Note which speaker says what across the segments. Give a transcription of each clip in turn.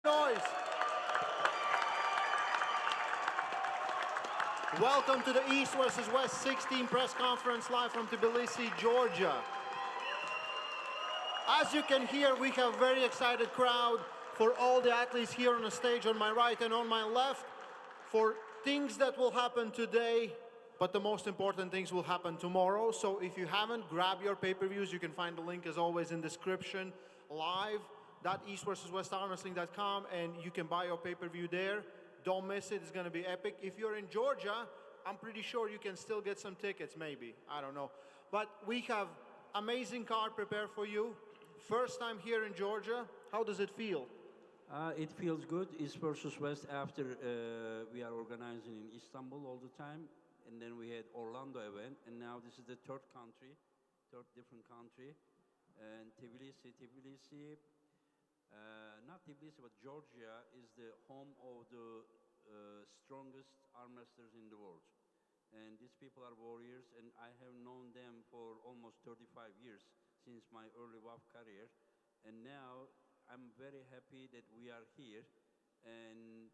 Speaker 1: Noise. Welcome to the East versus West 16 press conference live from Tbilisi, Georgia. As you can hear, we have a very excited crowd for all the athletes here on the stage on my right and on my left for things that will happen today, but the most important things will happen tomorrow. So if you haven't, grab your pay-per-views. You can find the link as always in description, live.eastversuswestarmwrestling.com, and you can buy your pay-per-view there. Don't miss it. It's going to be epic. If you're in Georgia, I'm pretty sure you can still get some tickets, maybe. I don't know. But we have amazing card prepared for you. First time here in Georgia. How does it feel?
Speaker 2: It feels good. East versus West after we are organizing in Istanbul all the time. And then we had Orlando event. And now this is the third different country. And Tbilisi, not Tbilisi, but Georgia is the home of the strongest arm wrestlers in the world. And these people are warriors, and I have known them for almost 35 years since my early WAF career. And now I'm very happy that we are here and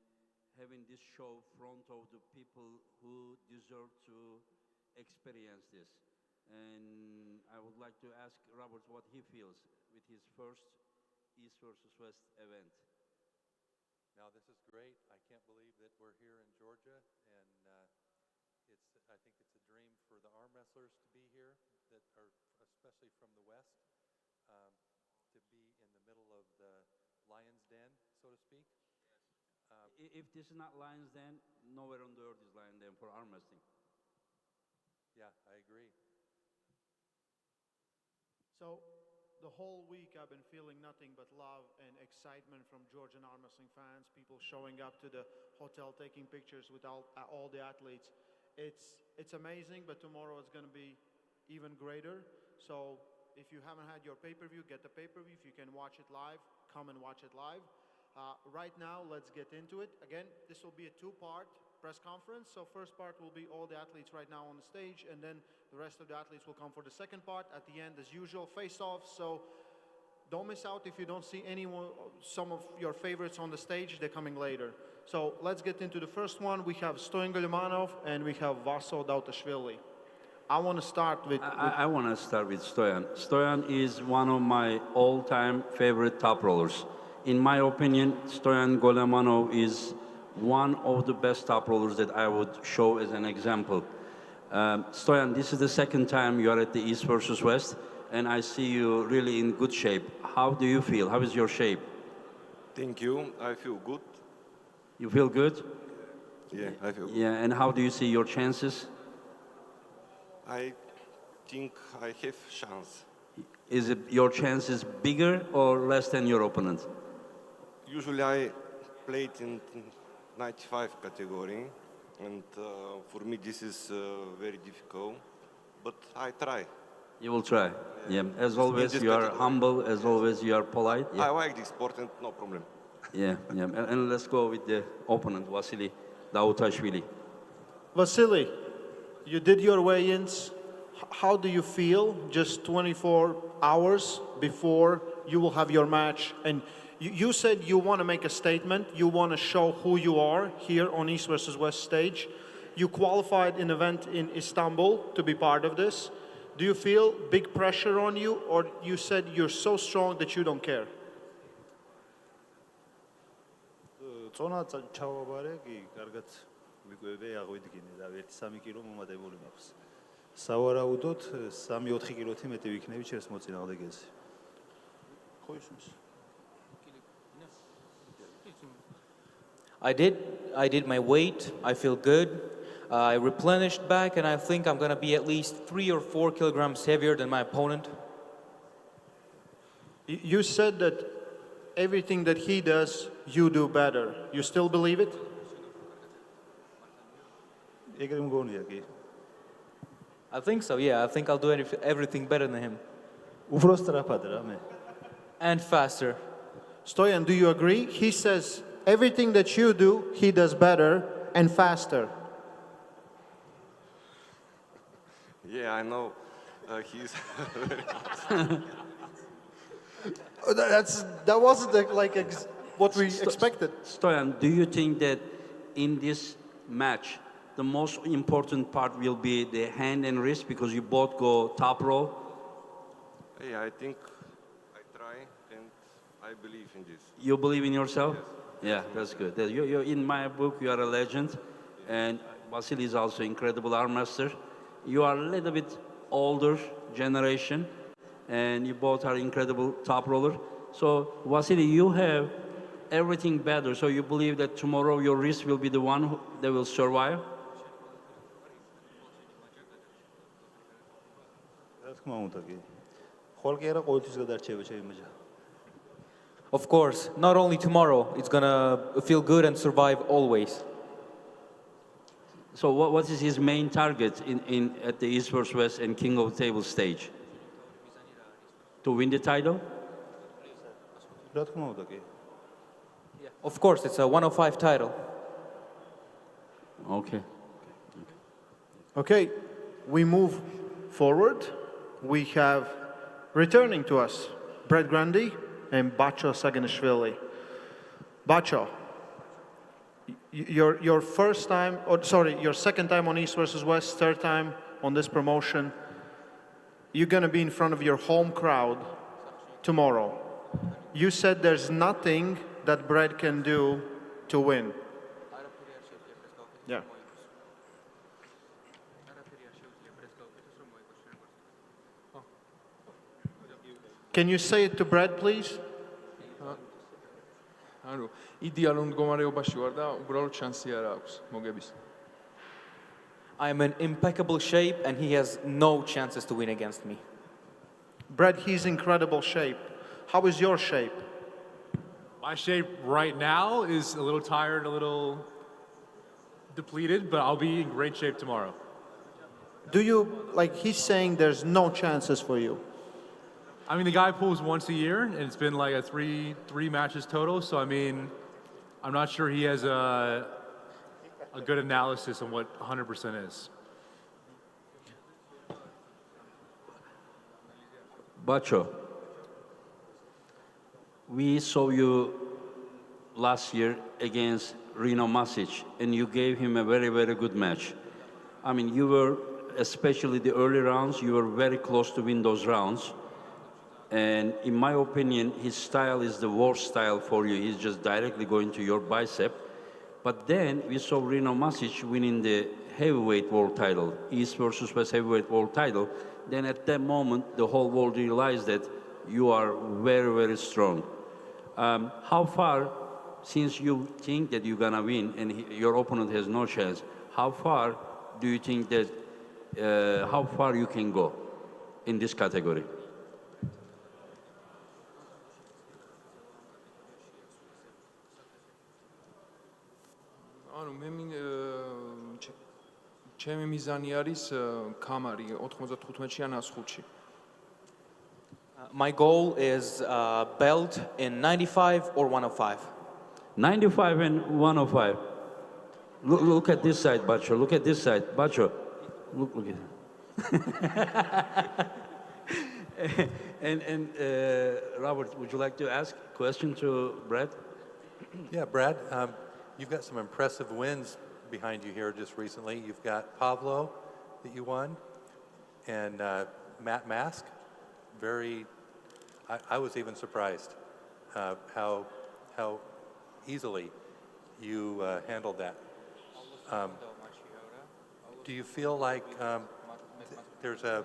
Speaker 2: having this show in front of the people who deserve to experience this. And I would like to ask Robert what he feels with his first East versus West event.
Speaker 3: Now, this is great. I can't believe that we're here in Georgia, and I think it's a dream for the arm wrestlers to be here, that are especially from the West, to be in the middle of the lion's den, so to speak.
Speaker 2: If this is not Lions Den, nowhere on the earth is Lions Den for arm wrestling.
Speaker 3: Yeah, I agree.
Speaker 1: So the whole week I've been feeling nothing but love and excitement from Georgian arm wrestling fans, people showing up to the hotel, taking pictures with all the athletes. It's amazing, but tomorrow it's going to be even greater. So if you haven't had your pay-per-view, get the pay-per-view. If you can watch it live, come and watch it live. Right now, let's get into it. Again, this will be a two-part press conference. So first part will be all the athletes right now on the stage, and then the rest of the athletes will come for the second part. At the end, as usual, face-off. So don't miss out if you don't see some of your favorites on the stage. They're coming later. So let's get into the first one. We have Stoyan Golem-Vasili and we have Vaso Dautasvili. I want to start with...
Speaker 2: I want to start with Stoyan. Stoyan is one of my all-time favorite top rollers. In my opinion, Stoyan Golem-Vasili is one of the best top rollers that I would show as an example. Stoyan, this is the second time you are at the East versus West, and I see you really in good shape. How do you feel? How is your shape?
Speaker 4: Thank you. I feel good.
Speaker 2: You feel good?
Speaker 4: Yeah, I feel good.
Speaker 2: Yeah, and how do you see your chances?
Speaker 4: I think I have chance.
Speaker 2: Is it your chances bigger or less than your opponent?
Speaker 4: Usually I played in 95 category, and for me this is very difficult, but I try.
Speaker 2: You will try. Yeah. As always, you are humble. As always, you are polite. Yeah.
Speaker 4: I like this sport and no problem.
Speaker 2: Yeah, yeah. And let's go with the opponent, Vasili Dautasvili.
Speaker 1: Vasili, you did your weigh-ins. How do you feel just 24 hours before you will have your match? And you said you want to make a statement. You want to show who you are here on East versus West stage. You qualified an event in Istanbul to be part of this. Do you feel big pressure on you, or you said you're so strong that you don't care?
Speaker 5: წონა ჩავაბარე კი კარგად ვიკვებე აღვიდგინე და 1-3 კილო მომატებული მაქვს. სავარაუდოდ 3-4 კილოთი მეტი ვიქნები ჩემს მოწინააღმდეგეზე. ხო ისმის.
Speaker 6: I did my weight. I feel good. I replenished back, and I think I'm going to be at least 3 or 4 kilograms heavier than my opponent.
Speaker 1: You said that everything that he does, you do better. You still believe it?
Speaker 5: ეგრე მგონია კი.
Speaker 6: I think so, yeah. I think I'll do everything better than him.
Speaker 5: უფრო სწრაფად რა მე.
Speaker 6: And faster.
Speaker 1: Stoyan, do you agree? He says everything that you do, he does better and faster.
Speaker 4: Yeah, I know. He's
Speaker 1: That wasn't like what we expected.
Speaker 2: Stoyan, do you think that in this match, the most important part will be the hand and wrist because you both go top row?
Speaker 4: Yeah, I think I try and I believe in this.
Speaker 2: You believe in yourself?
Speaker 4: Yes.
Speaker 2: Yeah, that's good. You're in my book, you are a legend. And Vasili is also incredible arm wrestler. You are a little bit older generation, and you both are incredible top roller. So, Vasili, you have everything better. So you believe that tomorrow your wrist will be the one that will survive?
Speaker 6: Of course, not only tomorrow, it's gonna feel good and survive always.
Speaker 2: So what is his main target at the East vs. West and King of the Table stage? To win the title?
Speaker 6: Of course, it's a 105 title.
Speaker 2: Okay.
Speaker 1: Okay, we move forward. We have returning to us Brett Grundy and Bacho Saginashvili. Bacho, your first time, or sorry, your second time on East vs. West, third time on this promotion. You're gonna be in front of your home crowd tomorrow. You said there's nothing that Brett can do to win. Yeah. Can you say it to Brett, please?
Speaker 7: ანუ იდეალურ მდგომარეობაში ვარ და უბრალოდ შანსი არ აქვს მოგების.
Speaker 6: I'm in impeccable shape and he has no chances to win against me.
Speaker 1: Brett, he's incredible shape. How is your shape?
Speaker 8: My shape right now is a little tired, a little depleted, but I'll be in great shape tomorrow.
Speaker 1: Do you, like he's saying there's no chances for you.
Speaker 8: I mean, the guy pulls once a year, and it's been like a three matches total. So, I mean, I'm not sure he has a good analysis on what 100% is.
Speaker 2: Bacho, we saw you last year against Rino Masic, and you gave him a very, very good match. I mean, you were, especially the early rounds, you were very close to win those rounds. And in my opinion, his style is the worst style for you. He's just directly going to your bicep. But then we saw Rino Masic winning the heavyweight world title, East versus West heavyweight world title. Then at that moment, the whole world realized that you are very, very strong. How far, since you think that you're gonna win and your opponent has no chance, how far do you think that, how far you can go in this category?
Speaker 7: ანუ მე ჩემი მიზანი არის კამარი 95-ში ან 105-ში.
Speaker 6: My goal is belt in 95 or 105.
Speaker 2: 95 and 105. Look at this side, Bacho. Look at this side, Bacho. Look at it. And Robert, would you like to ask a question to Brad?
Speaker 3: Yeah, Brad, you've got some impressive wins behind you here just recently. You've got Pavlo that you won, and Matt Mask. I was even surprised how easily you handled that. Do you feel like there's a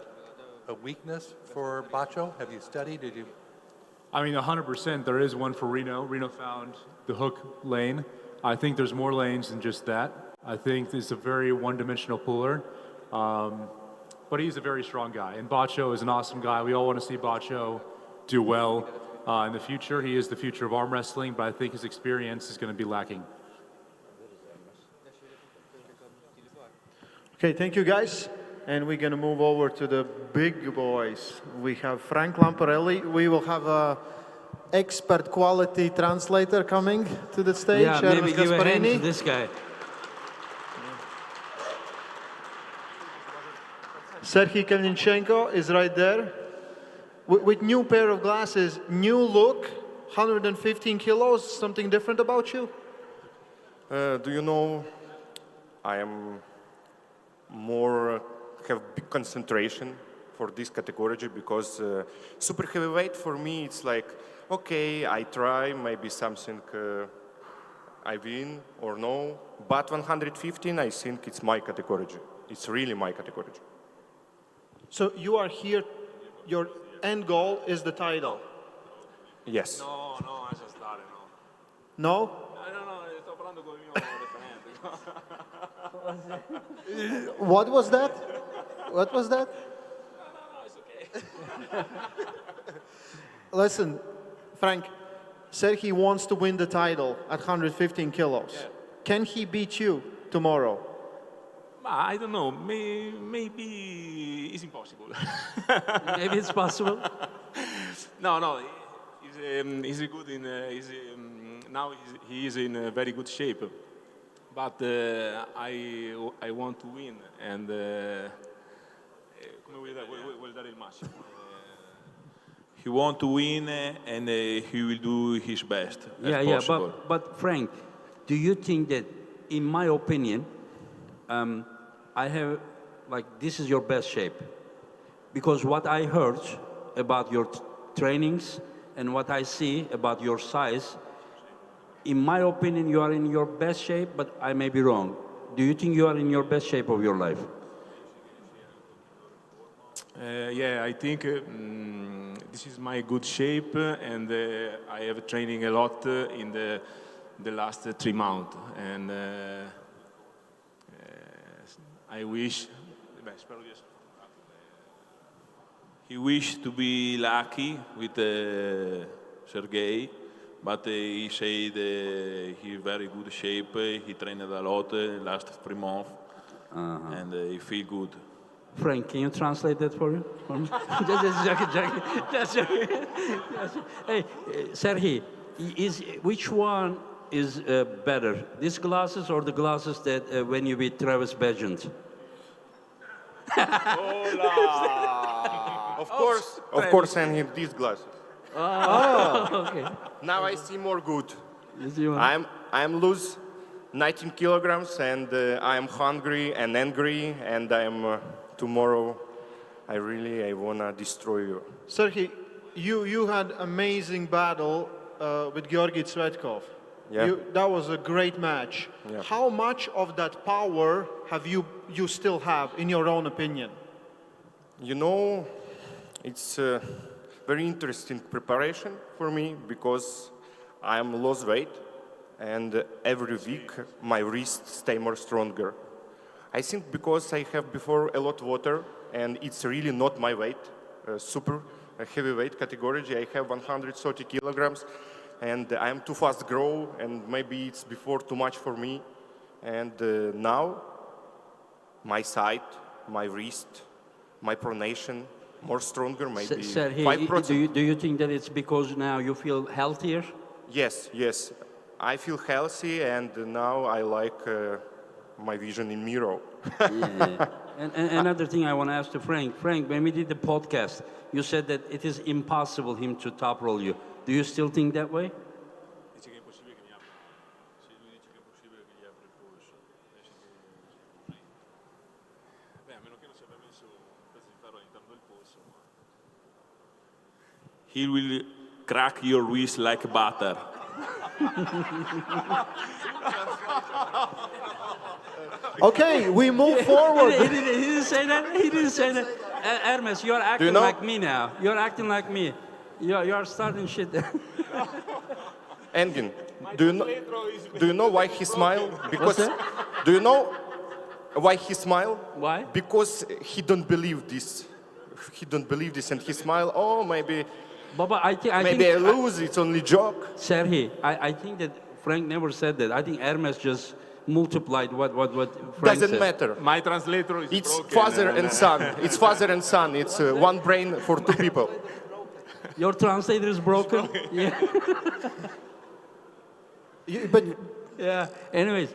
Speaker 3: weakness for Bacho? Have you studied? Did you?
Speaker 8: I mean, 100%. There is one for Reno. Reno found the hook lane. I think there's more lanes than just that. I think it's a very one-dimensional puller, but he's a very strong guy. And Bacho is an awesome guy. We all want to see Bacho do well in the future. He is the future of arm wrestling, but I think his experience is going to be lacking.
Speaker 1: Okay, thank you guys. And we're going to move over to the big boys. We have Frank Lamparelli. We will have a expert quality translator coming to the stage.
Speaker 2: Yeah, maybe give a hand to this guy.
Speaker 1: Serhiy Kalninchenko is right there. With new pair of glasses, new look, 115 kilos, something different about you?
Speaker 4: Do you know, I am more have big concentration for this category because super heavyweight for me it's like, okay, I try, maybe something I win or no, but 115 I think it's my category. It's really my category.
Speaker 1: So you are here, your end goal is the title?
Speaker 4: Yes.
Speaker 9: No, lascia stare, no.
Speaker 1: No?
Speaker 9: No, sto parlando con il mio referente.
Speaker 1: What was that? What was that?
Speaker 9: No, it's okay.
Speaker 1: Listen, Frank said he wants to win the title at 115 kilos.
Speaker 9: Yeah.
Speaker 1: Can he beat you tomorrow?
Speaker 9: I don't know. Maybe it's impossible.
Speaker 2: Maybe it's possible.
Speaker 9: No. He's good in. Now he is in very good shape. But I want to win and come vuol dare il massimo. He want to win and he will do his best as possible.
Speaker 2: But Frank, do you think that, in my opinion, I have, this is your best shape? Because what I heard about your trainings and what I see about your size, in my opinion, you are in your best shape, but I may be wrong. Do you think you are in your best shape of your life?
Speaker 9: I think this is my good shape, and I have training a lot in the last 3 months, and I wish. He wished to be lucky with Sergei, but he said he's very good shape. He trained a lot last 3 months, and he feel good.
Speaker 2: Frank, can you translate that for me? Just joking. Hey, Sergei, which one is better, these glasses or the glasses that when you beat Travis Bagent?
Speaker 4: Of course, I need these glasses.
Speaker 2: Okay.
Speaker 4: Now I see more good.
Speaker 2: You see what?
Speaker 4: I'm lose 19 kilograms, and I am hungry and angry, and I'm tomorrow. I wanna destroy you.
Speaker 1: Sergey, you had amazing battle with Georgi Tsvetkov.
Speaker 4: Yeah.
Speaker 1: That was a great match.
Speaker 4: Yeah.
Speaker 1: How much of that power have you still have, in your own opinion?
Speaker 4: You know, it's a very interesting preparation for me because I'm lost weight, and every week my wrists stay more stronger. I think because I have before a lot of water, and it's really not my weight, super heavyweight category. I have 130 kilograms, and I'm too fast grow, and maybe it's before too much for me. And now, my side, my wrist, my pronation, more stronger, maybe
Speaker 2: Sergey,
Speaker 4: 5%.
Speaker 2: do you think that it's because now you feel healthier?
Speaker 4: Yes. I feel healthy, and now I like my vision in mirror.
Speaker 2: Yeah. And another thing I want to ask to Frank. Frank, when we did the podcast, you said that it is impossible him to top roll you. Do you still think that way?
Speaker 9: Dice che è possibile che mi apra. Sì, lui dice che è possibile che gli apra il polso. Dice che... Beh, a meno che non si abbia messo un pezzo di ferro all'interno del polso. He will crack your wrist like butter.
Speaker 1: Okay, we move forward.
Speaker 2: He didn't say that. He didn't say that. Hermes, you're acting
Speaker 4: know?
Speaker 2: like me now. You're acting like me. You're starting shit.
Speaker 4: Engin, do you know why he smiled? Because do you know why he smiled?
Speaker 2: Why?
Speaker 4: Because he don't believe this. He don't believe this, and he smiled. Oh, maybe
Speaker 2: Baba, I think
Speaker 4: I lose. It's only joke.
Speaker 2: Sergey, I think that Frank never said that. I think Hermes just multiplied what Frank
Speaker 4: Doesn't
Speaker 2: said.
Speaker 4: matter.
Speaker 9: My translator is
Speaker 4: It's
Speaker 9: broken.
Speaker 4: father and son. It's father and son. It's one brain for two people.
Speaker 2: Your translator is broken? Yeah.
Speaker 1: But
Speaker 2: Yeah. Anyways,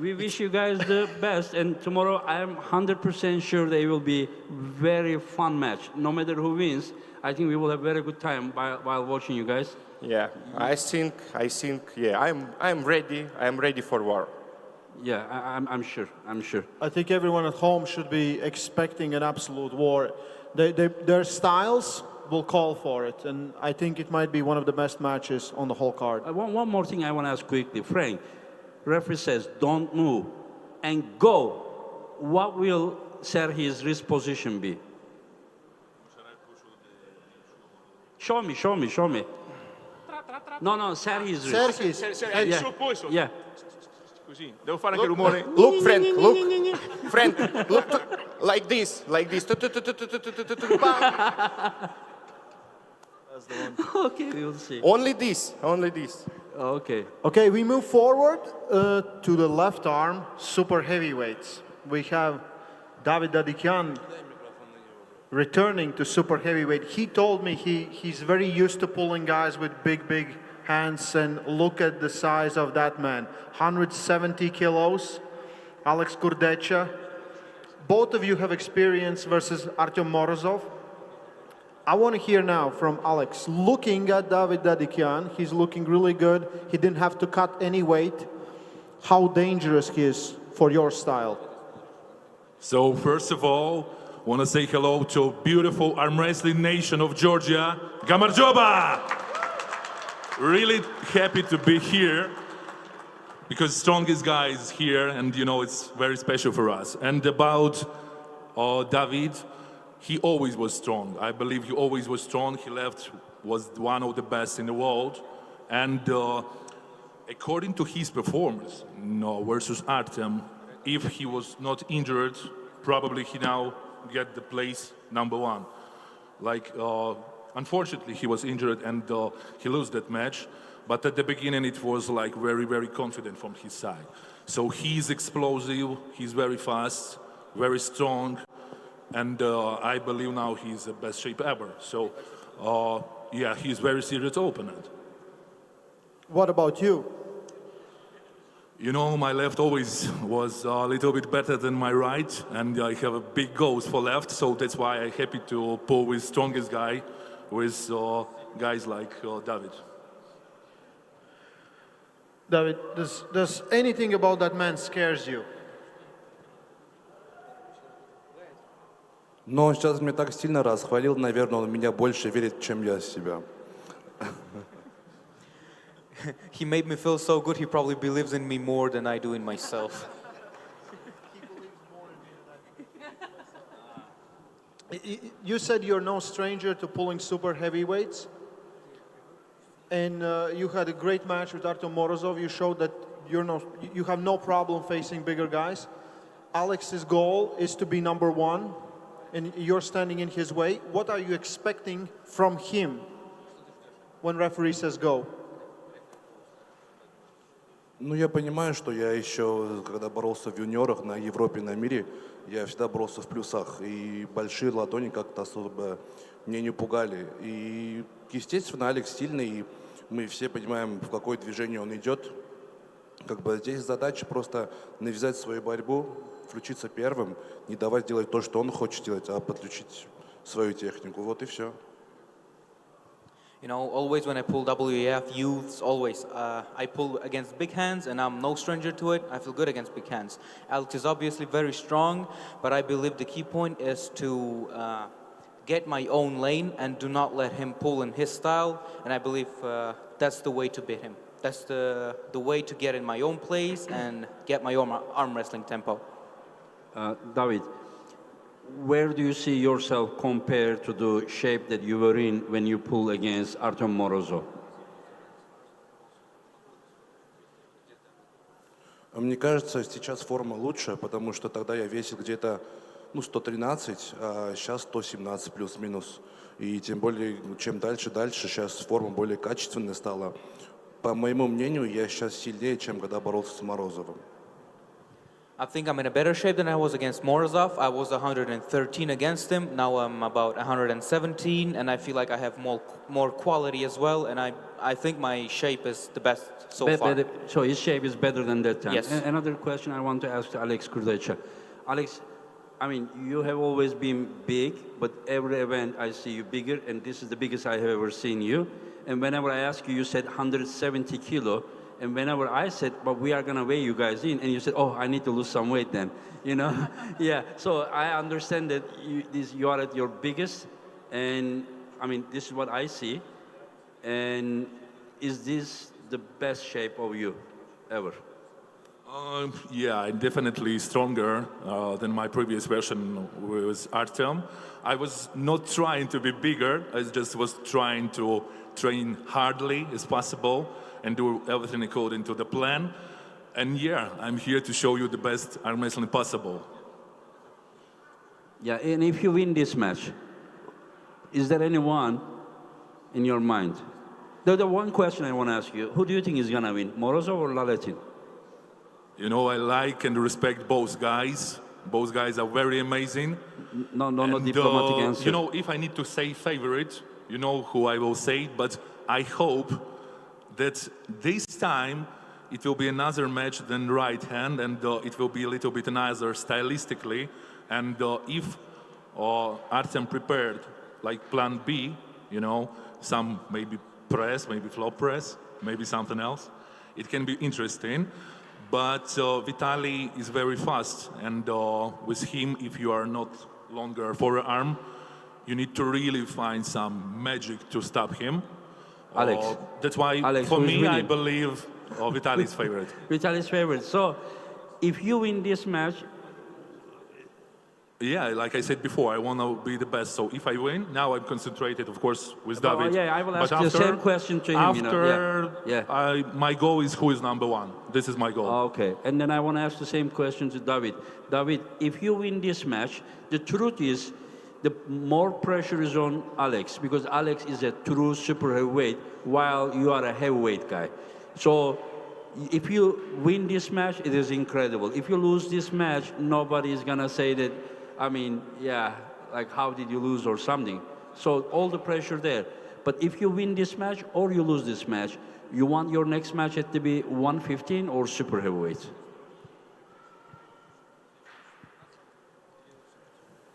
Speaker 2: we wish you guys the best, and tomorrow I am 100% sure they will be very fun match. No matter who wins, I think we will have very good time while watching you guys.
Speaker 4: Yeah, I think, yeah, I'm ready. I'm ready for war.
Speaker 2: Yeah, I'm sure.
Speaker 1: I think everyone at home should be expecting an absolute war. Their styles will call for it, and I think it might be one of the best matches on the whole card.
Speaker 2: One more thing I want to ask quickly. Frank, referee says don't move and go. What will Sergei's wrist position be? Show me. No, Sergei's wrist.
Speaker 1: Sergei's.
Speaker 2: Yeah.
Speaker 7: Così, devo fare anche rumore.
Speaker 4: Look, Frank, look, like this.
Speaker 2: Okay, we will see.
Speaker 4: Only this.
Speaker 2: Okay.
Speaker 1: Okay, we move forward to the left arm, super heavyweights. We have David Dadikian returning to super heavyweight. He told me he's very used to pulling guys with big hands, and look at the size of that man. 170 kilos, Alex Kurdecha. Both of you have experience versus Artyom Morozov. I want to hear now from Alex. Looking at David Dadikian, he's looking really good. He didn't have to cut any weight. How dangerous he is for your style.
Speaker 9: So first of all, want to say hello to beautiful arm wrestling nation of Georgia, Gamarjoba! Really happy to be here because strongest guy is here, and you know it's very special for us. And about David, he always was strong. I believe he always was strong. He was one of the best in the world, and according to his performance, versus Artyom, if he was not injured, probably he now get the place #1. Like, unfortunately, he was injured and he lost that match. But at the beginning, it was like very confident from his side. So he's explosive, he's very fast, very strong, and I believe now he's the best shape ever. So, yeah, he's very serious opponent.
Speaker 1: What about you?
Speaker 9: You know, my left always was a little bit better than my right, and I have a big goals for left, so that's why I'm happy to pull with strongest guy, with guys like David.
Speaker 1: David, does anything about that man scares you?
Speaker 10: Но он сейчас меня так сильно расхвалил, наверное, он в меня больше верит, чем я в себя.
Speaker 6: He made me feel so good, he probably believes in me more than I do in myself.
Speaker 1: You said you're no stranger to pulling super heavyweights, and you had a great match with Artyom Morozov. You showed that you have no problem facing bigger guys. Alex's goal is to be #1, and you're standing in his way. What are you expecting from him when referee says go?
Speaker 10: Ну, я понимаю, что я еще, когда боролся в юниорах на Европе, на мире, я всегда боролся в плюсах. И большие ладони как-то особо меня не пугали. И, естественно, Алекс сильный, и мы все понимаем, в какое движение он идет. Как бы здесь задача просто навязать свою борьбу, включиться первым, не давать делать то, что он хочет делать, а подключить свою технику. Вот и все.
Speaker 6: You know, always when I pull WEF youths, always I pull against big hands, and I'm no stranger to it. I feel good against big hands. Alex is obviously very strong, but I believe the key point is to get my own lane and do not let him pull in his style. And I believe that's the way to beat him. That's the way to get in my own place and get my own arm wrestling tempo.
Speaker 2: David, where do you see yourself compared to the shape that you were in when you pulled against Artyom Morozov?
Speaker 10: Мне кажется, сейчас форма лучше, потому что тогда я весил где-то 113, а сейчас 117 плюс-минус. И тем более, чем дальше, сейчас форма более качественная стала. По моему мнению, я сейчас сильнее, чем когда боролся с Морозовым.
Speaker 6: I think I'm in a better shape than I was against Morozov. I was 113 against him. Now I'm about 117, and I feel like I have more quality as well. And I think my shape is the best so far.
Speaker 2: So his shape is better than that time.
Speaker 6: Yes.
Speaker 2: Another question I want to ask to Alex Kurdecha. Alex, I mean, you have always been big, but every event I see you bigger, and this is the biggest I have ever seen you. And whenever I ask you, you said 170 kilo. And whenever I said, but we are going to weigh you guys in, and you said, oh, I need to lose some weight then, you know? Yeah, so I understand that you are at your biggest, and I mean, this is what I see. And is this the best shape of you ever?
Speaker 9: Yeah, I'm definitely stronger than my previous version with Artyom. I was not trying to be bigger, I just was trying to train hardly as possible and do everything according to the plan. And yeah, I'm here to show you the best arm wrestling possible.
Speaker 2: Yeah, and if you win this match, is there anyone in your mind? The one question I want to ask you, who do you think is going to win, Morozov or Laratt?
Speaker 9: You know, I like and respect both guys. Both guys are very amazing.
Speaker 2: No diplomatic answer.
Speaker 9: You know, if I need to say favorite, you know who I will say, but I hope that this time it will be another match than right hand, and it will be a little bit another stylistically. And if Artyom prepared like plan B, you know, some maybe press, maybe flop press, maybe something else, it can be interesting. But Vitali is very fast, and with him, if you are not longer forearm, you need to really find some magic to stop him.
Speaker 2: Alex.
Speaker 9: That's why,
Speaker 2: Alex,
Speaker 9: for me,
Speaker 2: winning?
Speaker 9: I believe Vitali's favorite.
Speaker 2: Vitali's favorite. So, if you win this match,
Speaker 9: yeah, like I said before, I want to be the best. So if I win, now I'm concentrated, of course, with David.
Speaker 2: Yeah, I will ask
Speaker 9: but
Speaker 2: the same question to him.
Speaker 9: After,
Speaker 2: yeah.
Speaker 9: My goal is who is number one. This is my goal.
Speaker 2: Okay, and then I want to ask the same question to David. David, if you win this match, the truth is, the more pressure is on Alex, because Alex is a true super heavyweight, while you are a heavyweight guy. So, if you win this match, it is incredible. If you lose this match, nobody is gonna say that, I mean, yeah, like how did you lose or something. So all the pressure there. But if you win this match or you lose this match, you want your next match to be 115 or super heavyweight?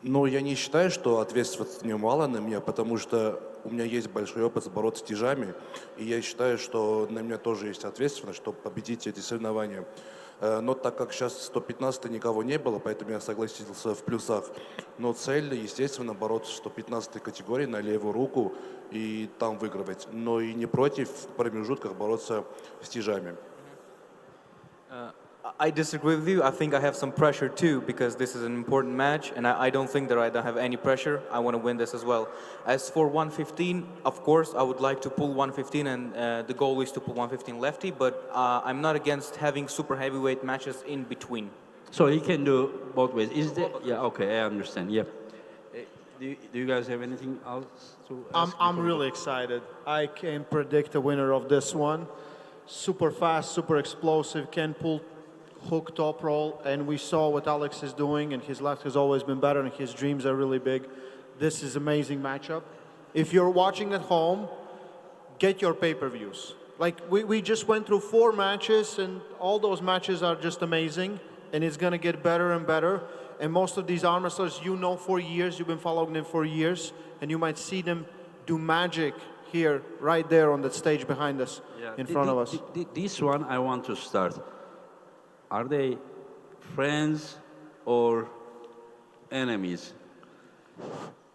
Speaker 10: Ну, я не считаю, что ответственность немало на меня, потому что у меня есть большой опыт бороться с тяжами, и я считаю, что на меня тоже есть ответственность, чтобы победить эти соревнования. Но так как сейчас 115 никого не было, поэтому я согласился в плюсах. Но цель, естественно, бороться в 115 категории на левую руку и там выигрывать. Но и не против в промежутках бороться с тяжами.
Speaker 6: I disagree with you. I think I have some pressure too, because this is an important match, and I don't think that I don't have any pressure. I want to win this as well. As for 115, of course, I would like to pull 115, and the goal is to pull 115 lefty, but I'm not against having super heavyweight matches in between.
Speaker 2: So he can do both ways. Is there? Yeah, okay, I understand. Yeah. Do you guys have anything else to ask?
Speaker 1: I'm really excited. I can predict the winner of this one. Super fast, super explosive, can pull hook top roll, and we saw what Alex is doing, and his left has always been better, and his dreams are really big. This is amazing matchup. If you're watching at home, get your pay-per-views. Like, we just went through 4 matches, and all those matches are just amazing, and it's gonna get better and better. And most of these arm wrestlers, you know for years, you've been following them for years, and you might see them do magic here, right there on that stage behind us, in front of us.
Speaker 2: This one I want to start. Are they friends or enemies?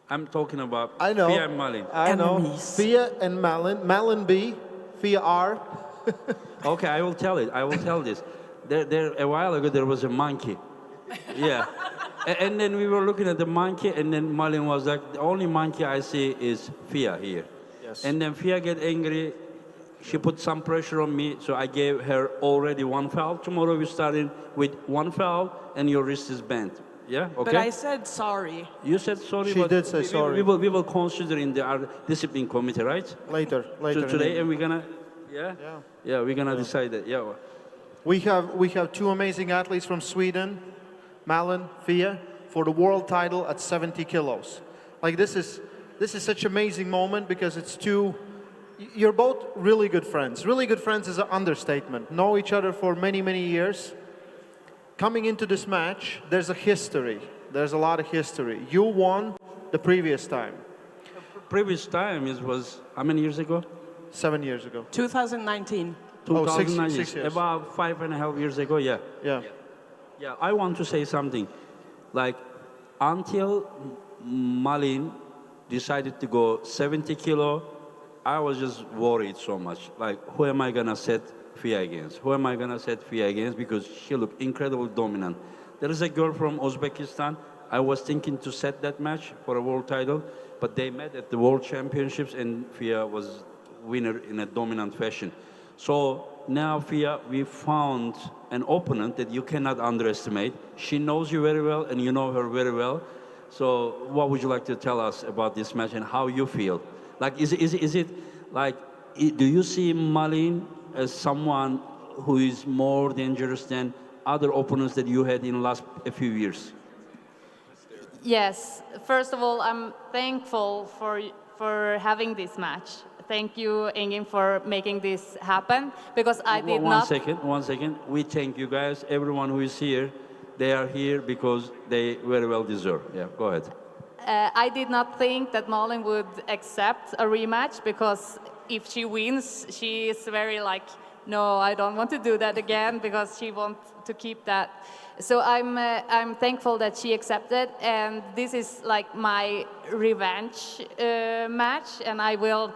Speaker 2: I'm talking about
Speaker 1: I know.
Speaker 2: Fia and Malin.
Speaker 1: I know. Fia and Malin. Malin B. Fia R.
Speaker 2: Okay, I will tell it. I will tell this. There, a while ago, there was a monkey. Yeah. And then we were looking at the monkey, and then Malin was like, the only monkey I see is Fia here.
Speaker 1: Yes.
Speaker 2: And then Fia get angry. She put some pressure on me, so I gave her already 1 foul. Tomorrow we're starting with 1 foul, and your wrist is bent. Yeah, okay?
Speaker 11: But I said sorry.
Speaker 2: You said sorry,
Speaker 1: She
Speaker 2: but
Speaker 1: did say sorry.
Speaker 2: We will consider in our discipline committee, right?
Speaker 1: Later.
Speaker 2: So today, and we're gonna,
Speaker 1: Yeah.
Speaker 2: Yeah, we're gonna decide that, yeah.
Speaker 1: We have 2 amazing athletes from Sweden, Malin, Fia, for the world title at 70 kilos. Like, this is such an amazing moment, because it's 2. You're both really good friends. Really good friends is an understatement. Know each other for many, many years. Coming into this match, there's a history. There's a lot of history. You won the previous time,
Speaker 2: Previous time was how many years ago?
Speaker 1: 7 years ago.
Speaker 11: 2019.
Speaker 1: Oh, six
Speaker 2: 2009,
Speaker 1: years.
Speaker 2: about 5.5 years ago, yeah.
Speaker 1: Yeah.
Speaker 2: Yeah, I want to say something. Like, until Malin decided to go 70 kilo, I was just worried so much. Like, who am I gonna set Fia against? Who am I gonna set Fia against? Because she looked incredibly dominant. There is a girl from Uzbekistan. I was thinking to set that match for a world title, but they met at the World Championships, and Fia was winner in a dominant fashion. So now, Fia, we found an opponent that you cannot underestimate. She knows you very well, and you know her very well. So what would you like to tell us about this match and how you feel? Like, is it like, do you see Malin as someone who is more dangerous than other opponents that you had in the last a few years?
Speaker 12: Yes. First of all, I'm thankful for having this match. Thank you, Engin, for making this happen, because I did not...
Speaker 2: One second. We thank you guys, everyone who is here. They are here because they very well deserve. Yeah, go ahead.
Speaker 12: I did not think that Malin would accept a rematch, because if she wins, she is very like, no, I don't want to do that again, because she wants to keep that. So I'm thankful that she accepted, and this is like my revenge match, and I will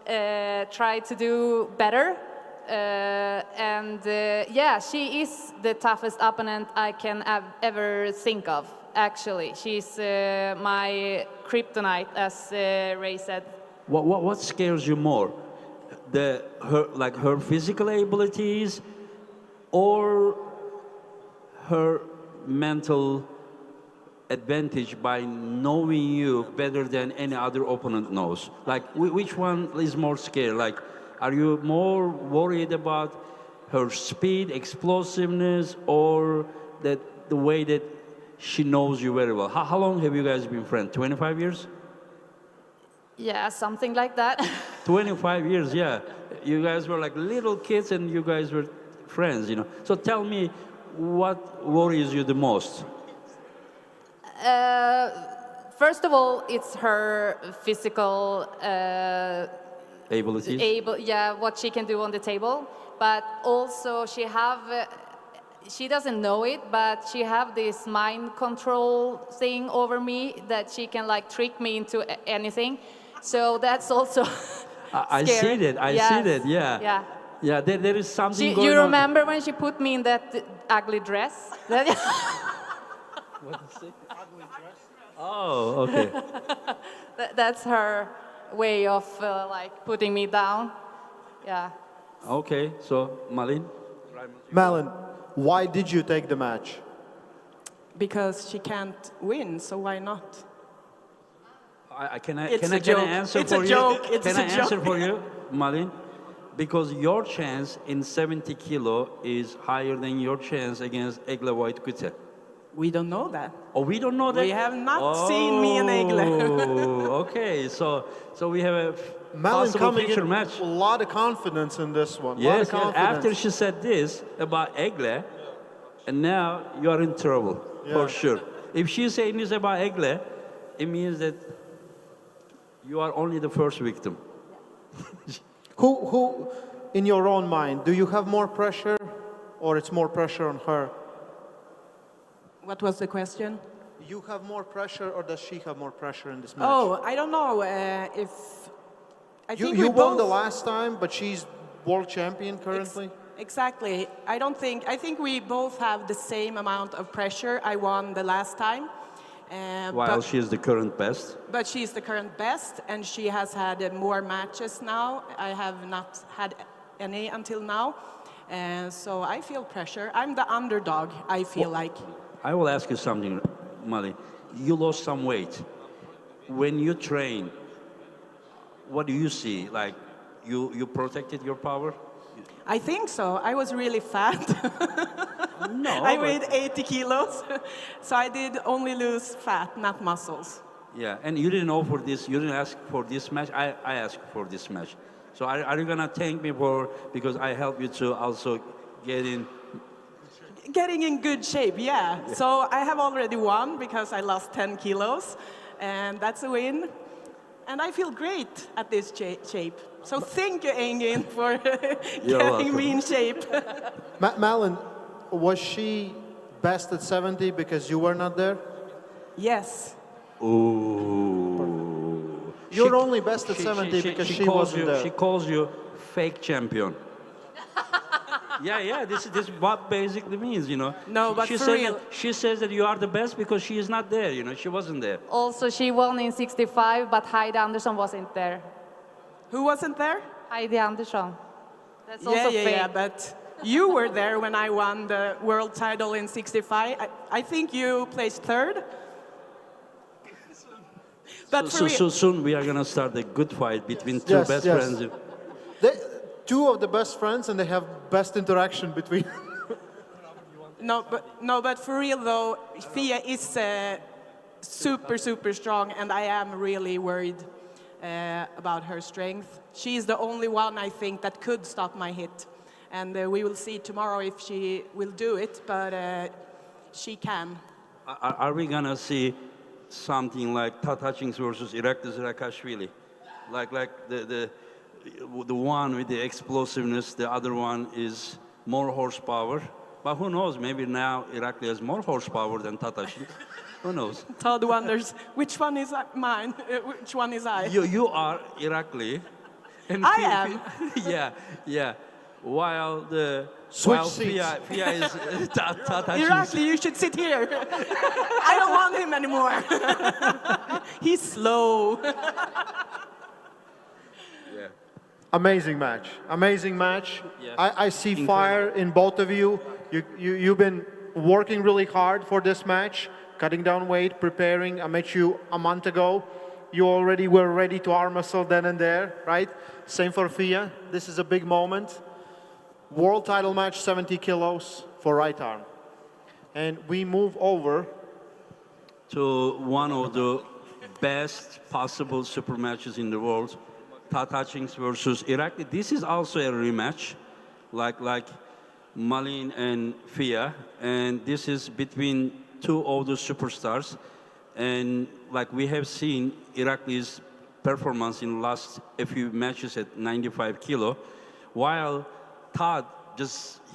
Speaker 12: try to do better. Yeah, she is the toughest opponent I can ever think of. Actually, she's my kryptonite, as Ray said.
Speaker 2: What scares you more? Her physical abilities, or her mental advantage by knowing you better than any other opponent knows? Like, which one is more scary? Like, are you more worried about her speed, explosiveness, or the way that she knows you very well? How long have you guys been friends? 25 years?
Speaker 12: Yeah, something like that.
Speaker 2: 25 years, yeah. You guys were like little kids and you guys were friends, you know. So tell me, what worries you the most?
Speaker 12: First of all, it's her physical
Speaker 2: abilities.
Speaker 12: What she can do on the table. But also she doesn't know it, but she have this mind control thing over me that she can like trick me into anything. So that's also
Speaker 2: I see that. I see that. Yeah.
Speaker 12: Yeah.
Speaker 2: Yeah. There is something going on.
Speaker 12: You remember when she put me in that ugly dress?
Speaker 2: What did you say? Ugly dress. Oh, okay.
Speaker 12: That's her way of like putting me down. Yeah.
Speaker 2: Okay. So Malin.
Speaker 1: Malin, why did you take the match?
Speaker 11: Because she can't win, so why not?
Speaker 2: Can I
Speaker 11: It's a
Speaker 2: answer
Speaker 11: joke.
Speaker 2: for you? Can I answer for you, Malin? Because your chance in 70 kilo is higher than your chance against Egle Voitkute.
Speaker 11: We don't know that.
Speaker 2: Oh, we don't know that?
Speaker 11: We have not seen me and Egle.
Speaker 2: Okay, so we have a
Speaker 1: Malin
Speaker 2: possible
Speaker 1: coming
Speaker 2: future
Speaker 1: in
Speaker 2: match.
Speaker 1: with a lot of confidence in this one.
Speaker 2: Yes,
Speaker 1: lot of
Speaker 2: after she said this about Egle, and now you are in trouble, for sure. If she's saying this about Egle, it means that you are only the first victim.
Speaker 1: Who, in your own mind, do you have more pressure, or it's more pressure on her?
Speaker 11: What was the question?
Speaker 1: You have more pressure, or does she have more pressure in this match?
Speaker 11: Oh, I don't know if... I think
Speaker 1: you
Speaker 11: we
Speaker 1: won
Speaker 11: both...
Speaker 1: the last time, but she's world champion currently?
Speaker 11: Exactly. I think we both have the same amount of pressure. I won the last time.
Speaker 2: While she is the current best.
Speaker 11: But she's the current best, and she has had more matches now. I have not had any until now. So I feel pressure. I'm the underdog, I feel like.
Speaker 2: I will ask you something, Mali. You lost some weight. When you train, what do you see? Like, you protected your power?
Speaker 11: I think so. I was really fat.
Speaker 2: No.
Speaker 11: I weighed 80 kilos. So I did only lose fat, not muscles.
Speaker 2: Yeah, and you didn't know for this, you didn't ask for this match. I asked for this match. So are you going to thank me because I helped you to also get in?
Speaker 11: Getting in good shape, yeah. So I have already won because I lost 10 kilos, and that's a win. And I feel great at this shape. So thank you, Engin, for getting me in shape.
Speaker 1: Malin, was she best at 70 because you were not there?
Speaker 11: Yes.
Speaker 2: Ooh.
Speaker 1: You're only best at 70 because she wasn't there.
Speaker 2: She calls you fake champion. Yeah, this is what basically means, you know.
Speaker 11: No, but
Speaker 2: she
Speaker 11: for
Speaker 2: says
Speaker 11: real.
Speaker 2: she says that you are the best because she is not there, you know. She wasn't there.
Speaker 12: Also, she won in 65, but Heidi Andersson wasn't there.
Speaker 11: Who wasn't there?
Speaker 12: Heidi Andersson. That's also fake.
Speaker 11: Yeah, but you were there when I won the world title in 65. I think you placed third. But
Speaker 2: So soon we are going to start a good fight between two best friends.
Speaker 1: Two of the best friends, and they have best interaction between.
Speaker 11: No, but for real though, Fia is super strong, and I am really worried about her strength. She's the only one I think that could stop my hit, and we will see tomorrow if she will do it. But she can.
Speaker 2: Are we going to see something like Todd Hutchings versus Irakli-Saginashvili? Like the one with the explosiveness, the other one is more horsepower. But who knows, maybe now Irakli has more horsepower than Todd Hutchings. Who knows?
Speaker 11: Todd wonders, which one is mine? Which one is I?
Speaker 2: You are Irakli. And
Speaker 11: I am.
Speaker 2: Yeah. While Fia is Todd Hutchings.
Speaker 11: Irakli, you should sit here. I don't want him anymore. He's slow.
Speaker 1: Amazing match.
Speaker 2: Yeah.
Speaker 1: I see
Speaker 2: Incredible.
Speaker 1: fire in both of you. You've been working really hard for this match, cutting down weight, preparing. I met you a month ago. You already were ready to arm wrestle then and there, right? Same for Fia. This is a big moment. World title match, 70 kilos for right arm. And we move over
Speaker 2: to one of the best possible super matches in the world. Todd Hutchings versus Irakli. This is also a rematch, like Malin and Fia, and this is between two of the superstars. And like we have seen Irakli's performance in the last a few matches at 95 kilo, while Todd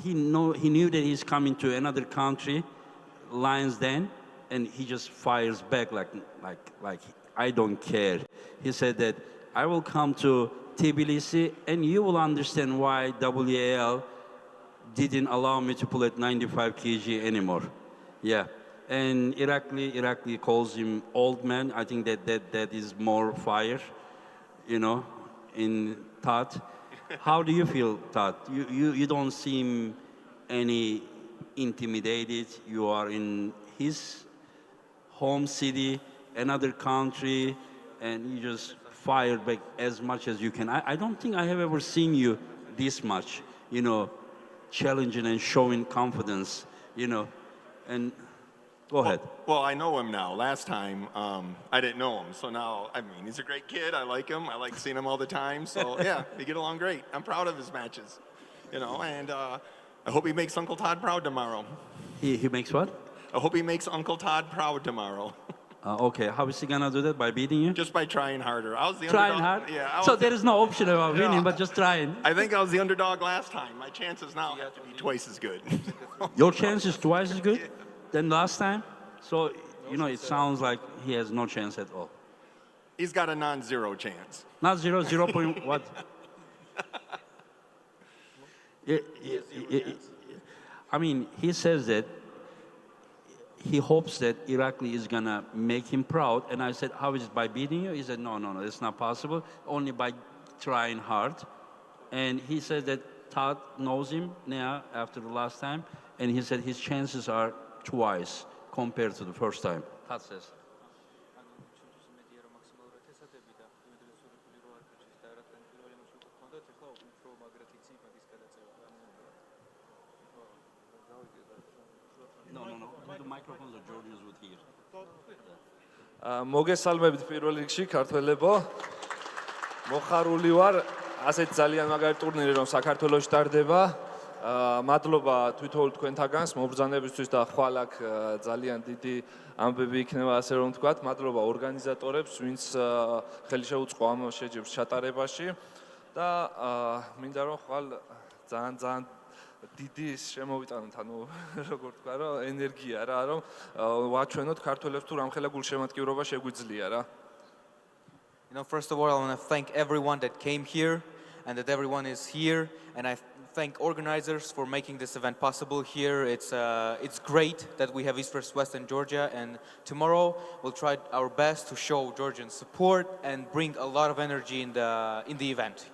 Speaker 2: he knew that he's coming to another country, Lions Den, and he just fires back like I don't care. He said that I will come to Tbilisi and you will understand why WAL didn't allow me to pull at 95 kg anymore. Yeah, and Irakli calls him old man. I think that is more fire, you know, in Todd. How do you feel, Todd? You don't seem any intimidated. You are in his home city, another country, and you just fire back as much as you can. I don't think I have ever seen you this much, you know, challenging and showing confidence, you know. And go ahead.
Speaker 4: Well, I know him now. Last time, I didn't know him. So now, I mean, he's a great kid. I like him. I like seeing him all the time. So, yeah, we get along great. I'm proud of his matches, you know, and I hope he makes Uncle Todd proud tomorrow.
Speaker 2: He makes what?
Speaker 4: I hope he makes Uncle Todd proud tomorrow.
Speaker 2: Okay, how is he gonna do that? By beating you?
Speaker 4: Just by trying harder. I was the
Speaker 2: trying
Speaker 4: underdog.
Speaker 2: hard?
Speaker 4: Yeah.
Speaker 2: So there is no option about winning, but just trying.
Speaker 4: I think I was the underdog last time. My chances now have to be twice as good.
Speaker 2: Your chance is twice as good than last time? So, you know, it sounds like he has no chance at all.
Speaker 4: He's got a non-zero chance.
Speaker 2: Not 0, 0 point what? I mean, he says that he hopes that Irakli is gonna make him proud. And I said, how is it, by beating you? He said, no, that's not possible. Only by trying hard. And he said that Todd knows him now after the last time. And he said his chances are twice compared to the first time. Todd says. No. The microphones are Georgians with here.
Speaker 13: მოგესალმებით პირველ რიგში ქართველებო. მოხარული ვარ ასეთ ძალიან მაგარი ტურნირი რომ საქართველოში ტარდება. მადლობა თვითონ თქვენთაგანს მობრძანებისთვის და ხვალ აქ ძალიან დიდი ამბები იქნება ასე რომ ვთქვათ. მადლობა ორგანიზატორებს, ვინც ხელი შეუწყო ამ შეჯიბრის ჩატარებაში და მინდა რომ ხვალ ძალიან დიდი შემოვიტანოთ, ანუ როგორ ვთქვა, რომ ენერგია რა, რომ ვაჩვენოთ ქართველებს თუ რამხელა გულშემატკივრობა შეგვიძლია რა.
Speaker 6: First of all, I want to thank everyone that came here and that everyone is here, and I thank organizers for making this event possible here. It's great that we have East vs. West in Georgia, and tomorrow we'll try our best to show Georgian support and bring a lot of energy in the event.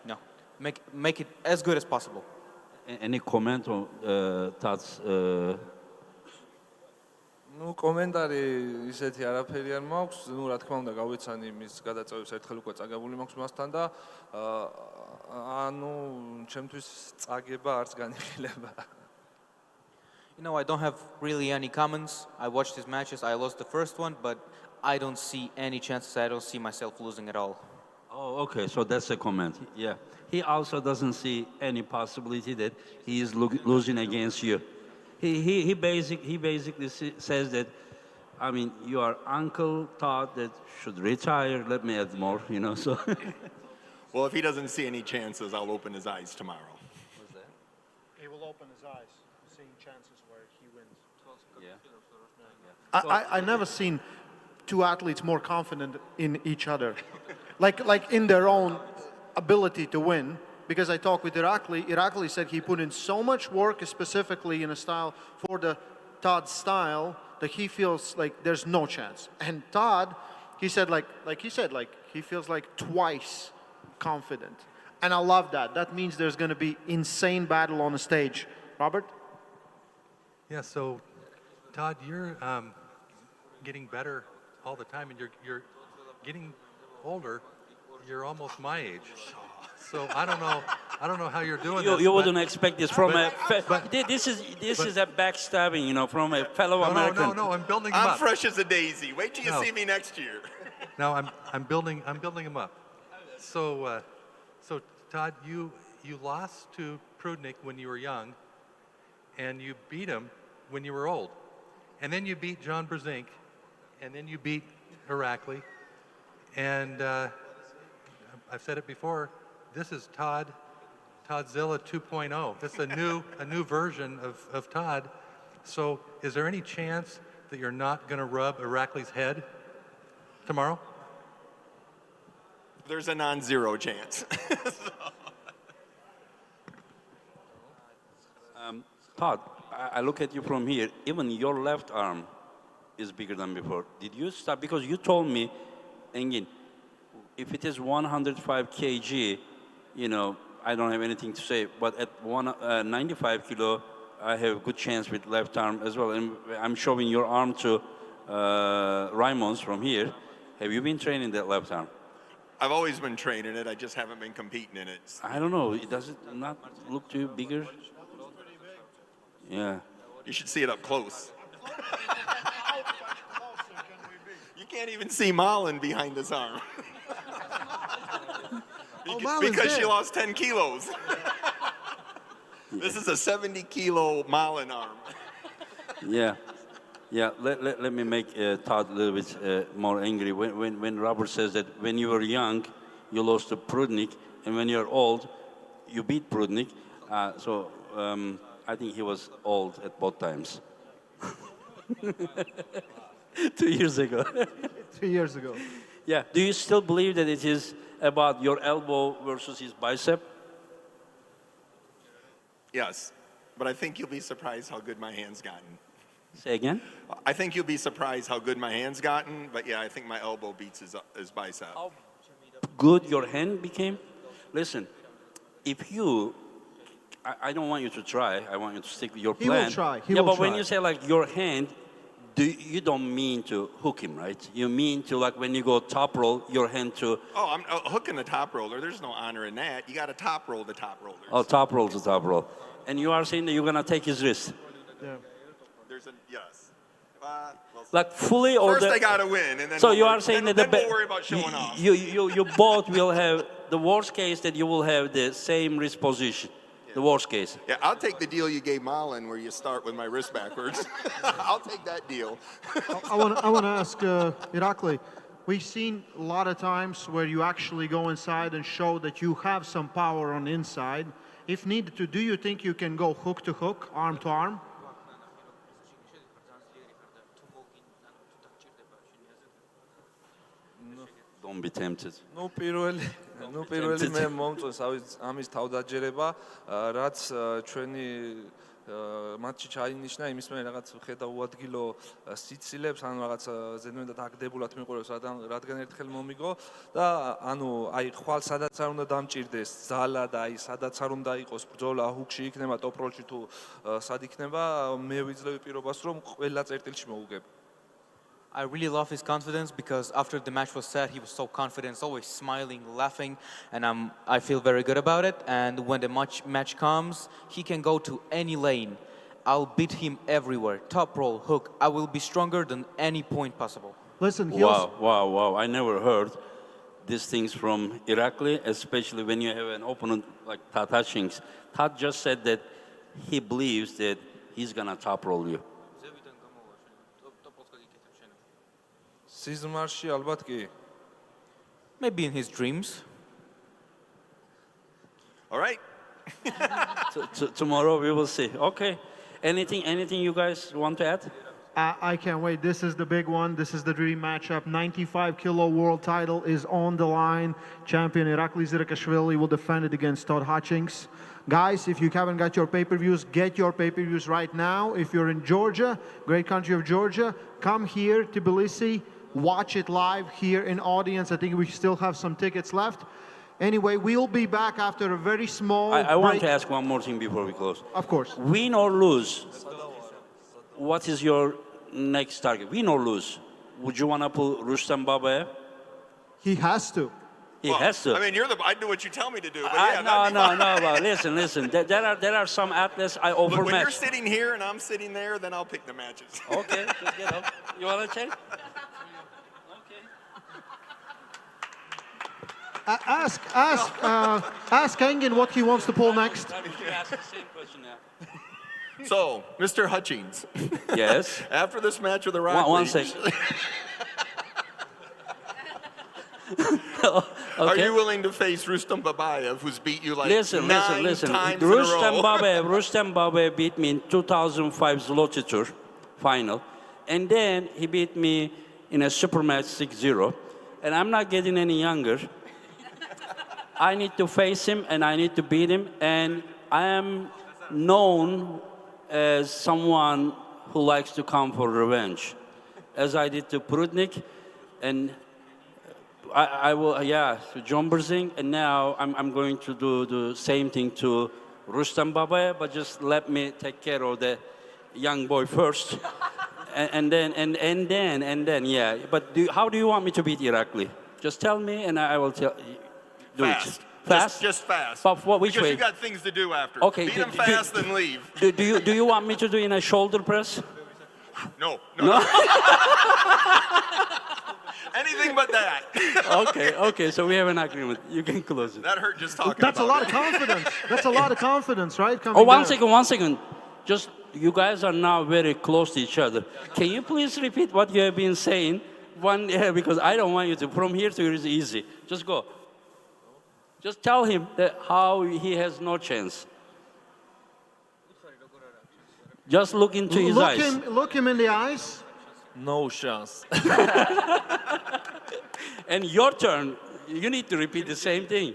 Speaker 6: Make it as good as possible.
Speaker 2: Any comment on Todd's?
Speaker 13: კომენტარი ისეთი არაფერი არ მაქვს. რა თქმა უნდა, გავიცანი მის გადაწევებს ერთხელ უკვე წაგებული მაქვს მასთან და ჩემთვის წაგება არც განიხილება.
Speaker 6: I don't have really any comments. I watched his matches. I lost the first one, but I don't see any chances. I don't see myself losing at all.
Speaker 2: Oh, okay. So that's a comment. Yeah. He also doesn't see any possibility that he is losing against you. He basically says that, I mean, you are Uncle Todd that should retire. Let me add more, so.
Speaker 14: Well, if he doesn't see any chances, I'll open his eyes tomorrow.
Speaker 1: What's that? He will open his eyes, seeing chances where he wins.
Speaker 2: Yeah.
Speaker 1: I never seen two athletes more confident in each other, like in their own ability to win. Because I talked with Irakli. Irakli said he put in so much work, specifically in a style for the Todd style, that he feels like there's no chance. And Todd, he said he feels like twice confident. And I love that. That means there's going to be insane battle on the stage. Robert?
Speaker 3: Yeah. So, Todd, you're getting better all the time, and you're getting older. You're almost my age. So I don't know how you're doing this.
Speaker 2: You wouldn't expect this from this is a backstabbing, from a fellow American.
Speaker 3: No, I'm building him up.
Speaker 14: I'm fresh as a daisy. Wait till you see me next year.
Speaker 3: No, I'm building him up. So Todd, you lost to Prudnik when you were young, and you beat him when you were old, and then you beat John Brzezinski, and then you beat Irakli, and I've said it before. This is Toddzilla 2.0. This is a new version of Todd. So, is there any chance that you're not going to rub Irakli's head tomorrow?
Speaker 14: There's a non-zero chance.
Speaker 2: Todd, I look at you from here. Even your left arm is bigger than before. Did you stop? Because you told me, Engin, if it is 105 kg, I don't have anything to say. But at 95 kilo, I have a good chance with left arm as well. And I'm showing your arm to Raimons from here. Have you been training that left arm?
Speaker 14: I've always been training it. I just haven't been competing in it.
Speaker 2: I don't know. Does it not look too bigger? Yeah.
Speaker 14: You should see it up close. You can't even see Malin behind his arm. Because she lost 10 kilos. This is a 70-kilo Malin arm.
Speaker 2: Yeah. Let me make Todd a little bit more angry. When Robert says that when you were young, you lost to Prudnik, and when you're old, you beat Prudnik. So I think he was old at both times. 2 years ago.
Speaker 1: 3 years ago.
Speaker 2: Yeah. Do you still believe that it is about your elbow versus his bicep?
Speaker 14: Yes, but I think you'll be surprised how good my hand's gotten.
Speaker 2: Say again?
Speaker 14: I think you'll be surprised how good my hand's gotten, but yeah, I think my elbow beats his bicep.
Speaker 2: How good your hand became? Listen, if you, I don't want you to try, I want you to stick with your plan.
Speaker 1: He will try.
Speaker 2: But when you say like your hand, you don't mean to hook him, right? You mean to like when you go top roll, your hand to...
Speaker 14: Oh, I'm hooking the top roller. There's no honor in that. You got to top roll the top rollers.
Speaker 2: Oh, top roll to top roll. And you are saying that you're going to take his wrist?
Speaker 1: Yeah.
Speaker 14: Yes.
Speaker 2: Like fully or...
Speaker 14: First I got to win, and then
Speaker 2: so you are saying that
Speaker 14: we'll worry about showing off.
Speaker 2: You both will have, the worst case that you will have the same wrist position.
Speaker 14: Yeah.
Speaker 2: The worst case.
Speaker 14: Yeah, I'll take the deal you gave Malin where you start with my wrist backwards. I'll take that deal.
Speaker 1: I want to ask Irakli, we've seen a lot of times where you actually go inside and show that you have some power on the inside. If needed to, do you think you can go hook to hook, arm to arm?
Speaker 2: Don't be tempted.
Speaker 13: ნუ პირველი მე მომწონს ამის თავდაჯერება, რაც ჩვენი მატჩი ჩაინიშნა, იმის მე რაღაც ხედა უადგილო სიცილებს, ან რაღაც ზედმეტად აგდებულად მიყურებს, რადგან ერთხელ მომიგო და ანუ აი ხვალ სადაც არ უნდა დამჭირდეს ძალა და აი სადაც არ უნდა იყოს ბრძოლა ჰუკში იქნება, ტოპ-როლში თუ სად იქნება, მე ვიძლევი პირობას რომ ყველა წერტილში მოვუგებ.
Speaker 6: I really love his confidence because after the match was set, he was so confident, always smiling, laughing, and I feel very good about it. And when the match comes, he can go to any lane. I'll beat him everywhere. Top roll, hook. I will be stronger than any point possible.
Speaker 1: Listen,
Speaker 2: wow. I never heard these things from Irakli, especially when you have an opponent like Todd Hutchings. Todd just said that he believes that he's going to top roll you.
Speaker 13: სიზმარში ალბათ კი.
Speaker 6: Maybe in his dreams.
Speaker 14: All right.
Speaker 2: Tomorrow we will see. Okay. Anything you guys want to add?
Speaker 1: I can't wait. This is the big one. This is the dream matchup. 95 kilo world title is on the line. Champion Irakli-Saginashvili will defend it against Todd Hutchings. Guys, if you haven't got your pay-per-views, get your pay-per-views right now. If you're in Georgia, great country of Georgia, come here to Tbilisi. Watch it live here in audience. I think we still have some tickets left. Anyway, we'll be back after a very small
Speaker 2: I want to ask one more thing before we close.
Speaker 1: Of course.
Speaker 2: Win or lose, what is your next target? Win or lose? Would you want to pull Rustam Babayev?
Speaker 1: He has to.
Speaker 2: He has to.
Speaker 14: I mean, I do what you tell me to do. But
Speaker 2: No. Listen. There are some athletes I overmatch.
Speaker 14: But when you're sitting here and I'm sitting there, then I'll pick the matches.
Speaker 2: Okay, just get up. You want to check?
Speaker 1: Ask Engin what he wants to pull next.
Speaker 2: Ask the same question now.
Speaker 14: So, Mr. Hutchings.
Speaker 2: Yes.
Speaker 14: After this match with Irakli.
Speaker 2: One second.
Speaker 14: Are you willing to face Rustam Babayev, who's beat you like
Speaker 2: listen.
Speaker 14: times
Speaker 2: Rustam
Speaker 14: in a row?
Speaker 2: Rustam Babayev beat me in 2005 Zloty Tour final, and then he beat me in a super match 6-0, and I'm not getting any younger. I need to face him and I need to beat him, and I am known as someone who likes to come for revenge, as I did to Prudnik, and I will, to John Berzing, and now I'm going to do the same thing to Rustam Babayev, but just let me take care of the young boy first, and then, yeah. But how do you want me to beat Irakli? Just tell me, and I will tell you.
Speaker 14: Fast.
Speaker 2: Fast?
Speaker 14: Just fast.
Speaker 2: But which
Speaker 14: because
Speaker 2: way?
Speaker 14: you got things to do after.
Speaker 2: Okay.
Speaker 14: Beat him fast, then leave.
Speaker 2: Do you want me to do in a shoulder press?
Speaker 14: No. Anything but that.
Speaker 2: Okay. So we have an agreement. You can close it.
Speaker 14: That hurt just talking
Speaker 1: That's
Speaker 14: about
Speaker 1: a lot
Speaker 14: it.
Speaker 1: of confidence. That's a lot of confidence, right?
Speaker 2: One second. Just, you guys are now very close to each other. Can you please repeat what you have been saying? Because I don't want you to. From here to here is easy. Just go. Just tell him that how he has no chance. Just look into his eyes.
Speaker 1: Look him in the eyes.
Speaker 13: No chance.
Speaker 2: And your turn. You need to repeat the same thing.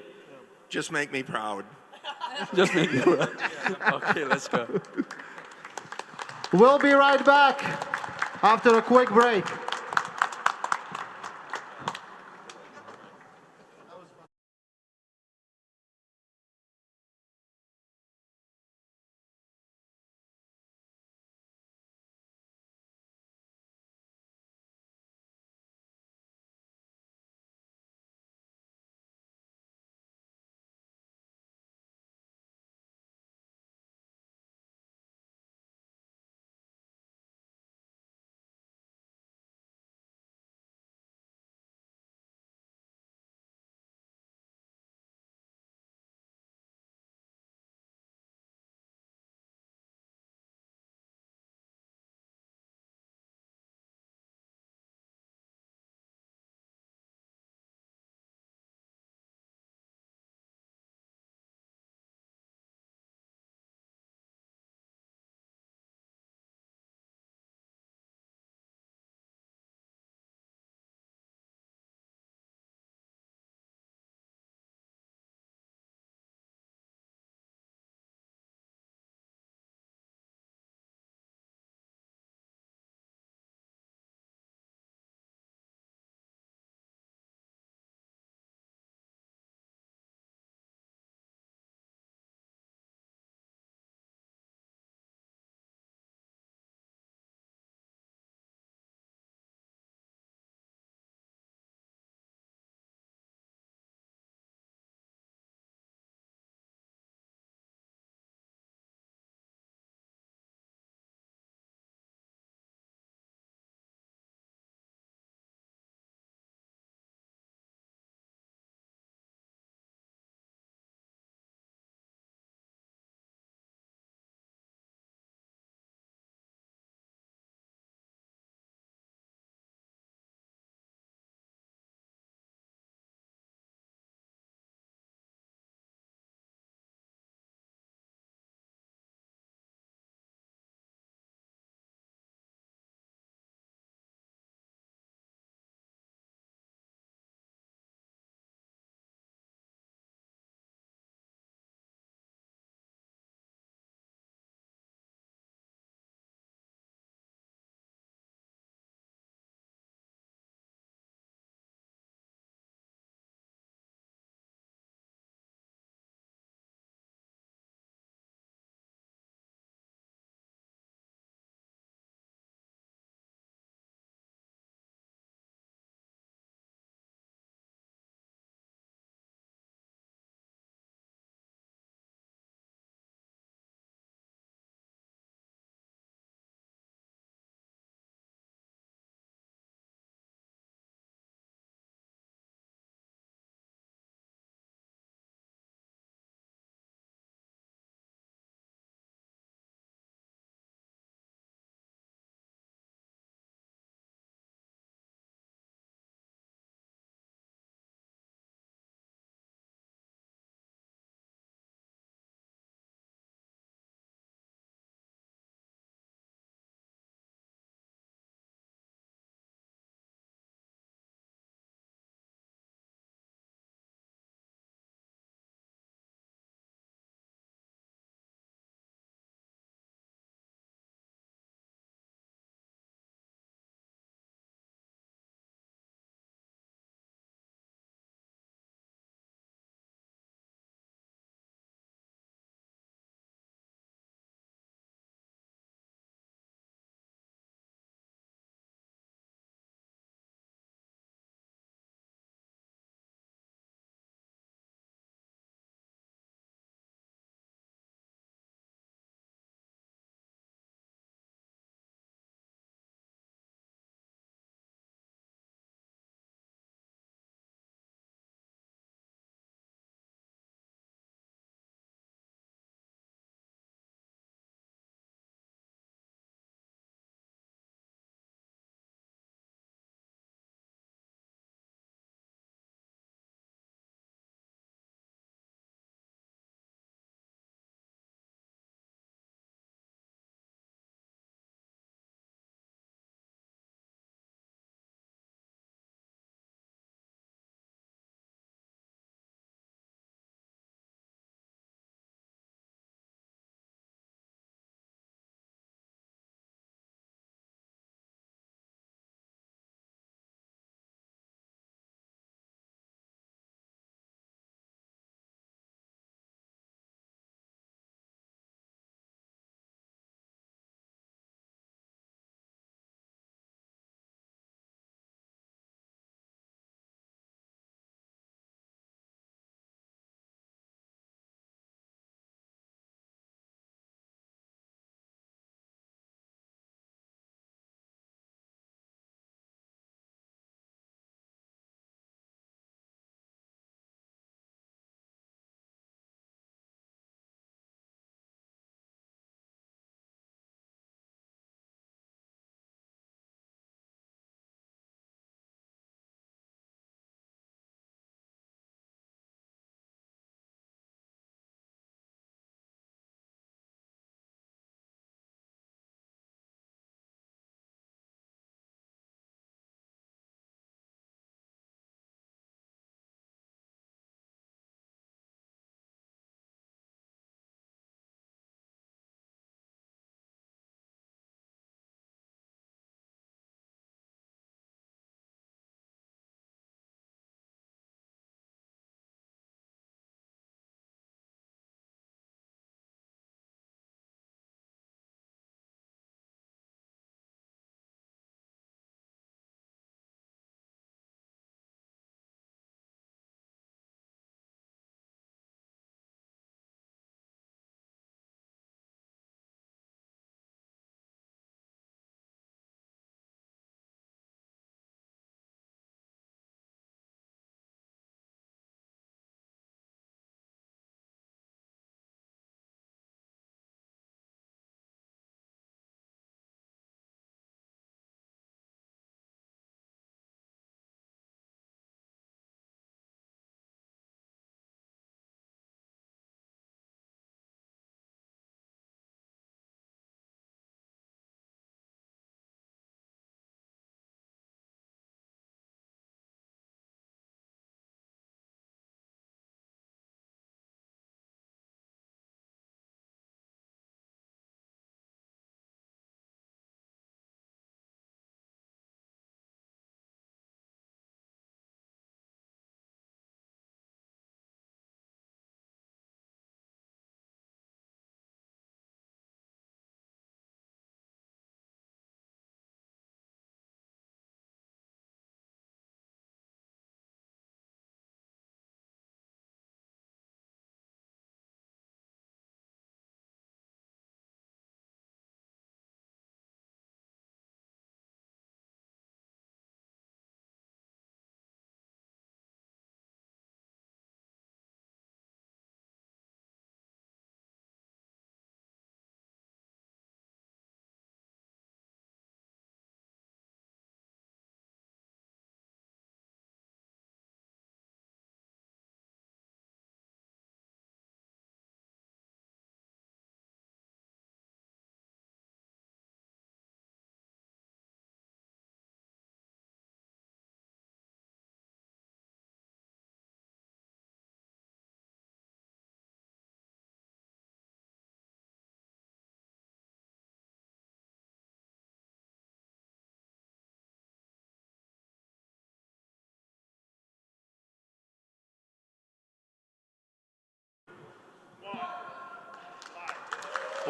Speaker 14: Just make me proud.
Speaker 2: Just make me proud. Okay, let's go.
Speaker 1: We'll be right back after a quick break.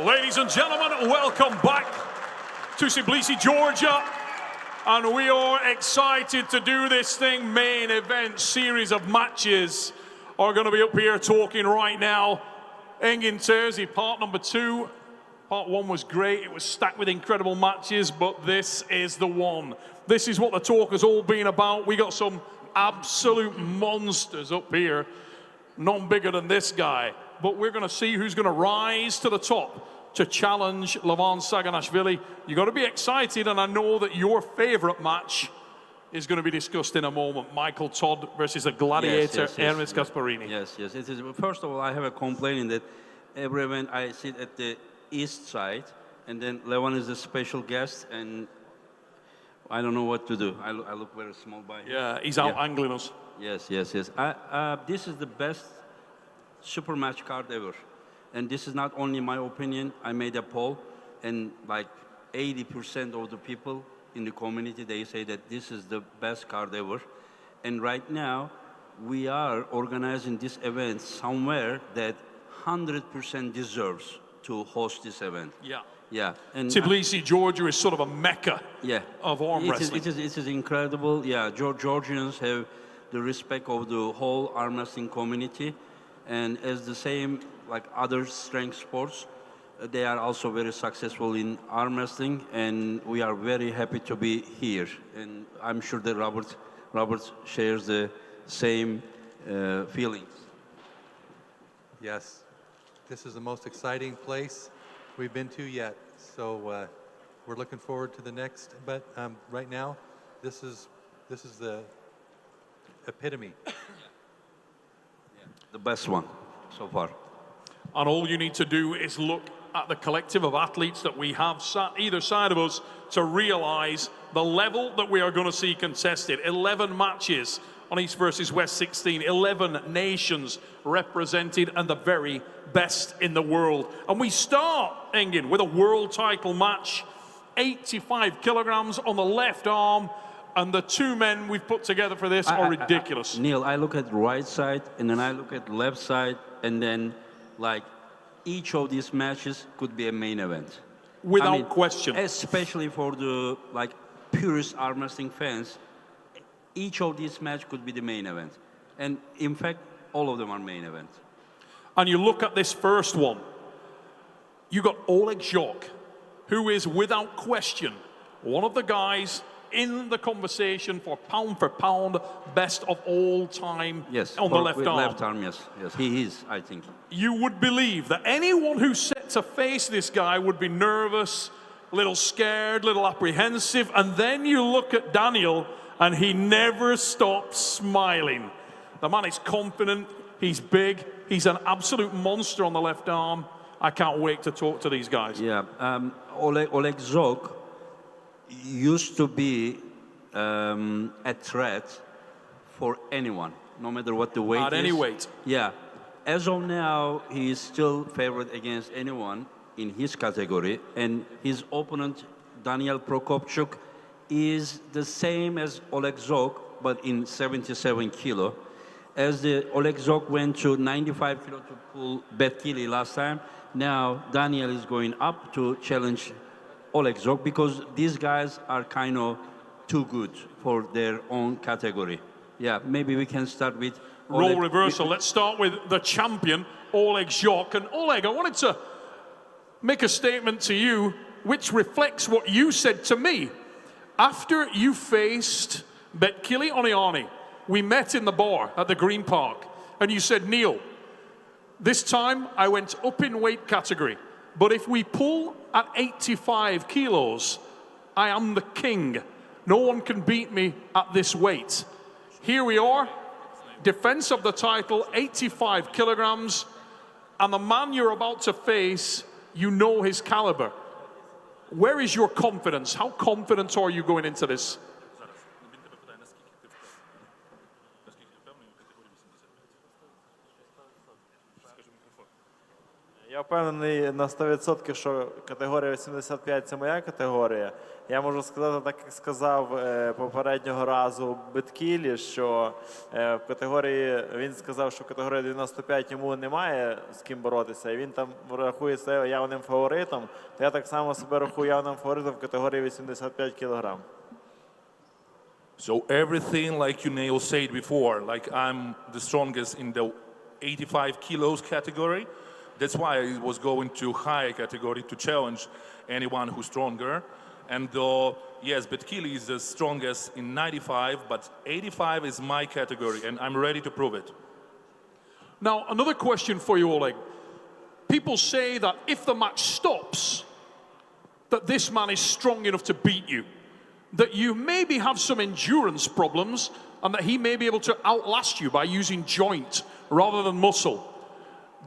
Speaker 15: Ladies and gentlemen, welcome back to Tbilisi, Georgia. And we are excited to do this thing. Main event series of matches are going to be up here talking right now. Engin Terzi, part number 2. Part 1 was great. It was stacked with incredible matches, but this is the one. This is what the talk has all been about. We got some absolute monsters up here. None bigger than this guy. But we're going to see who's going to rise to the top to challenge Leavon Saginashvili. You've got to be excited, and I know that your favorite match is going to be discussed in a moment. Michael Todd versus the gladiator, Ernest Gasparini.
Speaker 2: Yes. It is. First of all, I have a complaint in that every event I sit at the east side, and then Leavon is a special guest, and I don't know what to do. I look very small by him.
Speaker 15: Yeah, he's out angling us.
Speaker 2: Yes. This is the best super match card ever. And this is not only my opinion. I made a poll, and like 80% of the people in the community, they say that this is the best card ever. And right now, we are organizing this event somewhere that 100% deserves to host this event. Yeah. And
Speaker 15: Tbilisi, Georgia is sort of a mecca of arm wrestling.
Speaker 2: It is incredible. Yeah, Georgians have the respect of the whole arm wrestling community. And as the same, like other strength sports, they are also very successful in arm wrestling, and we are very happy to be here. And I'm sure that Robert shares the same feelings.
Speaker 3: Yes, this is the most exciting place we've been to yet. So we're looking forward to the next. But right now, this is the epitome.
Speaker 2: The best one so far.
Speaker 15: And all you need to do is look at the collective of athletes that we have sat either side of us to realize the level that we are going to see contested. 11 matches on East versus West 16, 11 nations represented, and the very best in the world. And we start, Engin, with a world title match, 85 kilograms on the left arm. And the two men we've put together for this are ridiculous.
Speaker 2: Neil, I look at the right side, and then I look at the left side, and then, like, each of these matches could be a main event.
Speaker 15: Without question.
Speaker 2: Especially for the, like, purist arm wrestling fans, each of these matches could be the main event. And, in fact, all of them are main event.
Speaker 15: And you look at this first one, you got Oleg Zhokh, who is, without question, one of the guys in the conversation for pound, best of all time on the left arm.
Speaker 2: Left arm, yes, he is, I think.
Speaker 15: You would believe that anyone who's set to face this guy would be nervous, a little scared, a little apprehensive, and then you look at Daniel, and he never stops smiling. The man is confident, he's big, he's an absolute monster on the left arm. I can't wait to talk to these guys.
Speaker 2: Yeah, Oleg Zhokh used to be a threat for anyone, no matter what the weight is.
Speaker 15: At any weight.
Speaker 2: Yeah. As of now, he is still favored against anyone in his category, and his opponent, Daniel Prokopchuk, is the same as Oleg Zhokh, but in 77 kilo. As the Oleg Zhokh went to 95 kilo to pull Betkili last time, now Daniel is going up to challenge Oleg Zhokh, because these guys are kind of too good for their own category. Yeah, maybe we can start with
Speaker 15: Role reversal. Let's start with the champion, Oleg Zhokh. And Oleg, I wanted to make a statement to you which reflects what you said to me. After you faced Betkili O, we met in the bar at the Green Park, and you said, Neil, this time I went up in weight category, but if we pull at 85 kilos, I am the king. No one can beat me at this weight. Here we are, defense of the title, 85 kilograms, and the man you're about to face, you know his caliber. Where is your confidence? How confident are you going into this?
Speaker 16: Я впевнений на 100%, що категорія 85 – це моя категорія. Я можу сказати, так як сказав попереднього разу Беткілі, що в категорії, він сказав, що в категорії 95 йому немає з ким боротися, і він там рахує себе явним фаворитом, то я так само себе рахую явним фаворитом в категорії 85 кілограм.
Speaker 9: So everything like you Neil said before, like I'm the strongest in the 85 kilos category. That's why I was going to high category to challenge anyone who's stronger. And yes, Betkili is the strongest in 95, but 85 is my category, and I'm ready to prove it.
Speaker 15: Now, another question for you, Oleg. People say that if the match stops, that this man is strong enough to beat you, that you maybe have some endurance problems, and that he may be able to outlast you by using joint rather than muscle.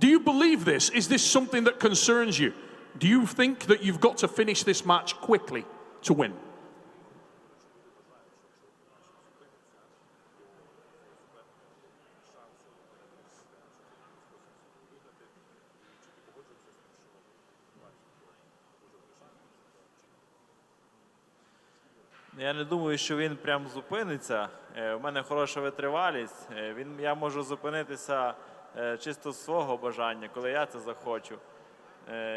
Speaker 15: Do you believe this? Is this something that concerns you? Do you think that you've got to finish this match quickly to win?
Speaker 16: Я не думаю, що він прям зупиниться. У мене хороша витривалість. Я можу зупинитися чисто з свого бажання, коли я це захочу.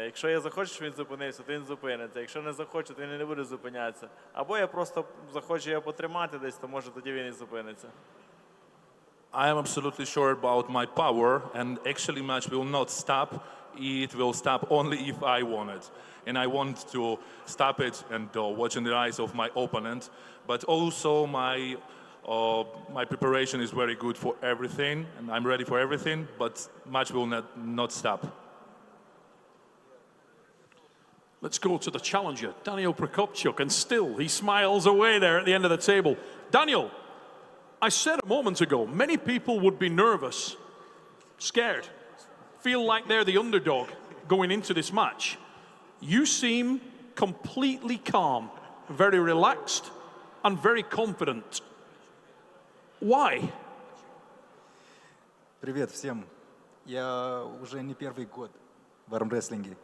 Speaker 16: Якщо я захочу, щоб він зупинився, то він зупиниться. Якщо не захочу, то він не буде зупинятися. Або я просто захочу його потримати десь, то може тоді він і зупиниться.
Speaker 9: I am absolutely sure about my power, and actually match will not stop. It will stop only if I want it. And I want to stop it and watch in the eyes of my opponent. But also my preparation is very good for everything, and I'm ready for everything, but match will not stop.
Speaker 15: Let's go to the challenger, Daniel Prokopchuk, and still he smiles away there at the end of the table. Daniel, I said a moment ago, many people would be nervous, scared, feel like they're the underdog going into this match. You seem completely calm, very relaxed, and very confident. Why?
Speaker 17: Привет всем. Я уже не первый год в армрестлинге.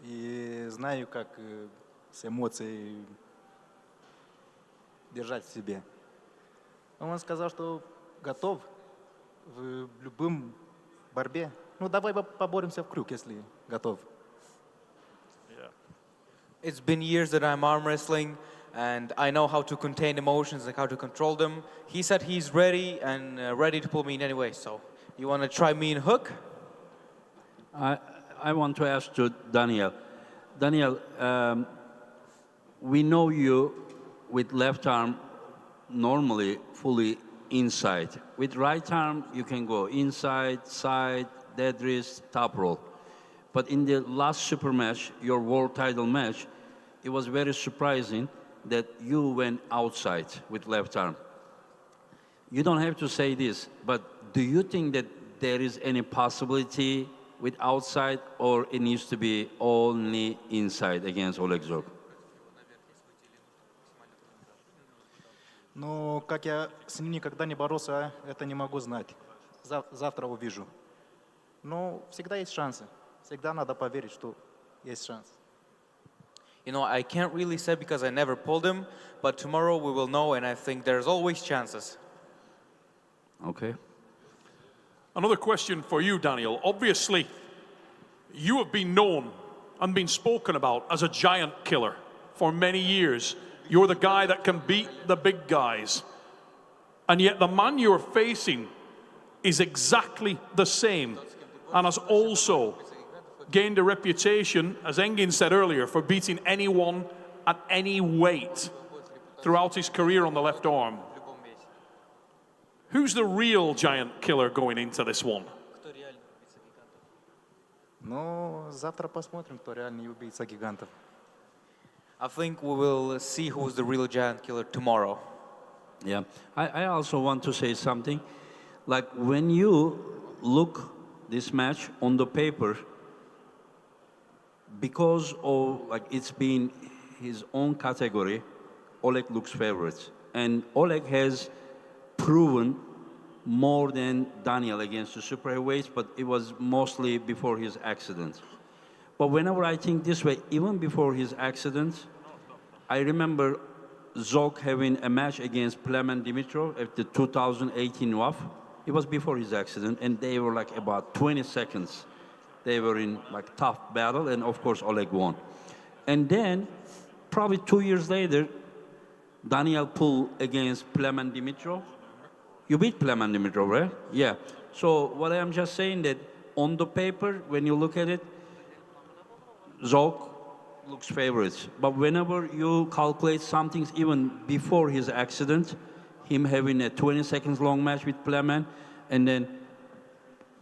Speaker 17: И знаю, как с эмоцией держать в себе. Он сказал, что готов в любом борьбе. Ну, давай поборемся в круг, если готов.
Speaker 6: It's been years that I'm arm wrestling, and I know how to contain emotions and how to control them. He said he's ready and ready to pull me in any way. So, you want to try me in hook?
Speaker 2: I want to ask to Daniel. Daniel, we know you with left arm normally fully inside. With right arm, you can go inside, side, dead wrist, top roll. But in the last super match, your world title match, it was very surprising that you went outside with left arm. You don't have to say this, but do you think that there is any possibility with outside, or it needs to be only inside against Oleg Zhokh?
Speaker 17: Но как я с ним никогда не боролся, это не могу знать. Завтра увижу. Но всегда есть шансы. Всегда надо поверить, что есть шанс.
Speaker 6: You know, I can't really say because I never pulled him, but tomorrow we will know, and I think there's always chances.
Speaker 2: Okay.
Speaker 15: Another question for you, Daniel. Obviously, you have been known and been spoken about as a giant killer for many years. You're the guy that can beat the big guys. And yet the man you're facing is exactly the same and has also gained a reputation, as Engin said earlier, for beating anyone at any weight throughout his career on the left arm. Who's the real giant killer going into this one?
Speaker 17: Но завтра посмотрим, кто реальный убийца гигантов.
Speaker 6: I think we will see who's the real giant killer tomorrow.
Speaker 2: Yeah, I also want to say something. Like when you look this match on the paper, because of like it's been his own category, Oleg looks favorite, and Oleg has proven more than Daniel against the super heavyweights, but it was mostly before his accident. But whenever I think this way, even before his accident, I remember Zhokh having a match against Plemen Dimitrov at the 2018 WAF. It was before his accident, and they were like about 20 seconds. They were in like tough battle, and of course Oleg won. And then, probably 2 years later, Daniel pulled against Plemen Dimitrov. You beat Plemen Dimitrov, right? Yeah. So what I'm just saying that on the paper, when you look at it, Zhokh looks favorites. But whenever you calculate some things, even before his accident, him having a 20 seconds long match with Plemen, and then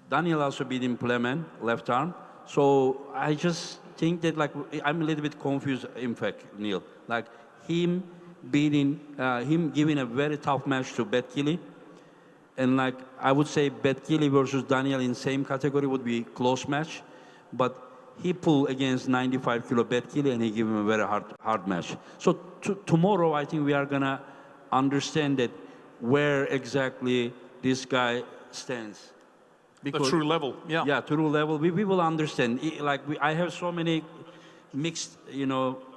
Speaker 2: Daniel also beat him Plemen, left arm. So I just think that like I'm a little bit confused. In fact, Neil, like him beating, him giving a very tough match to Betkili, and like I would say Betkili versus Daniel in same category would be close match, but he pulled against 95 kilo Betkili and he gave him a very hard match. So tomorrow I think we are gonna understand that where exactly this guy stands.
Speaker 15: Because, the true level, yeah.
Speaker 2: Yeah, true level. We will understand. I have so many mixed,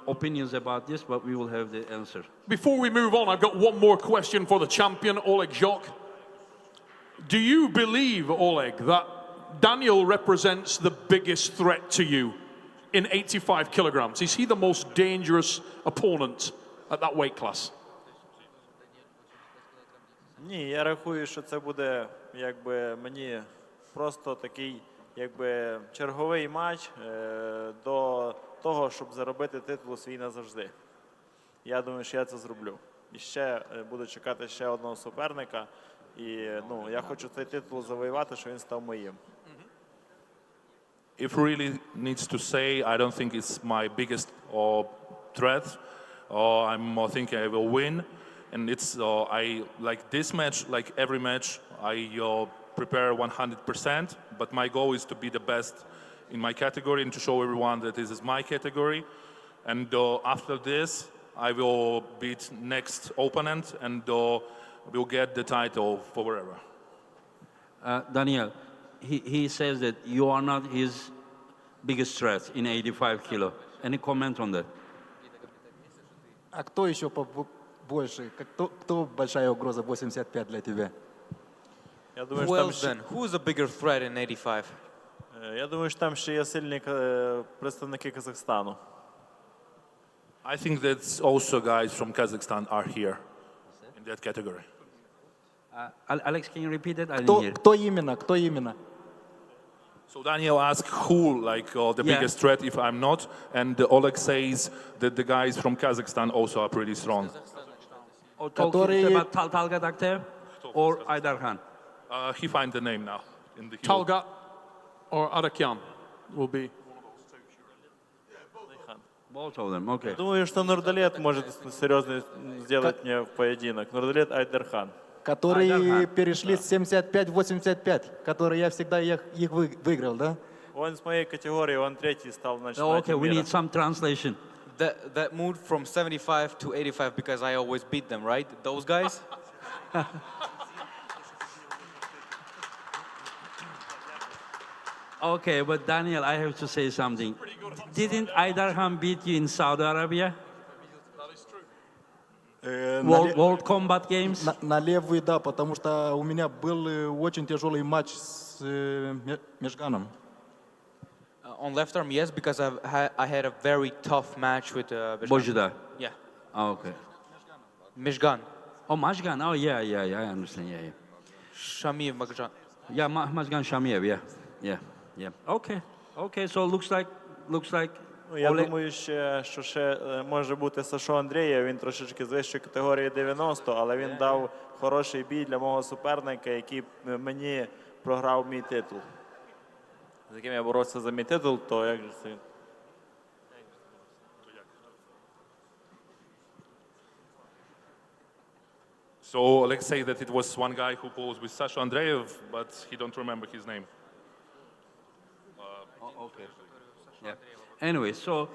Speaker 2: opinions about this, but we will have the answer.
Speaker 15: Before we move on, I've got one more question for the champion, Oleg Zhokh. Do you believe, Oleg, that Daniel represents the biggest threat to you in 85 kilograms? Is he the most dangerous opponent at that weight class?
Speaker 16: Ні, я рахую, що це буде, мені просто такий, черговий матч до того, щоб заробити титул свій назавжди. Я думаю, що я це зроблю. І ще буду чекати ще одного суперника. І, я хочу цей титул завоювати, щоб він став моїм.
Speaker 9: If really needs to say, I don't think it's my biggest threat. I'm thinking I will win. And it's, I like this match, like every match, I prepare 100%, but my goal is to be the best in my category and to show everyone that this is my category. And after this, I will beat next opponent and will get the title forever.
Speaker 2: Daniel, he says that you are not his biggest threat in 85 kilo. Any comment on that?
Speaker 17: А кто еще больше? Кто большая угроза 85 для тебя?
Speaker 16: Я думаю,
Speaker 6: Who else then? Who is a bigger threat in 85?
Speaker 16: Я думаю, що там ще є сильні представники Казахстану.
Speaker 9: I think that also guys from Kazakhstan are here in that category.
Speaker 2: Alex, can you repeat it? I didn't hear.
Speaker 17: Кто именно?
Speaker 9: So Daniel asked who, the biggest threat if I'm not, and Oleg says that the guys from Kazakhstan also are pretty strong.
Speaker 2: Talking about Talgat Akhter or Aydarkhan?
Speaker 9: He finds the name now.
Speaker 15: Talgat or Arakyan will be.
Speaker 2: Both of them, okay.
Speaker 16: Думаю, что Нурдалет может серьезно сделать мне поединок. Нурдалет Айдархан.
Speaker 17: Которые перешли с 75-85, которые я всегда их выиграл, да?
Speaker 16: Он с моей категории, он третий стал на
Speaker 2: Okay, we need some translation.
Speaker 6: That moved from 75 to 85 because I always beat them, right? Those guys?
Speaker 2: Okay, but Daniel, I have to say something. Didn't Aydarkhan beat you in Saudi Arabia? World Combat Games?
Speaker 17: На левый, да, потому что у меня был очень тяжелый матч с Межганом.
Speaker 6: On left arm, yes, because I had a very tough match with
Speaker 2: Bojda?
Speaker 6: Yeah.
Speaker 2: Oh, okay.
Speaker 6: Mishgan.
Speaker 2: Oh, Mashgan. Oh, yeah, I understand. Yeah.
Speaker 6: Shamiev Mashgan.
Speaker 2: Yeah, Mashgan Shamiev. Yeah. Okay. So looks like.
Speaker 16: Я думаю, що ще може бути Сашо Андрієв, він трошечки з вищої категорії 90, але він дав хороший бій для мого суперника, який мені програв мій титул. З яким я боровся за мій титул, то як же це?
Speaker 9: So Oleg said that it was one guy who posed with Sasha Andreev, but he don't remember his name.
Speaker 2: Okay. Yeah. Anyway, so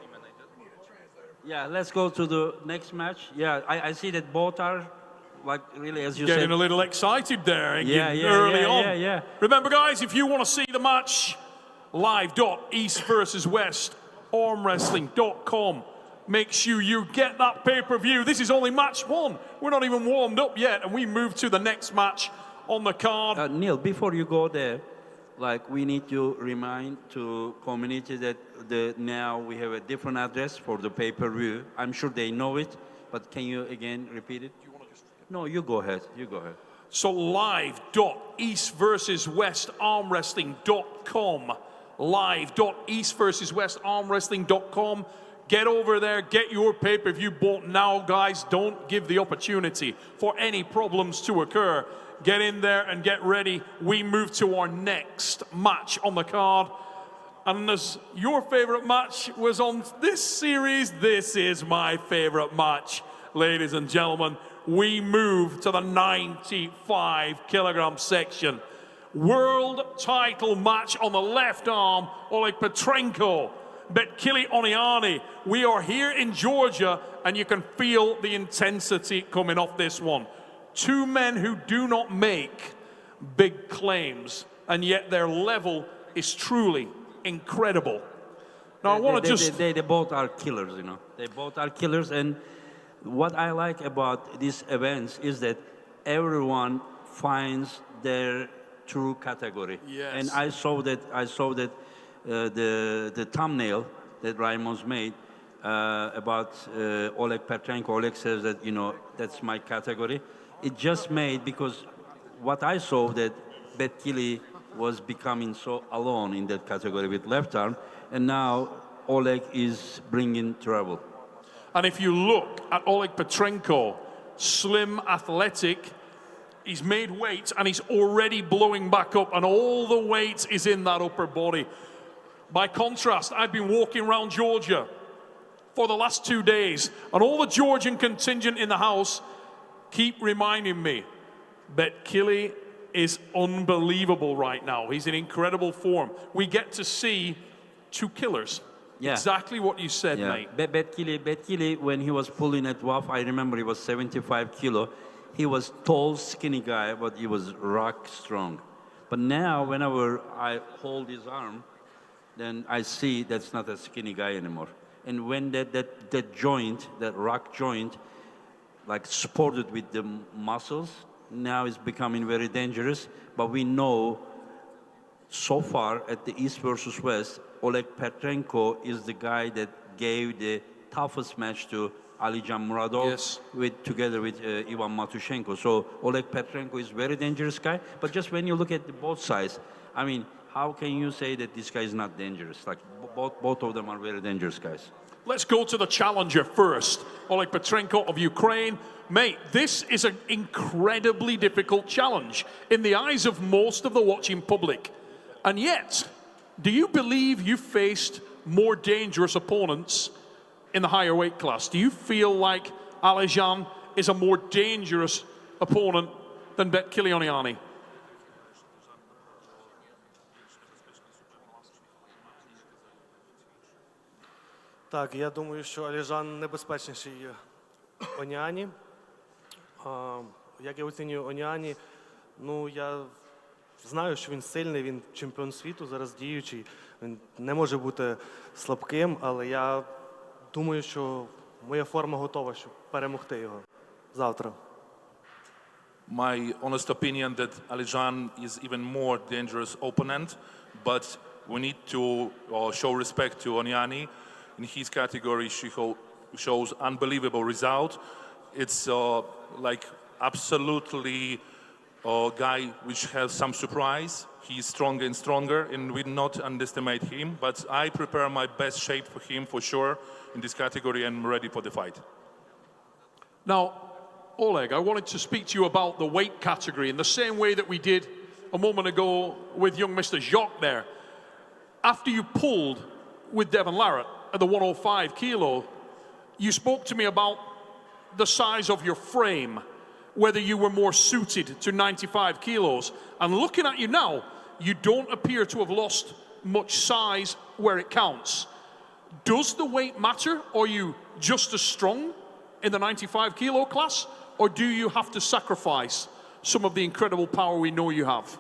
Speaker 2: let's go to the next match. Yeah, I see that both are really, as you said,
Speaker 15: getting a little excited there.
Speaker 2: Early
Speaker 15: on.
Speaker 2: Yeah.
Speaker 15: Remember, guys, if you want to see the match live, East versus West Armwrestling.com. Make sure you get that pay-per-view. This is only match one. We're not even warmed up yet, and we move to the next match on the card.
Speaker 2: Neil, before you go there, like we need to remind to community that now we have a different address for the pay-per-view. I'm sure they know it, but can you again repeat it? No, you go ahead. You go ahead.
Speaker 15: So live.eastversuswestarmwrestling.com. Live.eastversuswestarmwrestling.com. Get over there, get your pay-per-view bought now, guys. Don't give the opportunity for any problems to occur. Get in there and get ready. We move to our next match on the card. And as your favorite match was on this series, this is my favorite match, ladies and gentlemen. We move to the 95-kilogram section. World title match on the left arm, Oleg Petrenko-Betkili O. We are here in Georgia, and you can feel the intensity coming off this one. Two men who do not make big claims, and yet their level is truly incredible. Now, I want to just...
Speaker 2: They both are killers, you know. They both are killers, and what I like about these events is that everyone finds their true category.
Speaker 15: Yes.
Speaker 2: And I saw that the thumbnail that Raimon's made about Oleg Petrenko. Oleg says that, you know, that's my category. It just made because what I saw that Betkili was becoming so alone in that category with left arm, and now Oleg is bringing trouble.
Speaker 15: And if you look at Oleg Petrenko, slim, athletic, he's made weight and he's already blowing back up, and all the weight is in that upper body. By contrast, I've been walking around Georgia for the last 2 days, and all the Georgian contingent in the house keep reminding me that Betkili is unbelievable right now. He's in incredible form. We get to see two killers.
Speaker 2: Yeah.
Speaker 15: Exactly what you said, mate.
Speaker 2: Betkili, when he was pulling at WAF, I remember he was 75 kilo. He was tall, skinny guy, but he was rock strong. But now, whenever I hold his arm, then I see that's not a skinny guy anymore. And when that joint, that rock joint, like supported with the muscles, now it's becoming very dangerous. But we know so far at the East versus West, Oleg Petrenko is the guy that gave the toughest match to Alijan Muradov,
Speaker 15: yes,
Speaker 2: together with Ivan Matushenko. So Oleg Petrenko is a very dangerous guy. But just when you look at both sides, I mean, how can you say that this guy is not dangerous? Like both of them are very dangerous guys.
Speaker 15: Let's go to the challenger first, Oleg Petrenko of Ukraine. Mate, this is an incredibly difficult challenge in the eyes of most of the watching public. And yet, do you believe you faced more dangerous opponents in the higher weight class? Do you feel like Alijan is a more dangerous opponent than Betkili O?
Speaker 18: Так, я думаю, що Аліжан небезпечніший Оніані. Як я оцінюю Оніані, ну, я знаю, що він сильний, він чемпіон світу, зараз діючий. Він не може бути слабким, але я думаю, що моя форма готова, щоб перемогти його завтра.
Speaker 9: My honest opinion that Alijan is even more dangerous opponent, but we need to show respect to Onyani. In his category, she shows unbelievable result. It's like absolutely a guy which has some surprise. He's stronger and stronger, and we not underestimate him. But I prepare my best shape for him for sure in this category, and I'm ready for the fight.
Speaker 15: Now, Oleg, I wanted to speak to you about the weight category in the same way that we did a moment ago with young Mr. Zhokh there. After you pulled with Devon Laratt at the 105 kilo, you spoke to me about the size of your frame, whether you were more suited to 95 kilos. And looking at you now, you don't appear to have lost much size where it counts. Does the weight matter? Are you just as strong in the 95 kilo class? Or do you have to sacrifice some of the incredible power we know you have?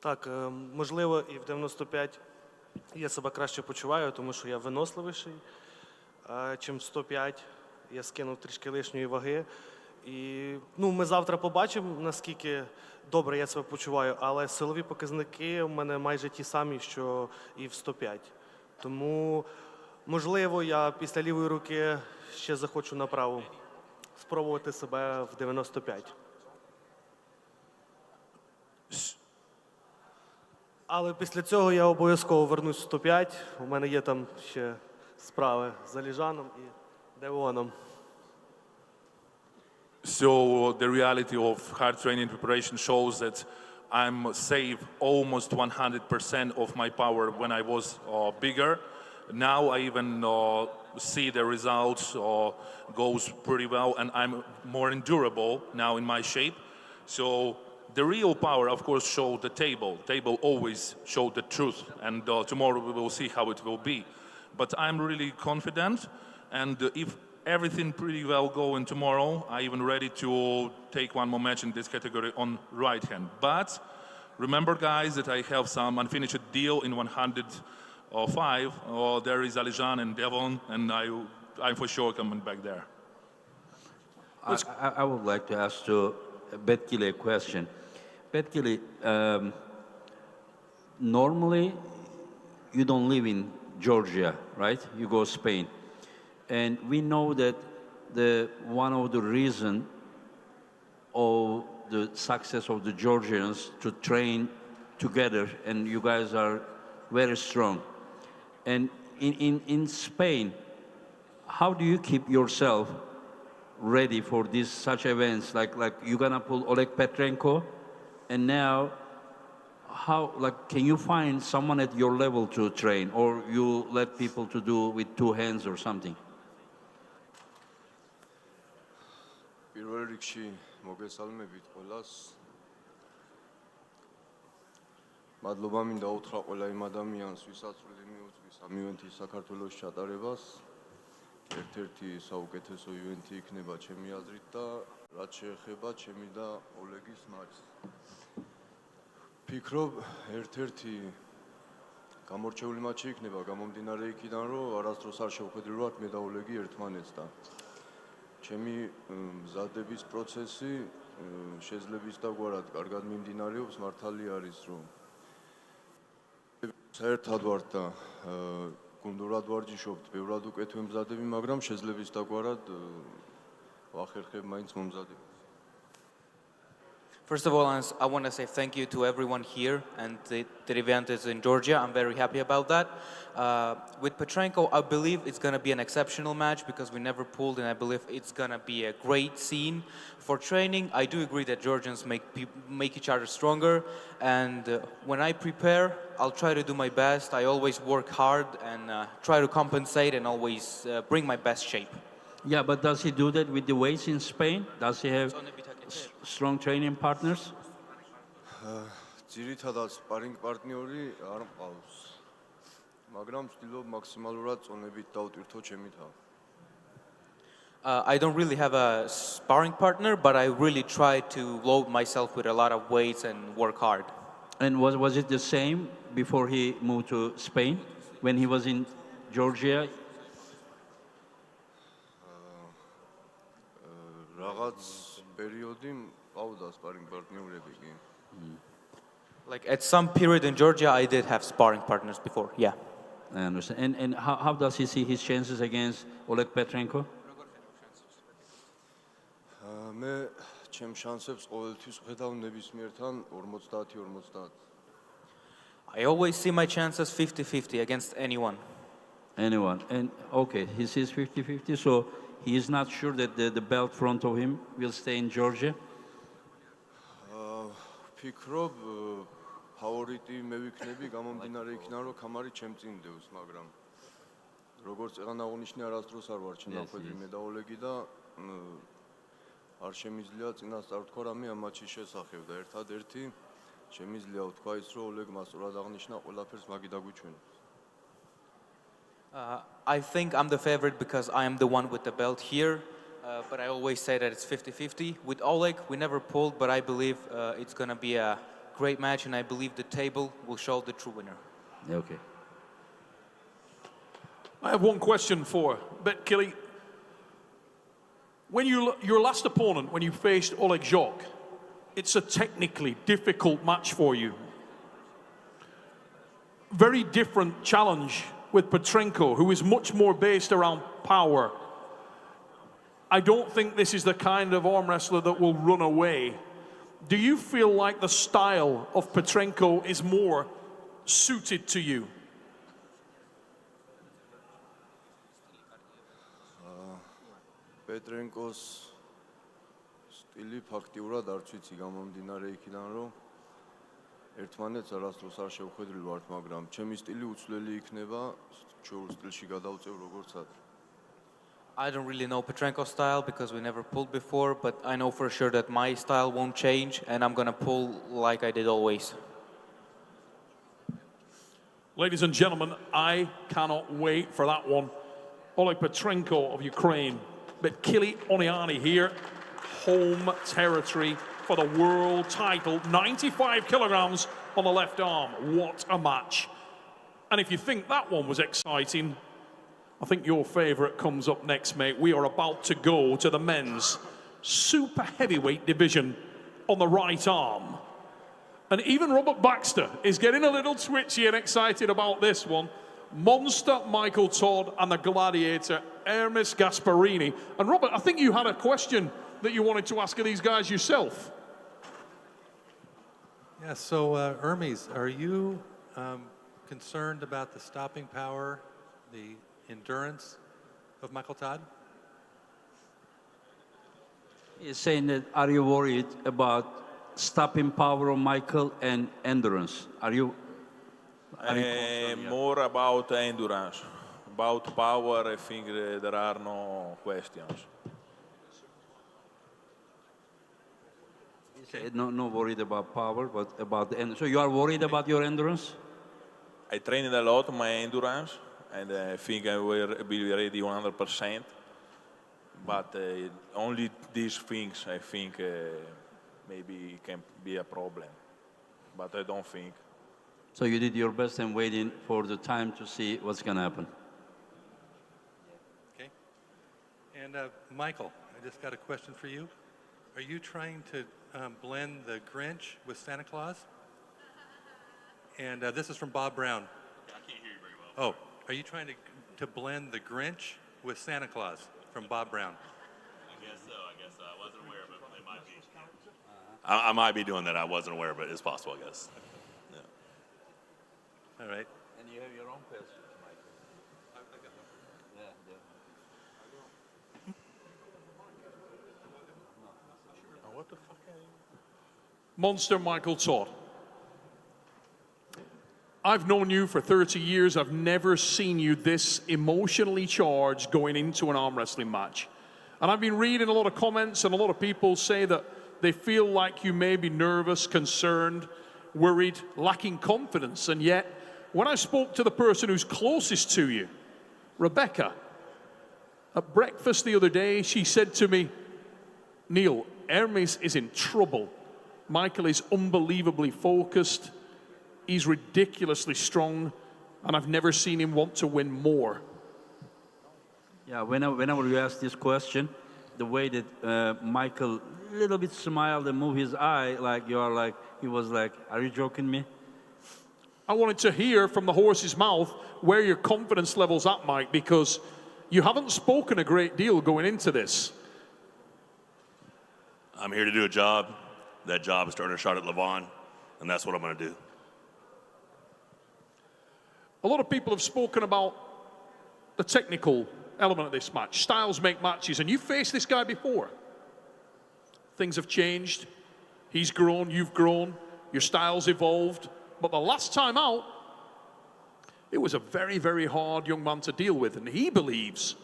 Speaker 18: Так, можливо, і в 95 я себе краще почуваю, тому що я виносливіший, чим в 105. Я скинув трішки лишньої ваги. І ми завтра побачимо, наскільки добре я себе почуваю, але силові показники у мене майже ті самі, що і в 105. Тому, можливо, я після лівої руки ще захочу на праву спробувати себе в 95. Але після цього я обов'язково вернусь в 105. У мене є там ще справи з Аліжаном і Девоном.
Speaker 9: So the reality of hard training preparation shows that I'm save almost 100% of my power when I was bigger. Now I even see the results goes pretty well, and I'm more endurable now in my shape. So the real power, of course, show the table. Table always show the truth, and tomorrow we will see how it will be. But I'm really confident, and if everything pretty well going tomorrow, I'm even ready to take one more match in this category on right hand. But remember, guys, that I have some unfinished deal in 105. There is Alijan and Devon, and I'm for sure coming back there.
Speaker 2: I would like to ask to Betkili a question. Betkili, normally you don't live in Georgia, right? You go Spain. And we know that one of the reason of the success of the Georgians to train together, and you guys are very strong. And in Spain, how do you keep yourself ready for these such events? Like you're gonna pull Oleg Petrenko, and now can you find someone at your level to train, or you let people to do with two hands or something?
Speaker 19: პირველ რიგში მოგესალმებით ყველას. მადლობა მინდა უთხრა ყველა იმ ადამიანს, ვისაც სრული მიუძღვის ამ ივენთის საქართველოს ჩატარებას. ერთ-ერთი საუკეთესო ივენთი იქნება ჩემი აზრით და რაც შეეხება ჩემი და ოლეგის მატჩს. ვფიქრობ, ერთ-ერთი გამორჩეული მატჩი იქნება გამომდინარე იქიდან, რომ არასდროს არ შევხედრებათ მე და ოლეგი ერთმანეთს და ჩემი მზადების პროცესი შეძლების დაგვარად კარგად მიმდინარეობს. მართალი არის, რომ საერთოდ ვარ და გუნდურად ვარჯიშობთ, ბევრად უკეთ ვემზადები, მაგრამ შეძლების დაგვარად ვახერხებ მაინც მომზადებას.
Speaker 6: First of all, I want to say thank you to everyone here, and the event is in Georgia. I'm very happy about that. With Petrenko, I believe it's going to be an exceptional match because we never pulled, and I believe it's going to be a great scene. For training, I do agree that Georgians make each other stronger, and when I prepare, I'll try to do my best. I always work hard and try to compensate and always bring my best shape.
Speaker 2: Yeah, but does he do that with the weights in Spain? Does he have strong training partners?
Speaker 19: ძირითადად სპარინგ პარტნიორი არ მყავს. მაგრამ ვცდილობ მაქსიმალურად წონებით დავტვირთო ჩემი თავი.
Speaker 6: I don't really have a sparring partner, but I really try to load myself with a lot of weights and work hard.
Speaker 2: And was it the same before he moved to Spain? When he was in Georgia?
Speaker 19: რაღაც პერიოდი მყავდა სპარინგ პარტნიორები კი.
Speaker 6: Like at some period in Georgia, I did have sparring partners before, yeah.
Speaker 2: I understand. And how does he see his chances against Oleg Petrenko?
Speaker 19: მე ჩემ შანსებს ყოველთვის ვხედავ ნებისმიერთან 50-50.
Speaker 6: I always see my chances 50-50 against anyone.
Speaker 2: Anyone. And okay, he sees 50-50, so he is not sure that the belt front of him will stay in Georgia?
Speaker 19: ვფიქრობ, ფავორიტი მე ვიქნები გამომდინარე იქიდან, რომ კამარი ჩემ წინ დევს, მაგრამ როგორც წეგან აღნიშნე, არასდროს არ ვარ ჩნახვედრი მე და ოლეგი და არ შემიძლია წინასწარ ვთქვა რამე ამ მატჩის შესახებ და ერთადერთი შემიძლია ვთქვა ის, რომ ოლეგმა სწორად აღნიშნა ყველაფერს მაგი დაგვიჩვენებს.
Speaker 6: I think I'm the favorite because I am the one with the belt here, but I always say that it's 50-50. With Oleg, we never pulled, but I believe it's going to be a great match, and I believe the table will show the true winner.
Speaker 2: Okay.
Speaker 15: I have one question for Betkili. When your last opponent, when you faced Oleg Zhokh, it's a technically difficult match for you. Very different challenge with Petrenko, who is much more based around power. I don't think this is the kind of arm wrestler that will run away. Do you feel like the style of Petrenko is more suited to you?
Speaker 10: პეტრენკოს სტილი ფაქტიურად არ ვიცი გამომდინარე იქიდან რომ ერთმანეთს არასდროს არ შევხედრილ ვართ, მაგრამ ჩემი სტილი უცვლელი იქნება, ჩვეულ სტილში გადავწევ როგორც ადრე.
Speaker 6: I don't really know Petrenko's style because we never pulled before, but I know for sure that my style won't change and I'm gonna pull like I did always.
Speaker 15: Ladies and gentlemen, I cannot wait for that one. Oleg Petrenko of Ukraine. Betkili Oniani here, home territory for the world title, 95 kilograms on the left arm. What a match. And if you think that one was exciting, I think your favorite comes up next, mate. We are about to go to the men's super heavyweight division on the right arm. And even Robert Baxter is getting a little twitchy and excited about this one. Monster Michael Todd and the gladiator Ermis Gasparini. And Robert, I think you had a question that you wanted to ask of these guys yourself.
Speaker 3: Yeah, so Ermis, are you concerned about the stopping power, the endurance of Michael Todd?
Speaker 2: He's saying that, are you worried about stopping power of Michael and endurance? Are you
Speaker 9: more about endurance. About power, I think there are no questions.
Speaker 2: No worried about power, but about the endurance. So you are worried about your endurance?
Speaker 9: I trained a lot my endurance, and I think I will be ready 100%. But only these things, I think, maybe can be a problem. But I don't think.
Speaker 2: So you did your best and waiting for the time to see what's going to happen.
Speaker 3: Okay. And Michael, I just got a question for you. Are you trying to blend the Grinch with Santa Claus? And this is from Bob Brown.
Speaker 20: I can't hear you very well.
Speaker 3: Oh, are you trying to blend the Grinch with Santa Claus? From Bob Brown.
Speaker 20: I guess so. I wasn't aware of it. It might be. I might be doing that. I wasn't aware of it. It's possible, I guess.
Speaker 3: All right.
Speaker 2: And you have your own question, Michael.
Speaker 15: What the fuck are you? Monster Michael Todd. I've known you for 30 years. I've never seen you this emotionally charged going into an arm wrestling match. And I've been reading a lot of comments, and a lot of people say that they feel like you may be nervous, concerned, worried, lacking confidence. And yet, when I spoke to the person who's closest to you, Rebecca, at breakfast the other day, she said to me, Neil, Ermis is in trouble. Michael is unbelievably focused. He's ridiculously strong, and I've never seen him want to win more.
Speaker 2: Yeah, whenever you ask this question, the way that Michael a little bit smiled and moved his eye, like he was like, are you joking me?
Speaker 15: I wanted to hear from the horse's mouth where your confidence level's at, Mike, because you haven't spoken a great deal going into this.
Speaker 20: I'm here to do a job. That job is to earn a shot at Leavon, and that's what I'm going to do.
Speaker 15: A lot of people have spoken about the technical element of this match. Styles make matches, and you've faced this guy before. Things have changed. He's grown, you've grown, your style's evolved. But the last time out, it was a very, very hard young man to deal with, and he believes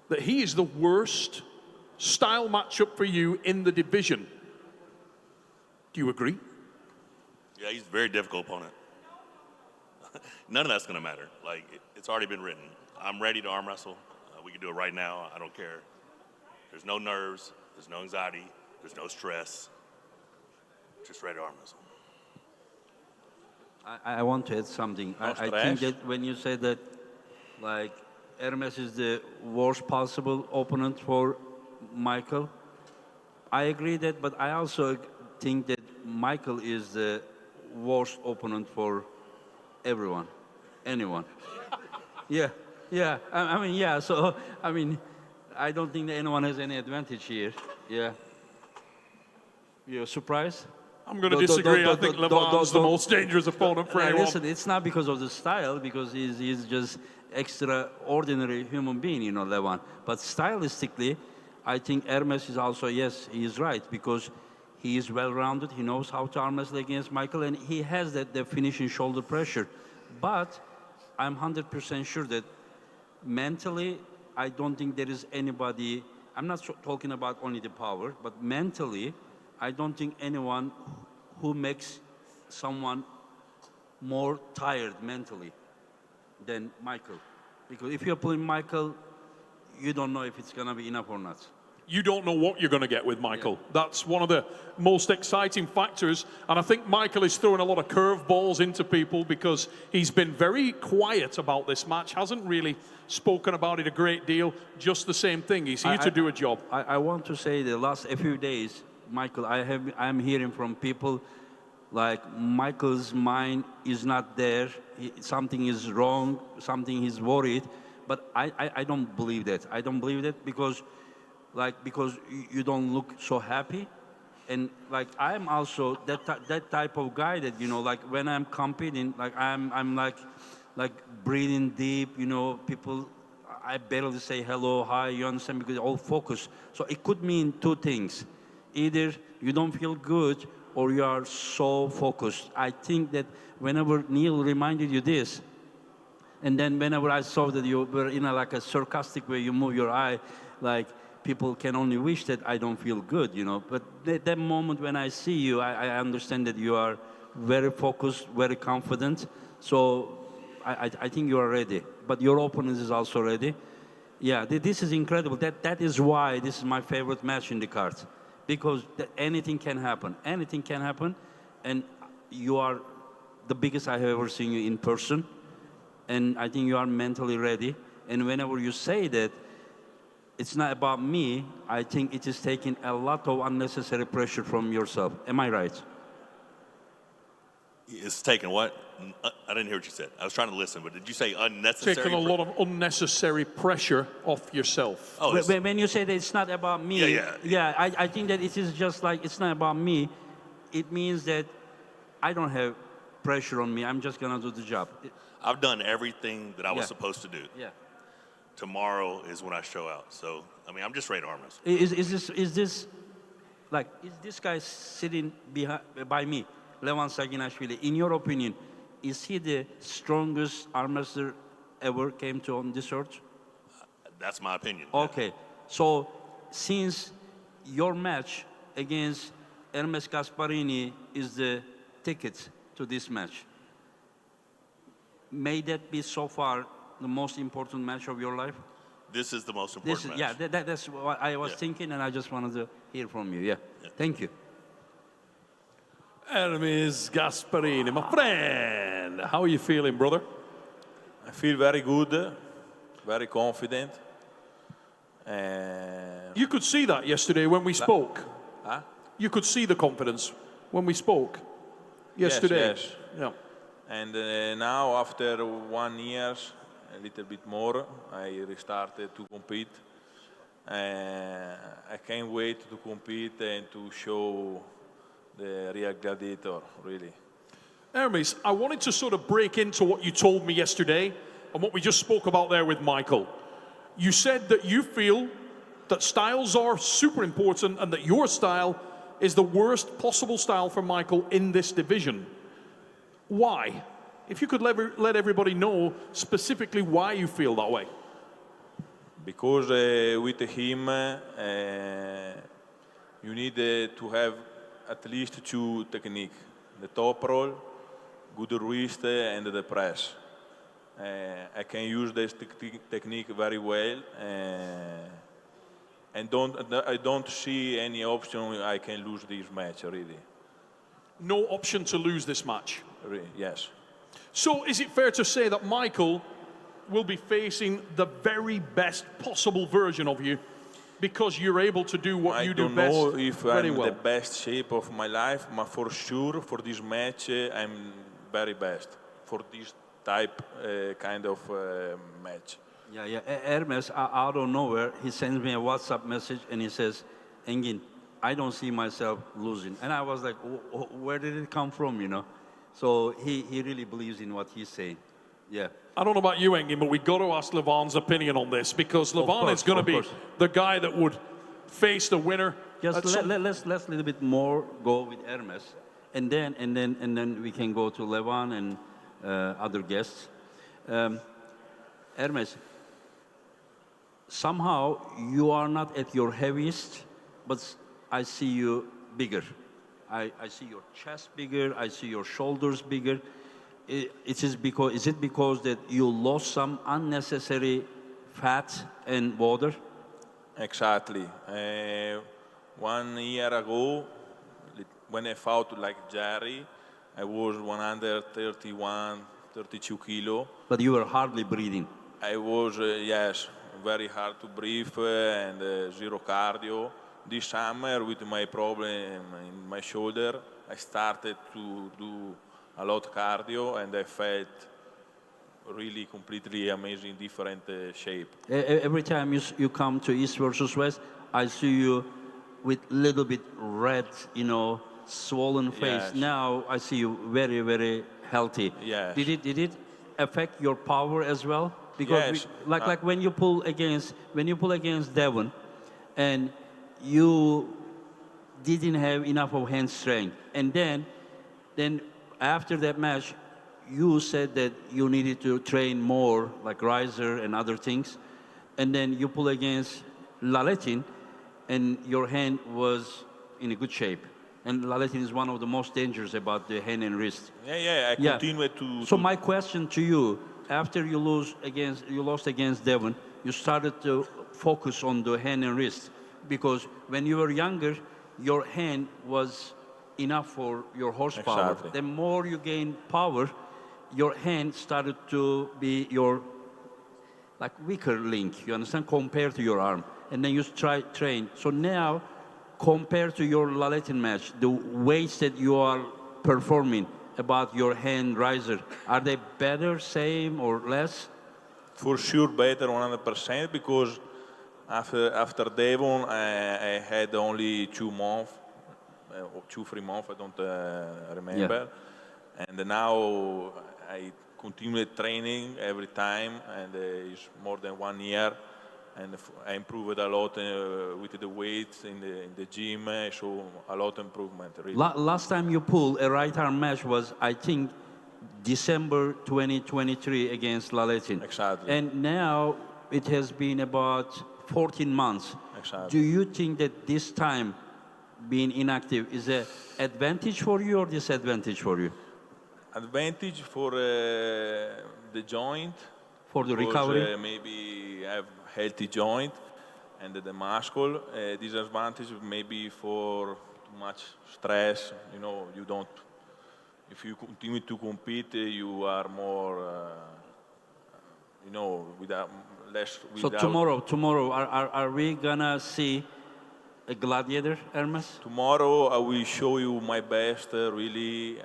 Speaker 15: that he is the worst style matchup for you in the division. Do you agree?
Speaker 20: Yeah, he's a very difficult opponent. None of that's going to matter. Like, it's already been written. I'm ready to arm wrestle. We can do it right now. I don't care. There's no nerves. There's no anxiety. There's no stress. Just ready to arm wrestle.
Speaker 2: I want to add something. I think that when you say that, like, Hermes is the worst possible opponent for Michael, I agree that, but I also think that Michael is the worst opponent for everyone, anyone. Yeah, yeah. I mean, yeah. So, I mean, I don't think that anyone has any advantage here. Yeah. You're surprised?
Speaker 15: I'm going to disagree. I think Leavon's the most dangerous opponent for anyone.
Speaker 2: Listen, it's not because of the style, because he's just extraordinary human being, you know, Leavon. But stylistically, I think Hermes is also, yes, he is right, because he is well-rounded. He knows how to arm wrestle against Michael, and he has that finishing shoulder pressure. But I'm 100% sure that mentally, I don't think there is anybody, I'm not talking about only the power, but mentally, I don't think anyone who makes someone more tired mentally than Michael. Because if you're pulling Michael, you don't know if it's going to be enough or not.
Speaker 15: You don't know what you're going to get with Michael. Yeah. That's one of the most exciting factors. And I think Michael is throwing a lot of curveballs into people because he's been very quiet about this match, hasn't really spoken about it a great deal. Just the same thing. He's here to do a job.
Speaker 2: I want to say the last few days, Michael, I'm hearing from people like Michael's mind is not there. Something is wrong. Something he's worried. But I don't believe that. I don't believe that because you don't look so happy, and like I'm also that type of guy that, you know, like when I'm competing, like I'm like breathing deep, you know, people, I barely say hello, hi, you understand, because they're all focused. So it could mean two things: either you don't feel good or you are so focused. I think that whenever Neil reminded you this, and then whenever I saw that you were in like a sarcastic way, you move your eye, like, people can only wish that I don't feel good, you know. But that moment when I see you, I understand that you are very focused, very confident. So I think you are ready. But your opponent is also ready. Yeah, this is incredible. That is why this is my favorite match in the card. Because anything can happen. Anything can happen. And you are the biggest I have ever seen you in person. And I think you are mentally ready. And whenever you say that, it's not about me, I think it is taking a lot of unnecessary pressure from yourself. Am I right?
Speaker 20: It's taking what? I didn't hear what you said. I was trying to listen, but did you say unnecessary?
Speaker 15: Taking a lot of unnecessary pressure off yourself.
Speaker 2: Oh, when you say that it's not about me, I think that it is just like, it's not about me. It means that I don't have pressure on me. I'm just going to do the job.
Speaker 20: I've done everything that I was supposed to do.
Speaker 2: Yeah.
Speaker 20: Tomorrow is when I show out. So, I mean, I'm just ready to arm wrestle.
Speaker 2: Is this guy sitting by me, Leavon Saginashvili, in your opinion, is he the strongest arm wrestler ever came to on this earth?
Speaker 20: That's my opinion.
Speaker 2: Okay. So, since your match against Hermes Gasparini is the ticket to this match, may that be so far the most important match of your life?
Speaker 20: This is the most important match.
Speaker 2: Yeah, that's what I was thinking, and I just wanted to hear from you. Yeah. Thank you.
Speaker 15: Hermes Gasparini, my friend. How are you feeling, brother?
Speaker 9: I feel very good, very confident.
Speaker 15: You could see that yesterday when we spoke.
Speaker 9: Huh?
Speaker 15: You could see the confidence when we spoke yesterday.
Speaker 9: Yes.
Speaker 15: Yeah.
Speaker 9: And now, after 1 year, a little bit more, I restarted to compete. I can't wait to compete and to show the real gladiator, really.
Speaker 15: Hermes, I wanted to sort of break into what you told me yesterday and what we just spoke about there with Michael. You said that you feel that styles are super important and that your style is the worst possible style for Michael in this division. Why? If you could let everybody know specifically why you feel that way.
Speaker 9: Because with him, you need to have at least two techniques. The top roll, good wrist, and the press. I can use this technique very well. And I don't see any option I can lose this match, really.
Speaker 15: no option to lose this match.
Speaker 9: Yes.
Speaker 15: So is it fair to say that Michael will be facing the very best possible version of you because you're able to do what you do best
Speaker 9: I don't know if
Speaker 15: very
Speaker 9: I'm
Speaker 15: well?
Speaker 9: the best shape of my life, but for sure for this match I'm very best for this type kind of match.
Speaker 2: Yeah. Hermes, out of nowhere, he sends me a WhatsApp message and he says, Engin, I don't see myself losing. And I was like, where did it come from, you know? So he really believes in what he's saying. Yeah.
Speaker 15: I don't know about you, Engin, but we've got to ask Leavon's opinion on this because Leavon is going to be the guy that would face the winner.
Speaker 2: Just let's a little bit more go with Hermes, and then we can go to Leavon and other guests. Hermes, somehow you are not at your heaviest, but I see you bigger. I see your chest bigger. I see your shoulders bigger. Is it because that you lost some unnecessary fat and water?
Speaker 9: Exactly. 1 year ago, when I fought like Jerry, I was 131, 32 kilo.
Speaker 2: But you were hardly breathing.
Speaker 9: I was, yes, very hard to breathe and zero cardio. This summer, with my problem in my shoulder, I started to do a lot cardio and I felt really completely amazing, different shape.
Speaker 2: Every time you come to East versus West, I see you with little bit red, swollen face.
Speaker 9: Yes.
Speaker 2: Now I see you very, very healthy.
Speaker 9: Yes.
Speaker 2: Did it affect your power as well? Because
Speaker 9: Yes.
Speaker 2: like when you pull against Devon, and you didn't have enough of hand strength, and then after that match, you said that you needed to train more, like riser and other things, and then you pull against Laratt, and your hand was in a good shape. And Laratt is one of the most dangerous about the hand and wrist.
Speaker 9: I continue to.
Speaker 2: So my question to you, after you lost against Devon, you started to focus on the hand and wrist, because when you were younger, your hand was enough for your horsepower.
Speaker 9: Exactly.
Speaker 2: The more you gain power, your hand started to be your weaker link, you understand, compared to your arm. And then you train. So now, compared to your Laratt match, the weights that you are performing about your hand riser, are they better, same, or less?
Speaker 9: For sure better 100% because after Devon I had only 2 months, 2-3 months, I don't remember.
Speaker 2: Yeah.
Speaker 9: And now I continue training every time and it's more than 1 year. And I improved a lot with the weights in the gym, so a lot of improvement. Really.
Speaker 2: Last time you pulled a right arm match was, I think, December 2023 against Laratt.
Speaker 9: Exactly.
Speaker 2: And now it has been about 14 months.
Speaker 9: Exactly.
Speaker 2: Do you think that this time being inactive is an advantage for you or disadvantage for you?
Speaker 9: Advantage for the joint.
Speaker 2: For the
Speaker 9: because,
Speaker 2: recovery?
Speaker 9: Maybe I have healthy joint and the muscle. Disadvantage maybe for too much stress. You don't. If you continue to compete, you are more. Without less.
Speaker 2: So tomorrow, are we gonna see a gladiator, Hermes?
Speaker 9: Tomorrow I will show you my best. Really,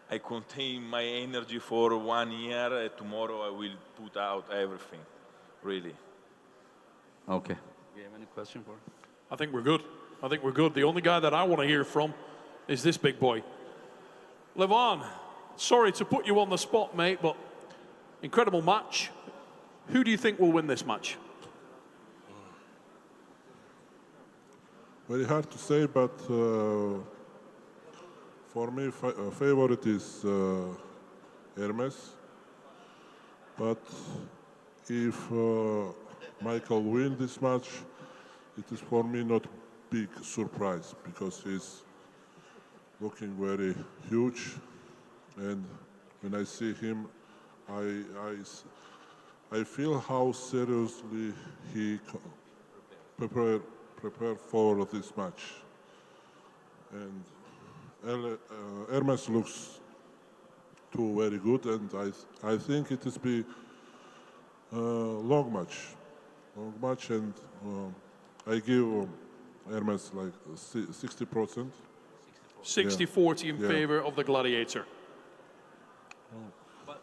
Speaker 9: I contain my energy for 1 year. Tomorrow I will put out everything, really.
Speaker 2: Okay. Do you have any question for?
Speaker 15: I think we're good. The only guy that I want to hear from is this big boy. Leavon, sorry to put you on the spot, mate, but incredible match. Who do you think will win this match?
Speaker 21: Very hard to say, but for me, favorite is Hermes. But if Michael wins this match, it is for me not big surprise because he's looking very huge, and when I see him, I feel how seriously he prepared for this match. and Hermes looks too very good, and I think it is be long match, and I give Hermes like 60%.
Speaker 15: 60-40 in
Speaker 21: Yeah.
Speaker 15: favor of the Gladiator.
Speaker 2: But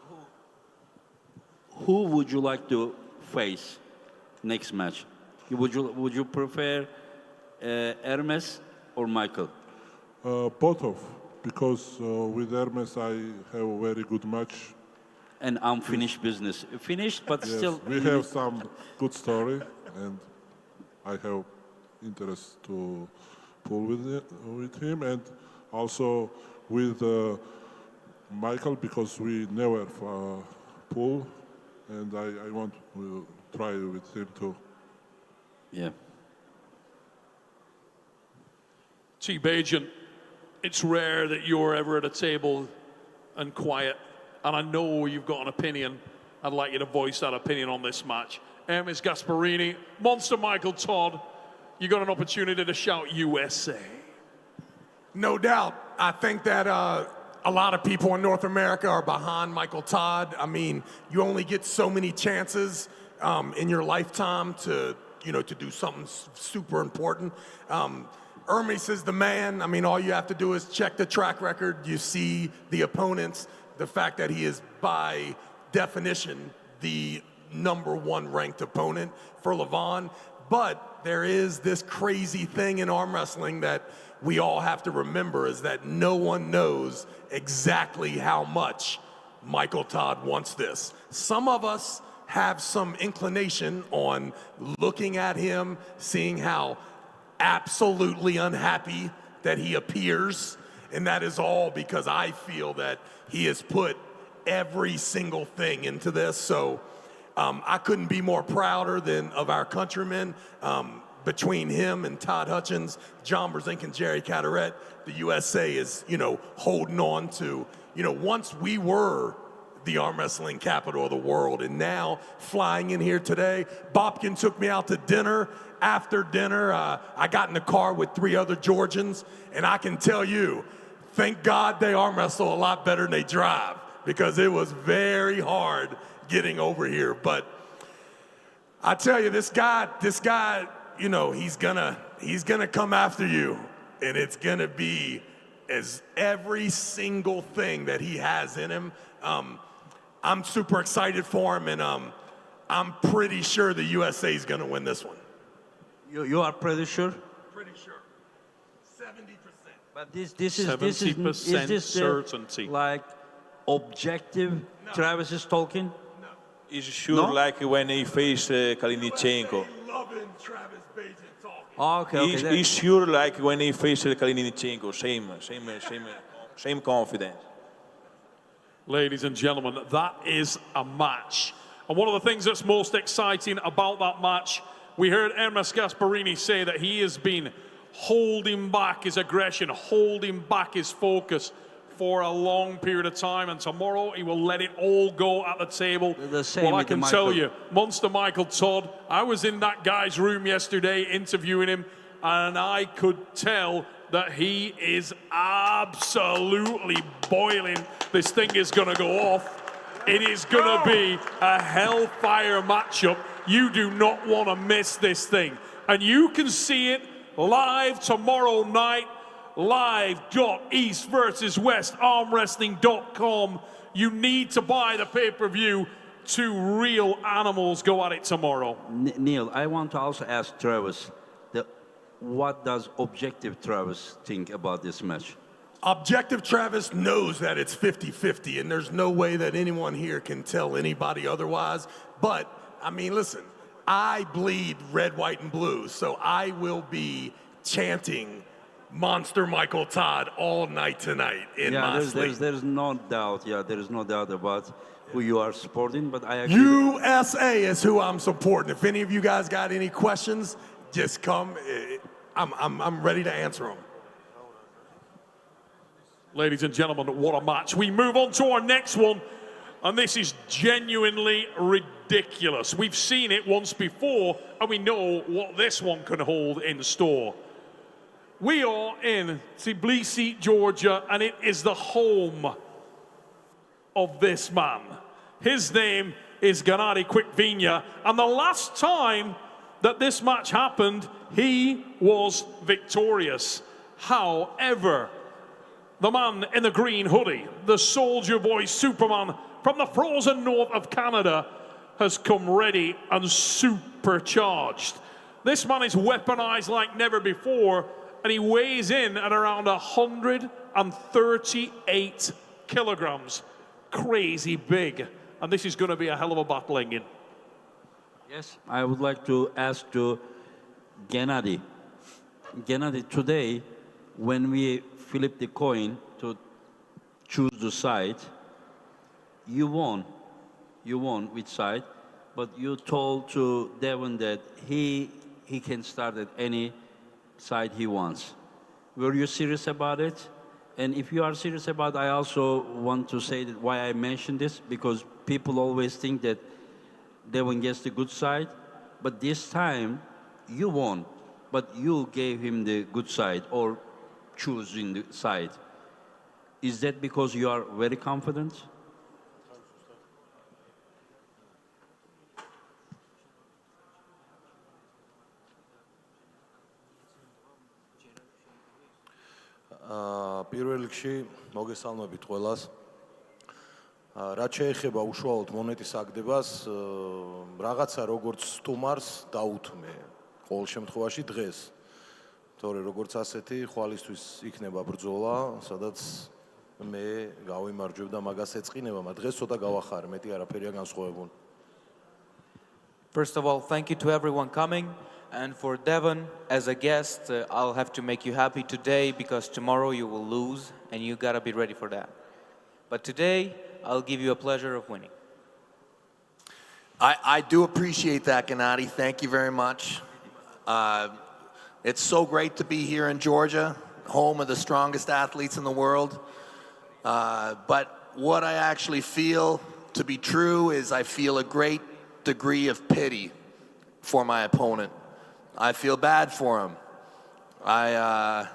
Speaker 2: who would you like to face next match? Would you prefer Hermes or Michael?
Speaker 21: Both of, because with Hermes I have a very good match.
Speaker 2: And unfinished business. Finished, but
Speaker 21: Yes,
Speaker 2: still.
Speaker 21: we have some good story, and I have interest to pull with him, and also with Michael, because we never pull, and I want to try with him too.
Speaker 2: Yeah.
Speaker 15: T. Bagent, it's rare that you're ever at a table and quiet, and I know you've got an opinion. I'd like you to voice that opinion on this match. Ermes Gasparini, Monster Michael Todd, you got an opportunity to shout USA.
Speaker 5: No doubt. I think that a lot of people in North America are behind Michael Todd. I mean, you only get so many chances in your lifetime to do something super important. Hermes is the man. I mean, all you have to do is check the track record. You see the opponents, the fact that he is by definition the #1 ranked opponent for Leavon. But there is this crazy thing in arm wrestling that we all have to remember, is that no one knows exactly how much Michael Todd wants this. Some of us have some inclination on looking at him, seeing how absolutely unhappy that he appears, and that is all because I feel that he has put every single thing into this. So I couldn't be more prouder of our countrymen. Between him and Todd Hutchings, John Brzezinski, and Jerry Cadaret, the USA is, holding on to, once we were the arm wrestling capital of the world, and now flying in here today, Bobkin took me out to dinner. After dinner, I got in the car with 3 other Georgians, and I can tell you, thank God they arm wrestle a lot better than they drive, because it was very hard getting over here. But I tell you, this guy, he's gonna come after you, and it's gonna be as every single thing that he has in him. I'm super excited for him, and I'm pretty sure the USA is gonna win this one.
Speaker 2: You are pretty sure?
Speaker 5: Pretty sure. 70%.
Speaker 2: But this is
Speaker 15: 70% certainty.
Speaker 2: Like objective? Travis is talking?
Speaker 9: Is sure
Speaker 2: No?
Speaker 9: like when he faced Kalinichenko.
Speaker 5: Loving Travis Bagent talking.
Speaker 2: Okay.
Speaker 9: He's sure like when he faced Kalinichenko. Same confidence.
Speaker 15: Ladies and gentlemen, that is a match. And one of the things that's most exciting about that match, we heard Ermes Gasparini say that he has been holding back his aggression, holding back his focus for a long period of time, and tomorrow he will let it all go at the table.
Speaker 2: The same
Speaker 15: Well, I
Speaker 2: with
Speaker 15: can
Speaker 2: Michael.
Speaker 15: tell you, Monster Michael Todd, I was in that guy's room yesterday interviewing him, and I could tell that he is absolutely boiling. This thing is going to go off. It is going to be a hellfire matchup. You do not want to miss this thing. And you can see it live tomorrow night. Live.East versus West, armwrestling.com. You need to buy the pay-per-view. 2 real animals go at it tomorrow.
Speaker 2: Neil, I want to also ask Travis, what does objective Travis think about this match?
Speaker 5: Objective Travis knows that it's 50-50, and there's no way that anyone here can tell anybody otherwise. But, I mean, listen, I bleed red, white, and blue, so I will be chanting Monster Michael Todd all night tonight in my sleep.
Speaker 2: There's no doubt. Yeah, there is no doubt about who you are supporting. But I agree.
Speaker 5: USA is who I'm supporting. If any of you guys got any questions, just come. I'm ready to answer them.
Speaker 15: Ladies and gentlemen, what a match. We move on to our next one, and this is genuinely ridiculous. We've seen it once before, and we know what this one can hold in store. We are in Tbilisi, Georgia, and it is the home of this man. His name is Gennady-Devon, and the last time that this match happened, he was victorious. However, the man in the green hoodie, the soldier boy Superman from the frozen north of Canada, has come ready and supercharged. This man is weaponized like never before, and he weighs in at around 138 kilograms. Crazy big. And this is going to be a hell of a battle, Engin.
Speaker 2: Yes, I would like to ask to Gennady. Gennady, today, when we flip the coin to choose the side, you won. You won which side, but you told to Devon that he can start at any side he wants. Were you serious about it? And if you are serious about it, I also want to say that why I mentioned this, because people always think that Devon gets the good side, but this time you won, but you gave him the good side or choosing the side. Is that because you are very confident?
Speaker 10: პირველ რიგში მოგესალმებით ყველას. რაც შეეხება უშუალოდ მონეტის აგდებას, რაღაცა როგორც სტუმარს დაუთმე ყოველ შემთხვევაში დღეს. თორე როგორც ასეთი ხვალისთვის იქნება ბრძოლა, სადაც მე გავიმარჯვებ და მაგას ეწყინება, მაგრამ დღეს ცოტა გავახარე, მეტი არაფერია განსხვავებული.
Speaker 6: First of all, thank you to everyone coming. And for Devon, as a guest, I'll have to make you happy today because tomorrow you will lose and you gotta be ready for that. But today, I'll give you a pleasure of winning.
Speaker 8: I do appreciate that, Gennady. Thank you very much. It's so great to be here in Georgia, home of the strongest athletes in the world. But what I actually feel to be true is I feel a great degree of pity for my opponent. I feel bad for him. I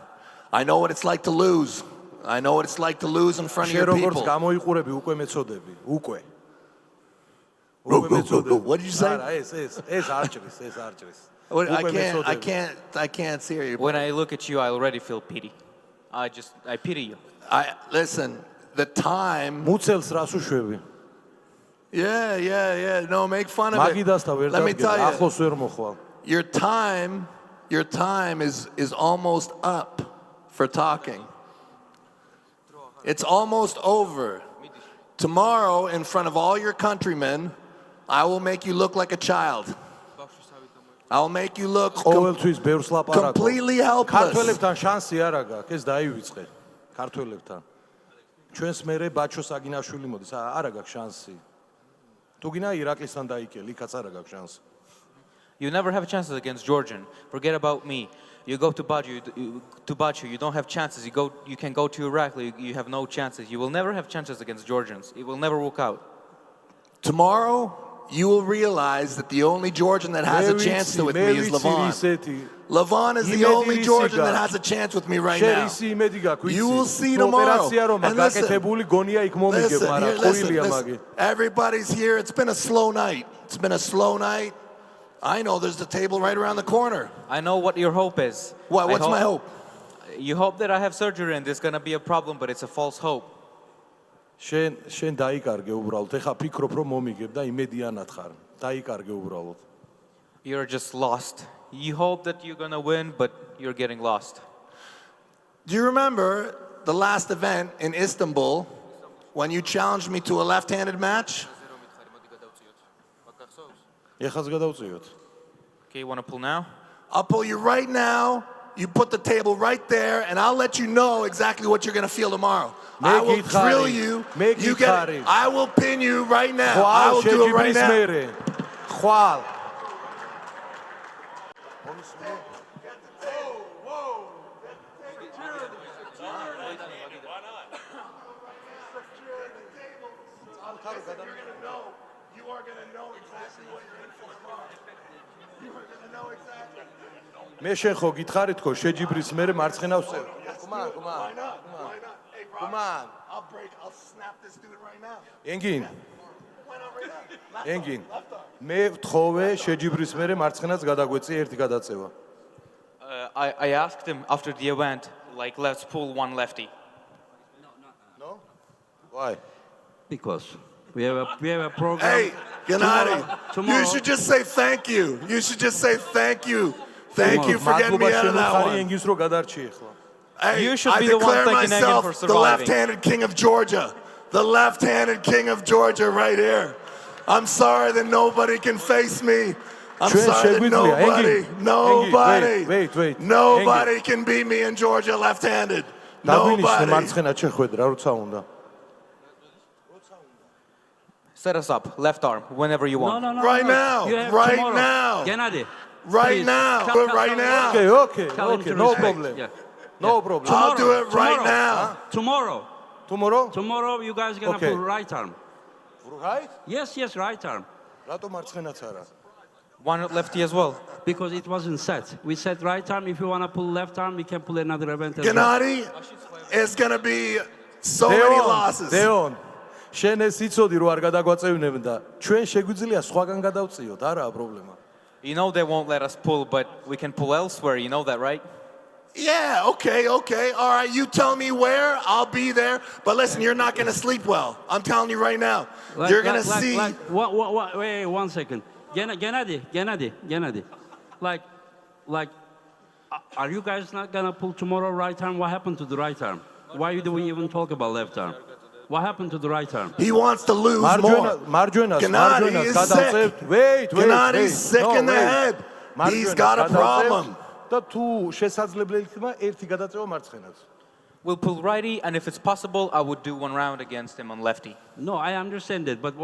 Speaker 8: know what it's like to lose. I know what it's like to lose in front of your people. What did you say? I can't hear you.
Speaker 6: When I look at you, I already feel pity. I pity you.
Speaker 8: Listen, the time. Yeah. No, make fun of it. Let me tell you. Your time is almost up for talking. It's almost over. Tomorrow, in front of all your countrymen, I will make you look like a child. I will make you look completely helpless.
Speaker 10: ჩვენს მერე ბაჩო საგინაშვილი მოდის, არა გაქვს შანსი. თუ გინდა ირაკლისთან დაიკე, ლიქაც არა გაქვს შანსი.
Speaker 6: You never have chances against Georgian. Forget about me. You go to Bacho, you don't have chances. You can go to Irakli, you have no chances. You will never have chances against Georgians. It will never work out.
Speaker 8: Tomorrow, you will realize that the only Georgian that has a chance with me is Leavon. Leavon is the only Georgian that has a chance with me right now. You will see tomorrow. And listen, everybody's here. It's been a slow night. I know there's the table right around the corner.
Speaker 6: I know what your hope is.
Speaker 8: What's my hope?
Speaker 6: You hope that I have surgery and there's going to be a problem, but it's a false hope.
Speaker 10: შენ დაიკარგე უბრალოდ. ეხა ფიქრობ რომ მომიგებ და იმედიანად ხარ. დაიკარგე უბრალოდ.
Speaker 6: You're just lost. You hope that you're going to win, but you're getting lost.
Speaker 8: Do you remember the last event in Istanbul when you challenged me to a left-handed match?
Speaker 6: Okay, you want to pull now?
Speaker 8: I'll pull you right now. You put the table right there, and I'll let you know exactly what you're going to feel tomorrow. I will drill you. You get it. I will pin you right now. I will do it right now. You are going to know exactly what you're in for tomorrow.
Speaker 10: მე შენ ხო გითხარი თქო შეჯიბრის მერე მარცხენავს წევ. Come on. ენგინ. ენგინ. მე ვთხოვე შეჯიბრის მერე მარცხენას გადაგვეწი ერთი გადაწევა.
Speaker 6: I asked him after the event, like, let's pull one lefty.
Speaker 10: No? Why?
Speaker 2: Because we have a program.
Speaker 8: Hey, Gennady, you should just say thank you. You should just say thank you. Thank you for getting me out of that one. Hey,
Speaker 6: You should
Speaker 8: I
Speaker 6: be the one
Speaker 8: declare
Speaker 6: thanking Engin
Speaker 8: myself
Speaker 6: for
Speaker 8: the
Speaker 6: surviving.
Speaker 8: left-handed king of Georgia. The left-handed king of Georgia right here. I'm sorry that nobody can face me. I'm sorry that nobody can beat me in Georgia left-handed. Nobody.
Speaker 6: Set us up, left arm, whenever you want.
Speaker 2: No.
Speaker 8: Right now.
Speaker 2: You have
Speaker 8: Right
Speaker 2: tomorrow.
Speaker 8: now.
Speaker 2: Gennady.
Speaker 8: Right
Speaker 2: please.
Speaker 8: now. Right now.
Speaker 10: Okay,
Speaker 2: Tell him to
Speaker 10: no
Speaker 2: respect.
Speaker 10: problem.
Speaker 2: Yeah.
Speaker 10: No problem.
Speaker 8: I'll do it right now.
Speaker 2: Tomorrow.
Speaker 10: Tomorrow?
Speaker 2: Tomorrow you guys are gonna
Speaker 10: Okay.
Speaker 2: pull right arm.
Speaker 10: Right?
Speaker 2: Yes, right arm.
Speaker 6: One lefty as well.
Speaker 2: Because it wasn't set. We said right arm. If you wanna pull left arm, we can pull another event as well.
Speaker 8: Gennady is gonna be so many losses.
Speaker 10: Deon. შენ ეს იცოდი რომ არ გადაგვაწევინებდა. ჩვენ შეგვიძლია სხვაგან გადავწიოთ, არაა პრობლემა.
Speaker 6: You know they won't let us pull, but we can pull elsewhere. You know that, right?
Speaker 8: Yeah, okay. All right, you tell me where, I'll be there. But listen, you're not gonna sleep well. I'm telling you right now. You're gonna see.
Speaker 2: Wait, 1 second. Gennady. Are you guys not gonna pull tomorrow right arm? What happened to the right arm? Why do we even talk about left arm? What happened to the right arm?
Speaker 8: He wants to lose more. Gennady is sick. Gennady's sick in the head. He's got a problem.
Speaker 6: We'll pull righty, and if it's possible, I would do one round against him on lefty.
Speaker 2: No, I understand that, but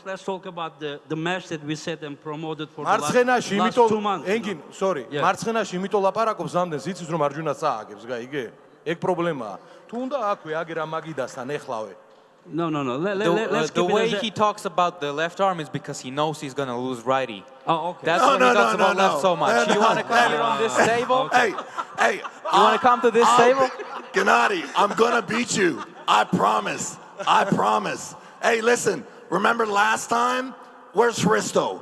Speaker 2: let's talk about the match that we set and promoted for the last 2 months.
Speaker 10: Engin, sorry. მარცხენაში იმიტომ ლაპარაკობს ამდენს, იცის რომ მარჯვენა წააგებს, გაიგე? ეგ პრობლემაა. თუ უნდა აქვე აგერა მაგიდასთან ეხლავე.
Speaker 2: No.
Speaker 6: The way he talks about the left arm is because he knows he's going to lose righty.
Speaker 2: Oh, okay.
Speaker 6: That's why he talks about left so much. You want to come here on this table?
Speaker 8: Hey,
Speaker 6: you want to come to this table?
Speaker 8: Gennady, I'm going to beat you. I promise. Hey, listen, remember last time? Where's Hristo?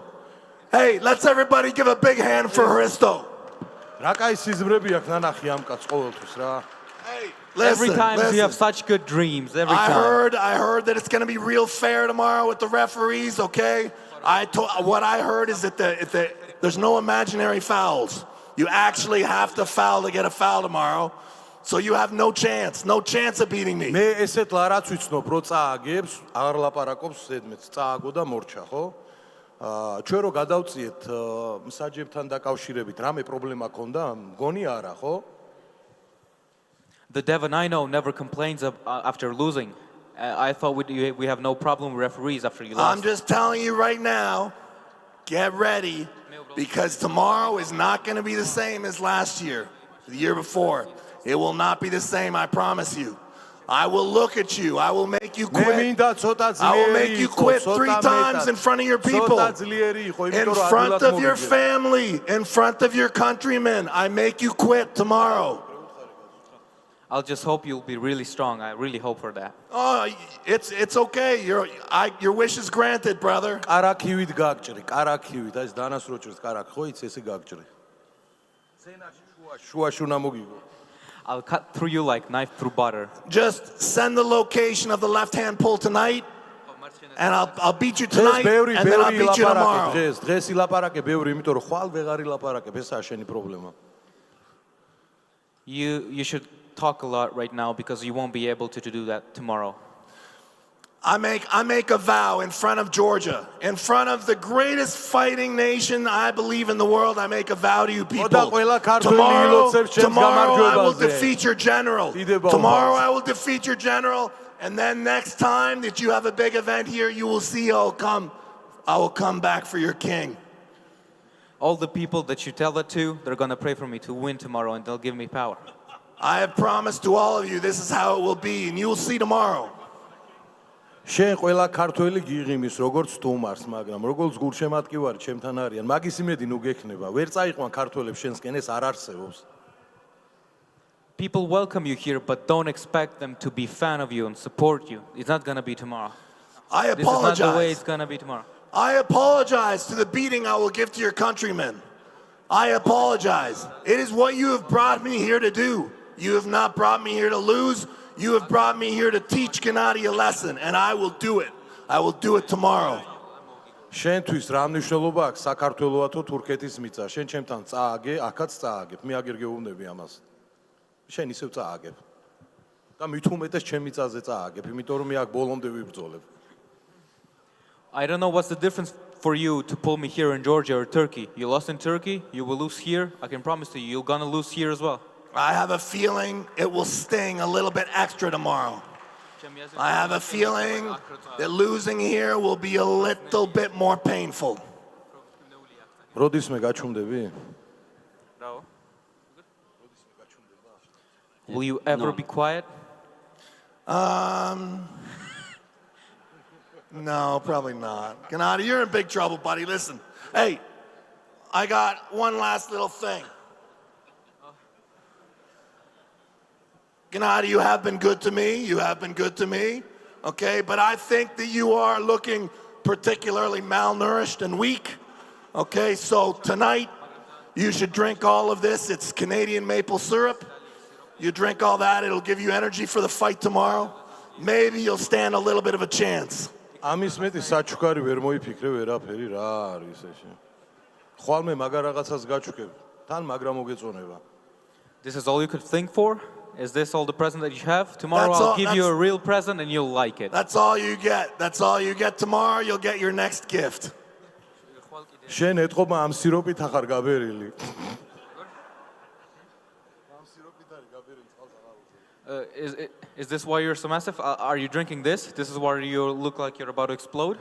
Speaker 8: Hey, let's everybody give a big hand for Hristo.
Speaker 6: Every time you have such good dreams. Every time.
Speaker 8: I heard that it's going to be real fair tomorrow with the referees. Okay, what I heard is that there's no imaginary fouls. You actually have to foul to get a foul tomorrow. So you have no chance of beating me.
Speaker 10: მე ესეთ ლარაც ვიცნობ, რო წააგებს, აღარ ლაპარაკობს ზედმეტს, წააგო და მორჩა, ხო? ჩვენ რო გადავწიეთ მსაჯებთან დაკავშირებით, რამე პრობლემა ქონდა? მგონი არა, ხო?
Speaker 6: The Devon I know never complains after losing. I thought we have no problem with referees after you lost.
Speaker 8: I'm just telling you right now, get ready, because tomorrow is not going to be the same as last year, the year before. It will not be the same, I promise you. I will look at you. I will make you quit. I will make you quit 3 times in front of your people, in front of your family, in front of your countrymen. I make you quit tomorrow.
Speaker 6: I'll just hope you'll be really strong. I really hope for that.
Speaker 8: Oh, it's okay. Your wish is granted, brother.
Speaker 10: Კარაქივით გაგჭრი, კარაქივით, ეს დანასროჭრს კარაქ ხო იცი, ესე გაგჭრი. შუაში უნდა მოგიგო.
Speaker 6: I'll cut through you like knife through butter.
Speaker 8: Just send the location of the left-hand pull tonight, and I'll beat you tonight, and then I'll beat you tomorrow.
Speaker 10: დღეს ილაპარაკე ბევრი, იმიტომ რომ ხვალ ვეღარ ილაპარაკებ, ესაა შენი პრობლემა.
Speaker 6: You should talk a lot right now because you won't be able to do that tomorrow.
Speaker 8: I make a vow in front of Georgia, in front of the greatest fighting nation I believe in the world. I make a vow to you people. Tomorrow I will defeat your general. Tomorrow I will defeat your general, and then next time that you have a big event here, you will see I will come back for your king.
Speaker 6: All the people that you tell that to, they're going to pray for me to win tomorrow, and they'll give me power.
Speaker 8: I have promised to all of you this is how it will be, and you will see tomorrow.
Speaker 10: შენ ყველა ქართველი გიღიმის როგორც სტუმარს, მაგრამ როგორც გულშემატკივარი ჩემთან არიან, მაგის იმედი ნუ გექნება. ვერ წაიყვან ქართველებს შენსკენ, ეს არ არსებობს.
Speaker 6: People welcome you here, but don't expect them to be fan of you and support you. It's not gonna be tomorrow.
Speaker 8: I
Speaker 6: This is not the way
Speaker 8: apologize.
Speaker 6: it's gonna be tomorrow.
Speaker 8: I apologize to the beating I will give to your countrymen. I apologize. It is what you have brought me here to do. You have not brought me here to lose. You have brought me here to teach Gennady a lesson, and I will do it. I will do it tomorrow.
Speaker 10: შენთვის რა მნიშვნელობა აქვს საქართველოა თუ თურქეთის მიწა? შენ ჩემთან წააგე, აქაც წააგებ. მე აგერ გეუბნები ამას. შენ ისევ წააგებ. და მით უმეტეს ჩემ მიწაზე წააგებ, იმიტომ რომ მე აქ ბოლომდე ვიბრძოლებ.
Speaker 6: I don't know what's the difference for you to pull me here in Georgia or Turkey. You lost in Turkey, you will lose here. I can promise to you, you're gonna lose here as well.
Speaker 8: I have a feeling it will sting a little bit extra tomorrow. I have a feeling that losing here will be a little bit more painful.
Speaker 10: როდის მე გაჩუმდები?
Speaker 6: Will you ever be quiet?
Speaker 8: No, probably not. Gennady, you're in big trouble, buddy. Listen, hey, I got one last little thing. Gennady, you have been good to me. You have been good to me. Okay, but I think that you are looking particularly malnourished and weak. Okay, so tonight you should drink all of this. It's Canadian maple syrup. You drink all that, it'll give you energy for the fight tomorrow. Maybe you'll stand a little bit of a chance.
Speaker 10: ამის მეტი საჩუქარი ვერ მოიფიქრე ვერაფერი რა არის ესე. ხვალმე მაგარ რაღაცას გაჩუქებ. თან მაგრამ მოგეწონება.
Speaker 6: This is all you could think for? Is this all the present that you have? Tomorrow I'll give you a real present and you'll like it.
Speaker 8: That's all you get. That's all you get tomorrow. You'll get your next gift.
Speaker 10: შენ ეთყობა ამ სიროპით ახარ გაბერილი.
Speaker 6: Is this why you're so massive? Are you drinking this? This is why you look like you're about to explode?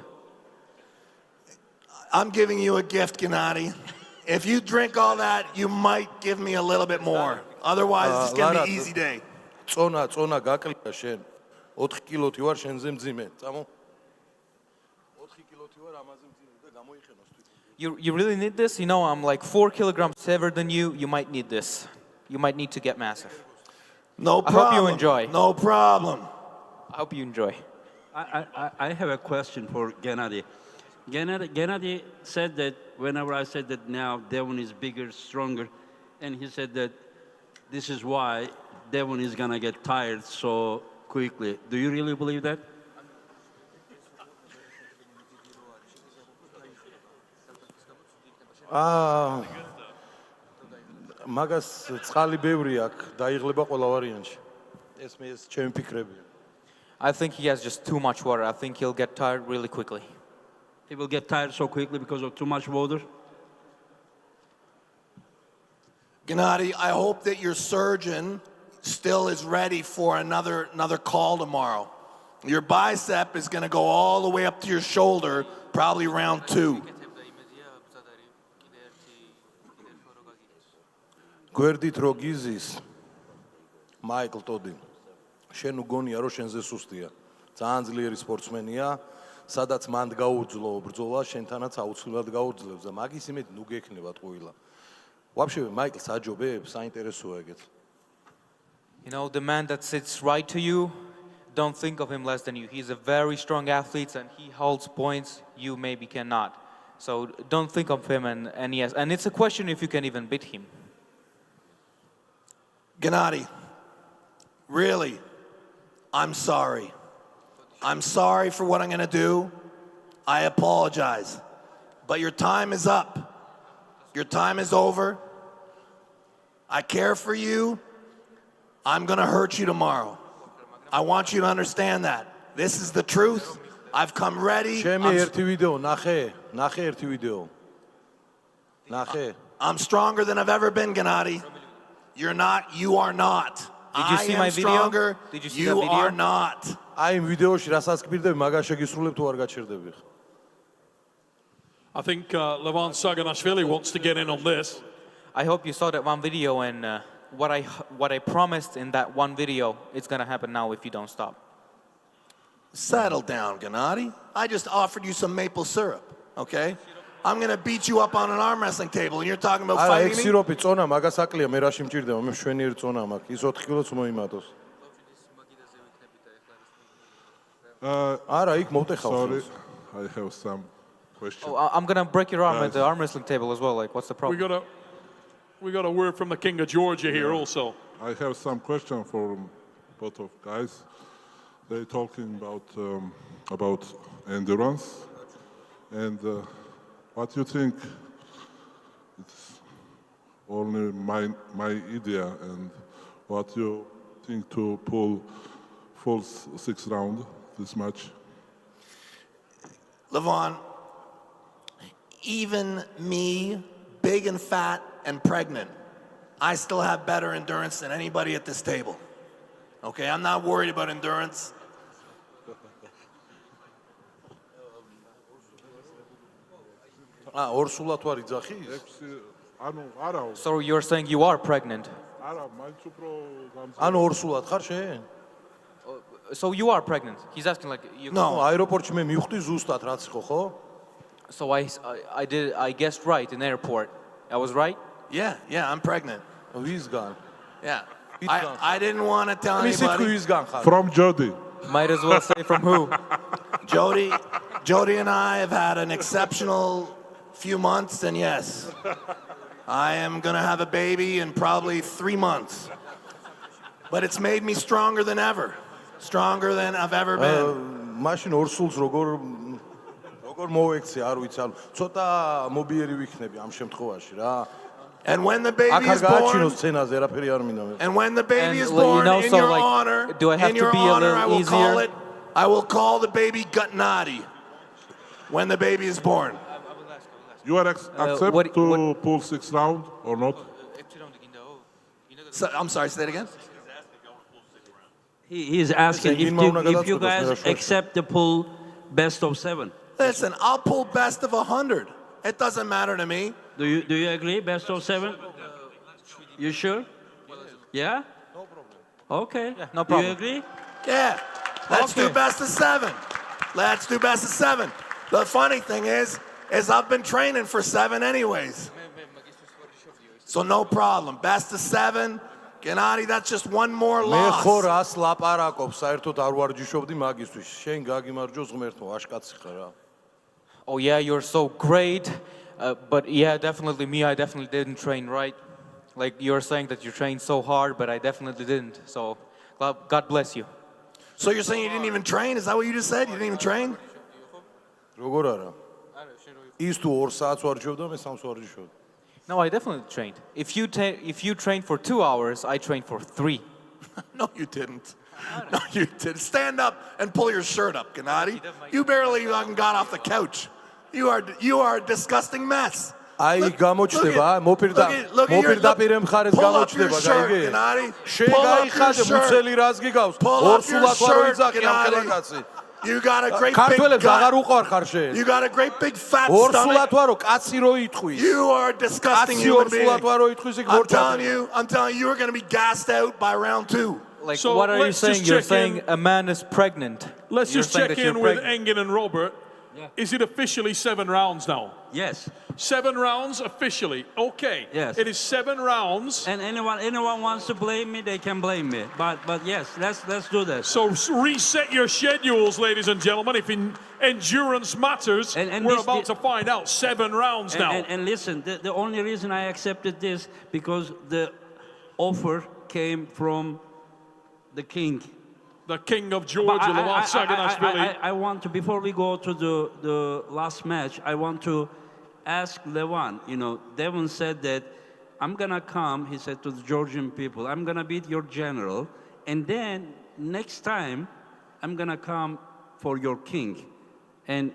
Speaker 8: I'm giving you a gift, Gennady. If you drink all that, you might give me a little bit more. Otherwise, it's going to be an easy day.
Speaker 10: წონა გაკლია შენ. 4 კილოთი ვარ შენზე მძიმე. წამო. 4 კილოთი ვარ ამაზე მძიმე და გამოიყენოს თვითონ.
Speaker 6: You really need this? You know, I'm like 4 kilograms heavier than you. You might need this. You might need to get massive.
Speaker 8: No problem.
Speaker 6: I hope you enjoy.
Speaker 8: No problem.
Speaker 6: I hope you enjoy.
Speaker 2: I have a question for Gennady. Gennady said that whenever I said that now Devon is bigger, stronger, and he said that this is why Devon is going to get tired so quickly. Do you really believe that?
Speaker 10: მაგას წყალი ბევრი აქვს, დაიღლება ყველა ვარიანტში. ეს ჩემი ფიქრებია.
Speaker 6: I think he has just too much water. I think he'll get tired really quickly.
Speaker 2: He will get tired so quickly because of too much water?
Speaker 8: Gennady, I hope that your surgeon still is ready for another call tomorrow. Your bicep is going to go all the way up to your shoulder, probably round 2.
Speaker 10: გვერდით რო გიზის მაიკლ ტოდი შენ უგონია რომ შენზე სუსტია ძალიან ძლიერი სპორტსმენია სადაც მან გაუძლო ბრძოლა შენთანაც აუცილებლად გაუძლებს და მაგის იმედი ნუ გექნება ტყუილა ვაფშე მაიკლს აჯობებს საინტერესოა ეგეთ.
Speaker 6: You know, the man that sits right to you, don't think of him less than you. He's a very strong athlete and he holds points you maybe cannot. So don't think of him and yes, and it's a question if you can even beat him.
Speaker 8: Gennady, really, I'm sorry. I'm sorry for what I'm going to do. I apologize. But your time is up. Your time is over. I care for you. I'm going to hurt you tomorrow. I want you to understand that. This is the truth. I've come ready. I'm stronger than I've ever been, Gennady. You're not, you are not.
Speaker 6: Did you see my video?
Speaker 8: Stronger,
Speaker 6: Did you see
Speaker 8: you
Speaker 6: that video?
Speaker 8: are not.
Speaker 10: აი იმ ვიდეოში რასაც გპირდები მაგას შეგისრულებ თუ არ გაჩერდები.
Speaker 15: I think Leavon Saginashvili wants to get in on this.
Speaker 6: I hope you saw that one video and what I promised in that one video, it's going to happen now if you don't stop.
Speaker 8: Settle down, Gennady. I just offered you some maple syrup, okay? I'm gonna beat you up on an arm wrestling table, and you're talking about
Speaker 10: არა,
Speaker 8: fighting
Speaker 10: ეგ
Speaker 8: me?
Speaker 10: სიროპი წონა, მაგას აკლია, მე რაში მჭირდება, მე მშვენიერი წონა მაქვს. ის 4 კილოც მოიმატოს. არა, იქ მოვტეხავს.
Speaker 21: Sorry, I have some questions.
Speaker 6: Oh, I'm gonna break your arm at
Speaker 21: Guys.
Speaker 6: the arm wrestling table as well. Like, what's the problem?
Speaker 15: We got a word from the King of Georgia here also.
Speaker 21: I have some question for both of guys. They talking about endurance, and what you think? It's only my idea, and what you think to pull full 6 round this match?
Speaker 8: Leavon, even me, big and fat and pregnant, I still have better endurance than anybody at this table. Okay, I'm not worried about endurance.
Speaker 10: ორსულად ვარ იძახის?
Speaker 21: ანუ არა.
Speaker 6: So you're saying you are pregnant?
Speaker 21: არა, მაინც უფრო
Speaker 10: ანუ ორსულად ხარ შენ?
Speaker 6: So you are pregnant? He's asking like you.
Speaker 10: No, აეროპორტში მე მივხვდი ზუსტად რაც იყო, ხო?
Speaker 6: So I guessed right in airport. I was right?
Speaker 8: Yeah, I'm pregnant.
Speaker 10: ვისგან?
Speaker 8: Yeah. I didn't want to tell anybody.
Speaker 21: From Jody.
Speaker 6: Might as well say from who?
Speaker 8: Jody and I have had an exceptional few months, and yes, I am going to have a baby in probably 3 months. But it's made me stronger than ever. Stronger than I've ever been.
Speaker 10: მაშინ ორსულს როგორ მოვექცე, არ ვიცი, ანუ ცოტა მობიერი ვიქნები ამ შემთხვევაში რა.
Speaker 8: And when the baby is born,
Speaker 10: სცენაზე არაფერი არ მინდა.
Speaker 8: and when the baby is born, in your honor,
Speaker 6: do I have
Speaker 8: in your
Speaker 6: to be
Speaker 8: honor,
Speaker 6: a
Speaker 8: I
Speaker 6: little
Speaker 8: will call
Speaker 6: easier?
Speaker 8: it. I will call the baby Gennady when the baby is born.
Speaker 21: You are accept to pull 6 round or not?
Speaker 8: So, I'm sorry, say it again.
Speaker 2: He is asking if you guys accept the pull best of 7.
Speaker 8: Listen, I'll pull best of 100. It doesn't matter to me.
Speaker 2: Do you agree? Best of 7? You sure? Yeah?
Speaker 21: No problem.
Speaker 2: Okay.
Speaker 6: Yeah, no
Speaker 2: Do
Speaker 6: problem.
Speaker 2: you agree?
Speaker 8: Yeah. Let's do best of 7. Let's do best of 7. The funny thing is I've been training for 7 anyways. So no problem. Best of 7. Gennady, that's just one more
Speaker 10: მე
Speaker 8: loss.
Speaker 10: ხო რას ლაპარაკობ, საერთოდ არ ვარჯიშობდი მაგისთვის. შენ გაგიმარჯოს ღმერთო, აშკაცი ხარ რა.
Speaker 6: Oh yeah, you're so great. But yeah, definitely me, I definitely didn't train right. Like you're saying that you trained so hard, but I definitely didn't. So God bless you.
Speaker 8: So you're saying you didn't even train? Is that what you just said? You didn't even train?
Speaker 10: როგორ არა? ის თუ 2 საათს ვარჯიშობდა, მე 3-ს ვარჯიშობდი.
Speaker 6: No, I definitely trained. If you trained for 2 hours, I trained for 3.
Speaker 8: No, you didn't. No, you didn't. Stand up and pull your shirt up, Gennady. You barely even got off the couch. You are a disgusting mess.
Speaker 10: აი გამოჩდება, მოპირდაპირე მხარეს გამოჩდება, გაიგე? შენ გაიხადე მუცელი რას გიგავს? ორსულად ვარ ვიძახი ამ ხელაკაცი.
Speaker 8: You got a great big
Speaker 10: ქართველებს აღარ
Speaker 8: gut.
Speaker 10: უყვარ ხარ შენ.
Speaker 8: You got a great big fat
Speaker 10: ორსულად
Speaker 8: stomach.
Speaker 10: ვარო, კაცი რო იტყვის.
Speaker 8: You are a disgusting human being.
Speaker 10: ორსულად ვარო იტყვის იქ
Speaker 8: I'm telling you, you're going to be gassed out by round 2.
Speaker 6: Like
Speaker 15: So
Speaker 6: what are you
Speaker 15: let's
Speaker 6: saying?
Speaker 15: just
Speaker 6: You're
Speaker 15: check
Speaker 6: saying
Speaker 15: in.
Speaker 6: a man is pregnant.
Speaker 15: Let's
Speaker 6: You're
Speaker 15: just
Speaker 6: saying
Speaker 15: check
Speaker 6: that you're
Speaker 15: in with
Speaker 6: pregnant.
Speaker 15: Engin and Robert.
Speaker 2: Yeah.
Speaker 15: Is it officially 7 rounds now?
Speaker 2: Yes.
Speaker 15: 7 rounds officially. Okay.
Speaker 2: Yes.
Speaker 15: It is 7 rounds.
Speaker 2: And anyone wants to blame me, they can blame me. But yes, let's do this.
Speaker 15: So reset your schedules, ladies and gentlemen. If endurance matters,
Speaker 2: And
Speaker 15: we're
Speaker 2: this-
Speaker 15: about to find out. 7 rounds now.
Speaker 2: And listen, the only reason I accepted this because the offer came from the king.
Speaker 15: The king of Georgia, Leavon Saginashvili.
Speaker 2: I want to, before we go to the last match, I want to ask Leavon. You know, Devon said that I'm gonna come. He said to the Georgian people, I'm gonna beat your general, and then next time I'm gonna come for your king. And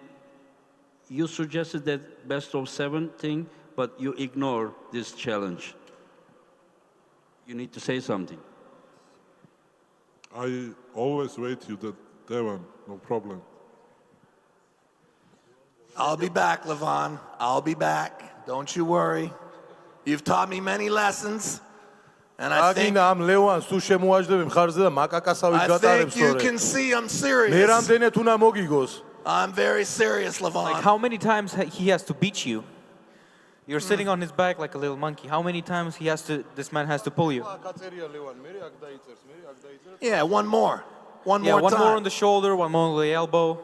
Speaker 2: you suggested that best of 7 thing, but you ignore this challenge. You need to say something.
Speaker 21: I always wait you, Devon, no problem.
Speaker 8: I'll be back, Leavon. I'll be back. Don't you worry. You've taught me many lessons. And I think you can see I'm serious. I'm very serious, Leavon.
Speaker 6: Like how many times he has to beat you? You're sitting on his back like a little monkey. How many times this man has to pull you?
Speaker 8: Yeah, one more. One
Speaker 6: Yeah,
Speaker 8: more
Speaker 6: one
Speaker 8: time.
Speaker 6: more on the shoulder, one more on the elbow.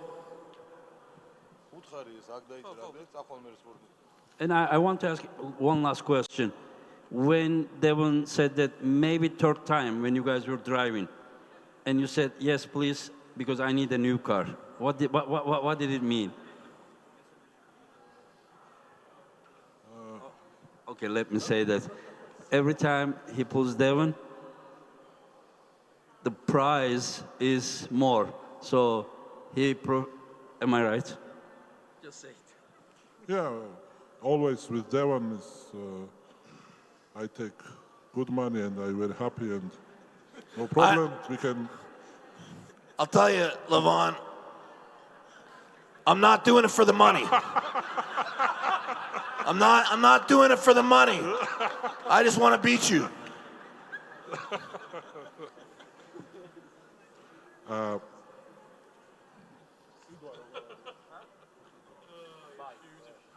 Speaker 2: And I want to ask one last question. When Devon said that maybe third time when you guys were driving, and you said, yes, please, because I need a new car. What did it mean? Okay, let me say that. Every time he pulls Devon, the prize is more. So am I right?
Speaker 6: Just say it.
Speaker 21: Yeah, always with Devon I take good money and I'm very happy and no problem. We can.
Speaker 8: I'll tell you, Leavon, I'm not doing it for the money. I'm not doing it for the money. I just want to beat you.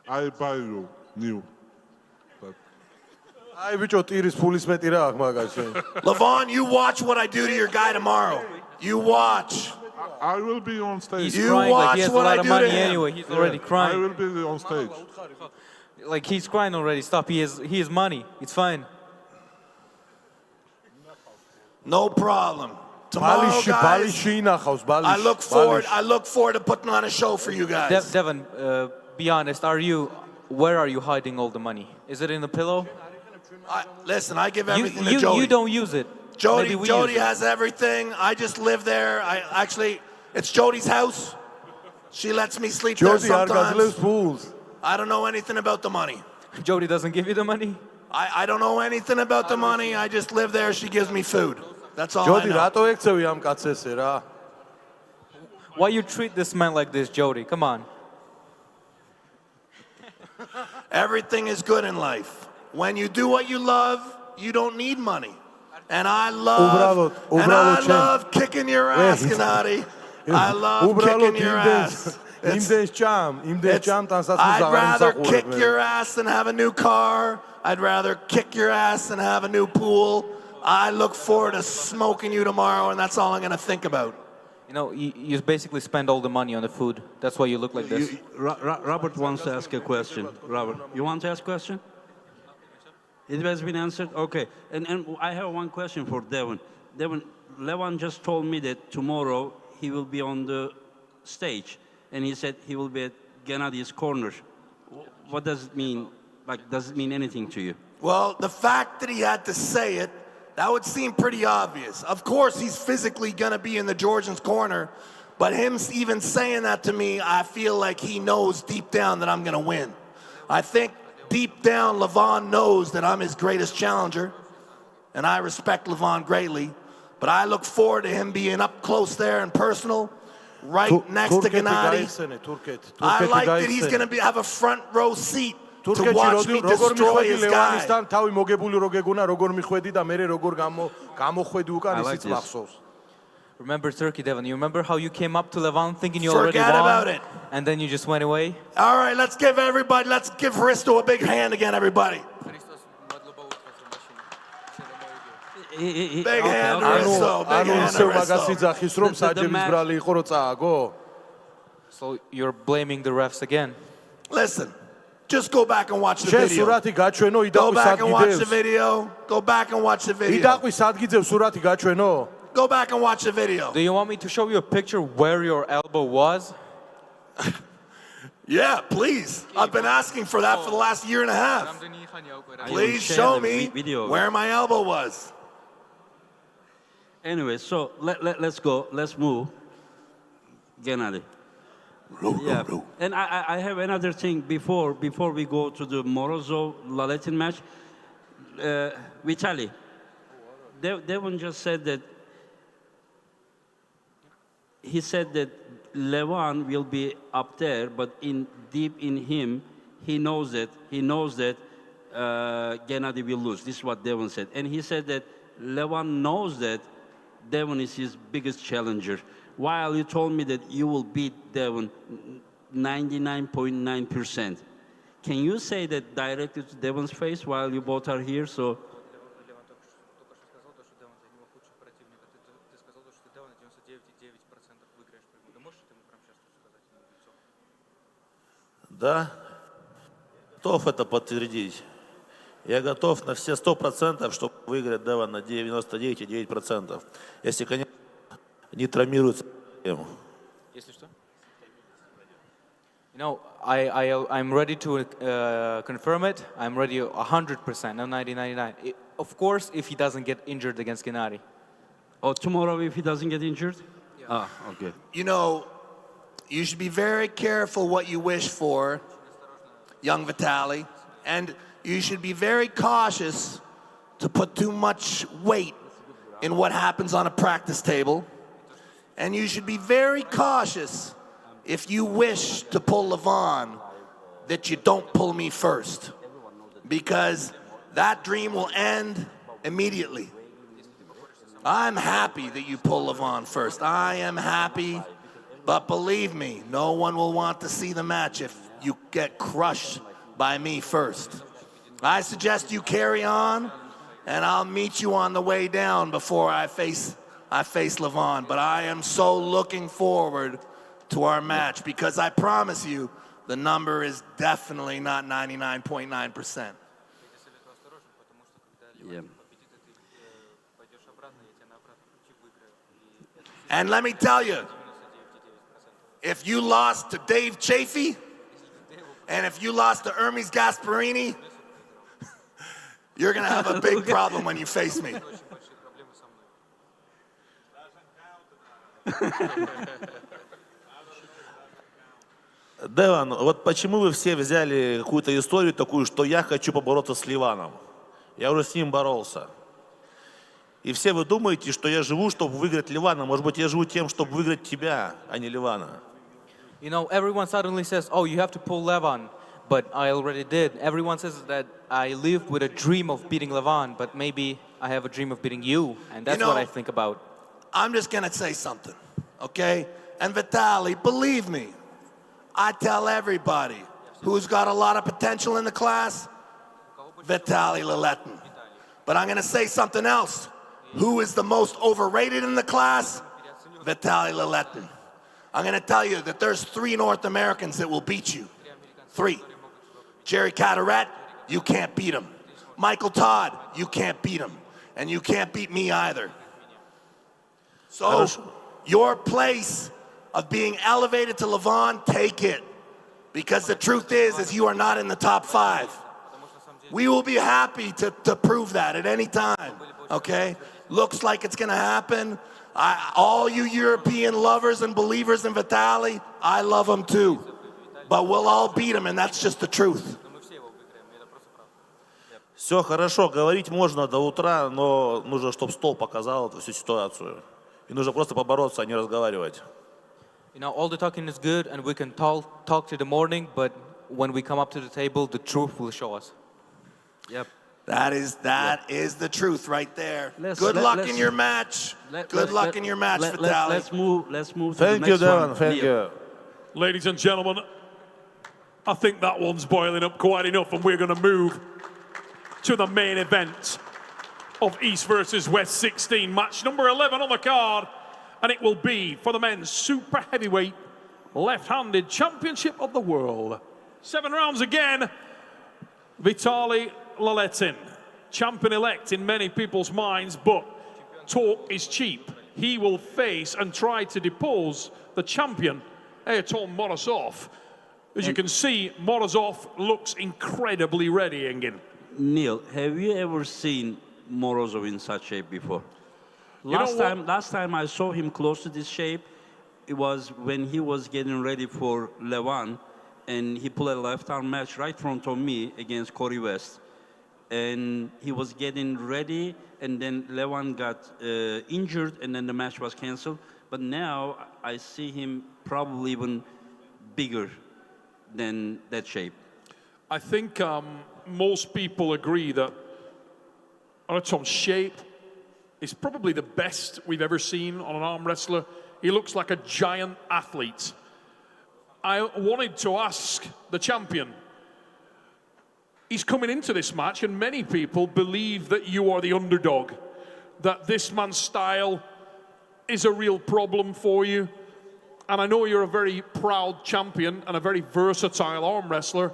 Speaker 21: I buy you new.
Speaker 8: Leavon, you watch what I do to your guy tomorrow. You watch.
Speaker 21: I will be on stage.
Speaker 6: He's crying like he has a lot of money anyway. He's already
Speaker 21: I
Speaker 6: crying.
Speaker 21: will be on stage.
Speaker 6: Like he's crying already. Stop. He has money. It's fine.
Speaker 8: No problem. Tomorrow, guys, I look forward to putting on a show for you guys.
Speaker 6: Devon, be honest. Where are you hiding all the money? Is it in the pillow?
Speaker 8: Listen, I give everything to Jody.
Speaker 6: You don't use it.
Speaker 8: Jody has everything. I just live there. It's Jody's house. She lets me sleep there sometimes. I don't know anything about the money.
Speaker 6: Jody doesn't give you the money?
Speaker 8: I don't know anything about the money. I just live there. She gives me food. That's all I know.
Speaker 6: Why you treat this man like this, Jody? Come on.
Speaker 8: Everything is good in life. When you do what you love, you don't need money. And I love kicking your ass, Gennady. I love kicking your ass. I'd rather kick your ass than have a new car. I'd rather kick your ass than have a new pool. I look forward to smoking you tomorrow, and that's all I'm going to think about.
Speaker 6: You know, you basically spend all the money on the food. That's why you look like this.
Speaker 2: Robert wants to ask a question. Robert, you want to ask a question? It has been answered? Okay. And I have one question for Devon. Devon, Leavon just told me that tomorrow he will be on the stage. And he said he will be at Gennady's corner. What does it mean? Like, does it mean anything to you?
Speaker 8: Well, the fact that he had to say it, that would seem pretty obvious. Of course, he's physically going to be in the Georgian's corner. But him even saying that to me, I feel like he knows deep down that I'm going to win. I think deep down, Leavon knows that I'm his greatest challenger, and I respect Leavon greatly. But I look forward to him being up close there and personal, right next to Gennady. I like that he's going to have a front row seat to watch me destroy his guy.
Speaker 6: I like this. Remember Turkey, Devon? You remember how you came up to Leavon thinking you already
Speaker 8: Forget
Speaker 6: won?
Speaker 8: about it.
Speaker 6: And then you just went away?
Speaker 8: All right, let's give Hristo a big hand again, everybody. Big hand, Hristo. Big hand, Hristo.
Speaker 6: So you're blaming the refs again?
Speaker 8: Listen, just go back and watch the video. Go back and watch the video. Go back and watch the video. Go back and watch the video.
Speaker 6: Do you want me to show you a picture where your elbow was?
Speaker 8: Yeah, please. I've been asking for that for the last year and a half. Please show me where my elbow was.
Speaker 2: Anyway, so let's go. Let's move. Gennady. Yeah. And I have another thing before we go to the Morozov-Laratt match. Vitali, Devon just said that he said that Leavon will be up there, but deep in him, he knows that Gennady will lose. This is what Devon said. And he said that Levan knows that Devon is his biggest challenger. While you told me that you will beat Devon 99.9%. Can you say that directly to Devon's face while you both are here? So.
Speaker 7: Да, готов это подтвердить. Я готов на все 100%, чтобы выиграть Девон на 99,9%. Если, конечно, не травмируется.
Speaker 6: Если что? You know, I'm ready to confirm it. I'm ready 100%, not 99. Of course, if he doesn't get injured against Gennady.
Speaker 2: Oh, tomorrow if he doesn't get injured?
Speaker 6: Yeah.
Speaker 2: Ah, okay.
Speaker 8: You know, you should be very careful what you wish for, young Vitali, and you should be very cautious to put too much weight in what happens on a practice table. And you should be very cautious if you wish to pull Leavon that you don't pull me first, because that dream will end immediately. I'm happy that you pull Leavon first. I am happy, but believe me, no one will want to see the match if you get crushed by me first. I suggest you carry on, and I'll meet you on the way down before I face Leavon. But I am so looking forward to our match, because I promise you, the number is definitely not 99.9%.
Speaker 2: Yeah.
Speaker 8: And let me tell you, if you lost to Dave Chafee, and if you lost to Hermes Gasparini, you're going to have a big problem when you face me.
Speaker 7: Девон, вот почему вы все взяли какую-то историю такую, что я хочу побороться с Ливаном? Я уже с ним боролся. И все вы думаете, что я живу, чтобы выиграть Ливана. Может быть, я живу тем, чтобы выиграть тебя, а не Ливана.
Speaker 6: You know, everyone suddenly says, oh, you have to pull Leavon, but I already did. Everyone says that I live with a dream of beating Leavon, but maybe I have a dream of beating you, and that's what I think about.
Speaker 8: I'm just going to say something, okay? And Vitali, believe me, I tell everybody who's got a lot of potential in the class, Vitali Laratt. But I'm going to say something else. Who is the most overrated in the class? Vitali Laratt. I'm going to tell you that there's 3 North Americans that will beat you. 3. Jerry Caderet, you can't beat him. Michael Todd, you can't beat him. And you can't beat me either. So your place of being elevated to Leavon, take it. Because the truth is you are not in the top 5. We will be happy to prove that at any time, okay? Looks like it's going to happen. All you European lovers and believers in Vitali, I love them too. But we'll all beat him, and that's just the truth.
Speaker 7: Все хорошо, говорить можно до утра, но нужно, чтобы стол показал эту всю ситуацию. И нужно просто побороться, а не разговаривать.
Speaker 6: You know, all the talking is good, and we can talk to the morning, but when we come up to the table, the truth will show us.
Speaker 2: Yep.
Speaker 8: That is the truth right there. Good luck in your match. Good luck in your match, Vitali.
Speaker 2: Let's move to
Speaker 7: Thank
Speaker 2: the
Speaker 7: you,
Speaker 2: next
Speaker 7: Devon.
Speaker 2: one.
Speaker 7: Thank you.
Speaker 15: Ladies and gentlemen, I think that one's boiling up quite enough, and we're going to move to the main event of East versus West 16, match number 11 on the card, and it will be for the men's super heavyweight left-handed championship of the world. 7 rounds again. Vitali Laratt, champion-elect in many people's minds, but talk is cheap. He will face and try to depose the champion, Artyom Morozov. As you can see, Morozov looks incredibly ready, Engin.
Speaker 2: Neil, have you ever seen Morozov in such shape before? Last time I saw him close to this shape, it was when he was getting ready for Leavon, and he pulled a left-arm match right in front of me against Corey West. And he was getting ready, and then Leavon got injured, and then the match was canceled. But now I see him probably even bigger than that shape.
Speaker 15: I think most people agree that Artyom's shape is probably the best we've ever seen on an arm wrestler. He looks like a giant athlete. I wanted to ask the champion, he's coming into this match and many people believe that you are the underdog, that this man's style is a real problem for you. And I know you're a very proud champion and a very versatile arm wrestler.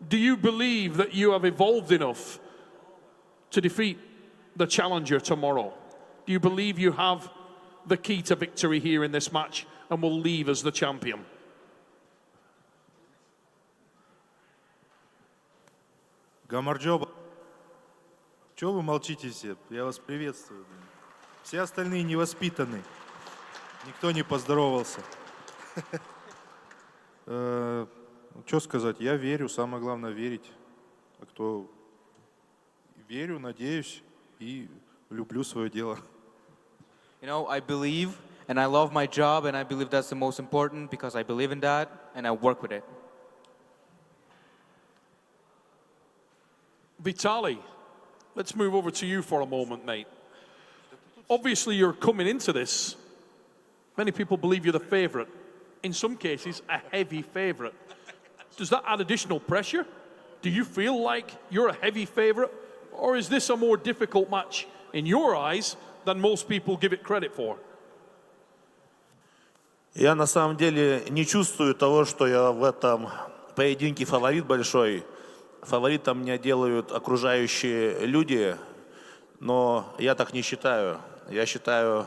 Speaker 15: Do you believe that you have evolved enough to defeat the challenger tomorrow? Do you believe you have the key to victory here in this match and will leave as the champion?
Speaker 12: Гамарджоба, чего вы молчите все? Я вас приветствую. Все остальные невоспитаны. Никто не поздоровался. Что сказать? Я верю, самое главное верить. А кто верю, надеюсь и люблю свое дело.
Speaker 6: You know, I believe and I love my job and I believe that's the most important because I believe in that and I work with it.
Speaker 15: Vitali, let's move over to you for a moment, mate. Obviously, you're coming into this. Many people believe you're the favorite. In some cases, a heavy favorite. Does that add additional pressure? Do you feel like you're a heavy favorite? Or is this a more difficult match in your eyes than most people give it credit for?
Speaker 7: Я на самом деле не чувствую того, что я в этом поединке фаворит большой. Фаворитом меня делают окружающие люди, но я так не считаю. Я считаю,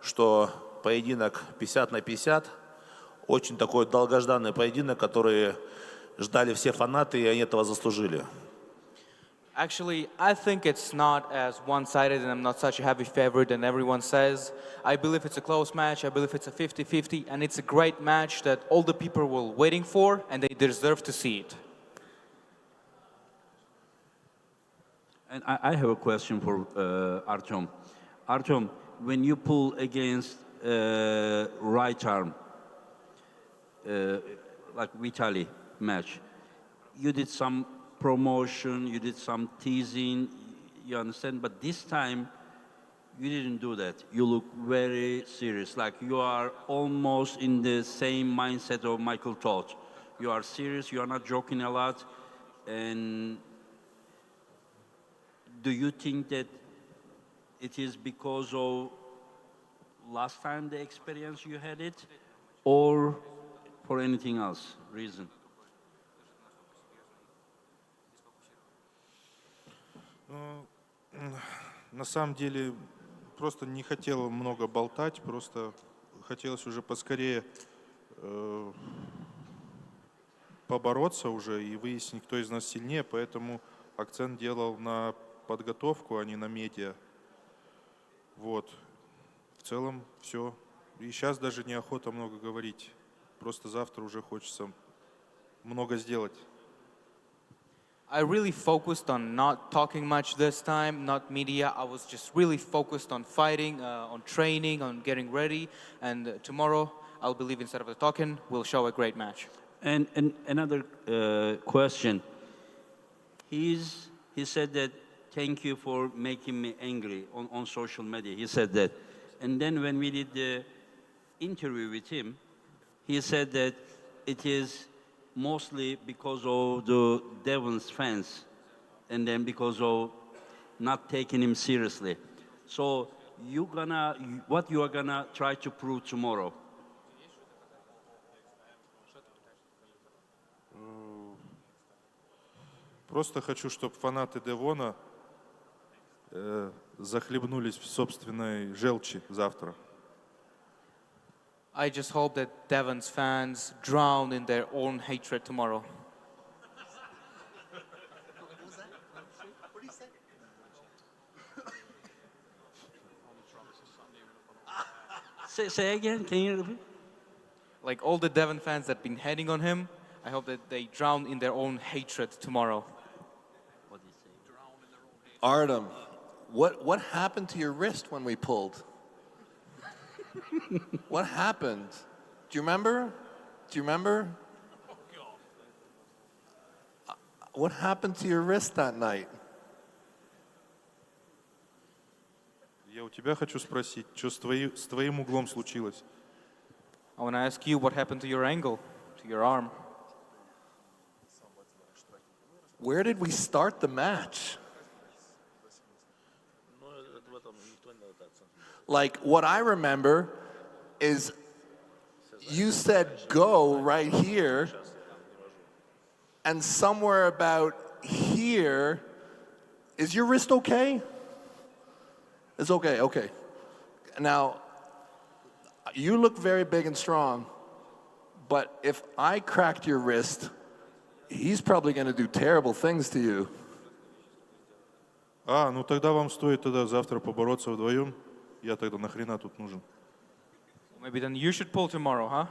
Speaker 7: что поединок 50 на 50, очень такой долгожданный поединок, который ждали все фанаты, и они этого заслужили.
Speaker 6: Actually, I think it's not as one-sided and I'm not such a heavy favorite than everyone says. I believe it's a close match, I believe it's a 50-50, and it's a great match that all the people were waiting for and they deserve to see it.
Speaker 2: And I have a question for Artyom. Artyom, when you pull against right arm, like Vitali match, you did some promotion, you did some teasing, you understand? But this time, you didn't do that. You look very serious, like you are almost in the same mindset of Michael Todd. You are serious, you are not joking a lot, and do you think that it is because of last time the experience you had it, or for anything else reason?
Speaker 12: На самом деле, просто не хотел много болтать, просто хотелось уже поскорее побороться уже и выяснить, кто из нас сильнее, поэтому акцент делал на подготовку, а не на медиа. Вот. В целом все. И сейчас даже неохота много говорить. Просто завтра уже хочется много сделать.
Speaker 6: I really focused on not talking much this time, not media. I was just really focused on fighting, on training, on getting ready. And tomorrow, I'll believe instead of talking, we'll show a great match.
Speaker 2: And another question. He said that, thank you for making me angry on social media. He said that. And then when we did the interview with him, he said that it is mostly because of the Devon's fans and then because of not taking him seriously. So what you are gonna try to prove tomorrow?
Speaker 12: Просто хочу, чтобы фанаты Девона захлебнулись в собственной желчи завтра.
Speaker 6: I just hope that Devon's fans drown in their own hatred tomorrow.
Speaker 2: Say again, can you repeat?
Speaker 6: Like all the Devon fans that have been hating on him, I hope that they drown in their own hatred tomorrow.
Speaker 8: Artyom, what happened to your wrist when we pulled? What happened? Do you remember? What happened to your wrist that night?
Speaker 12: Я у тебя хочу спросить, что с твоим углом случилось?
Speaker 6: I want to ask you what happened to your angle, to your arm.
Speaker 8: Where did we start the match? Like, what I remember is you said go right here, and somewhere about here, is your wrist okay? It's okay, okay. Now, you look very big and strong, but if I cracked your wrist, he's probably going to do terrible things to you.
Speaker 12: Ну тогда вам стоит тогда завтра побороться вдвоем. Я тогда нахрена тут нужен?
Speaker 6: Maybe then you should pull tomorrow, huh?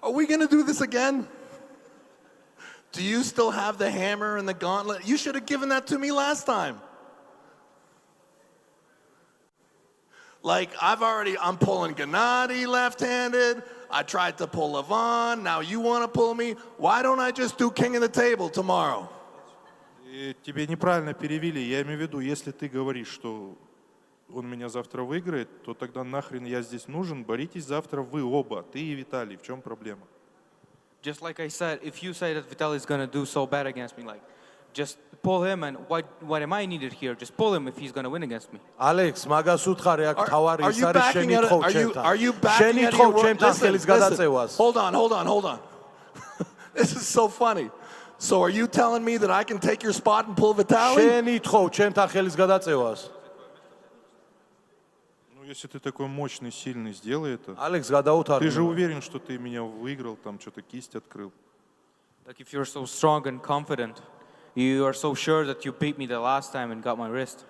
Speaker 8: Are we going to do this again? Do you still have the hammer and the gauntlet? You should have given that to me last time. Like, I'm pulling Gennady left-handed. I tried to pull Leavon. Now you want to pull me? Why don't I just do king of the table tomorrow?
Speaker 12: Тебе неправильно перевели. Я имею в виду, если ты говоришь, что он меня завтра выиграет, то тогда нахрен я здесь нужен. Боритесь завтра вы оба, ты и Виталий. В чем проблема?
Speaker 6: Just like I said, if you say that Vitali is going to do so bad against me, like, just pull him, and what am I needed here? Just pull him if he's going to win against me.
Speaker 10: Alex, magas utkari ak tawari
Speaker 8: Are you backing out of your word? Listen, hold on. This is so funny. So are you telling me that I can take your spot and pull Vitali?
Speaker 12: Если ты такой мощный, сильный, сделай это.
Speaker 10: Алекс, гадаут
Speaker 12: Ты же уверен, что ты меня выиграл, там что-то кисть открыл.
Speaker 6: Like if you're so strong and confident, you are so sure that you beat me the last time and got my wrist.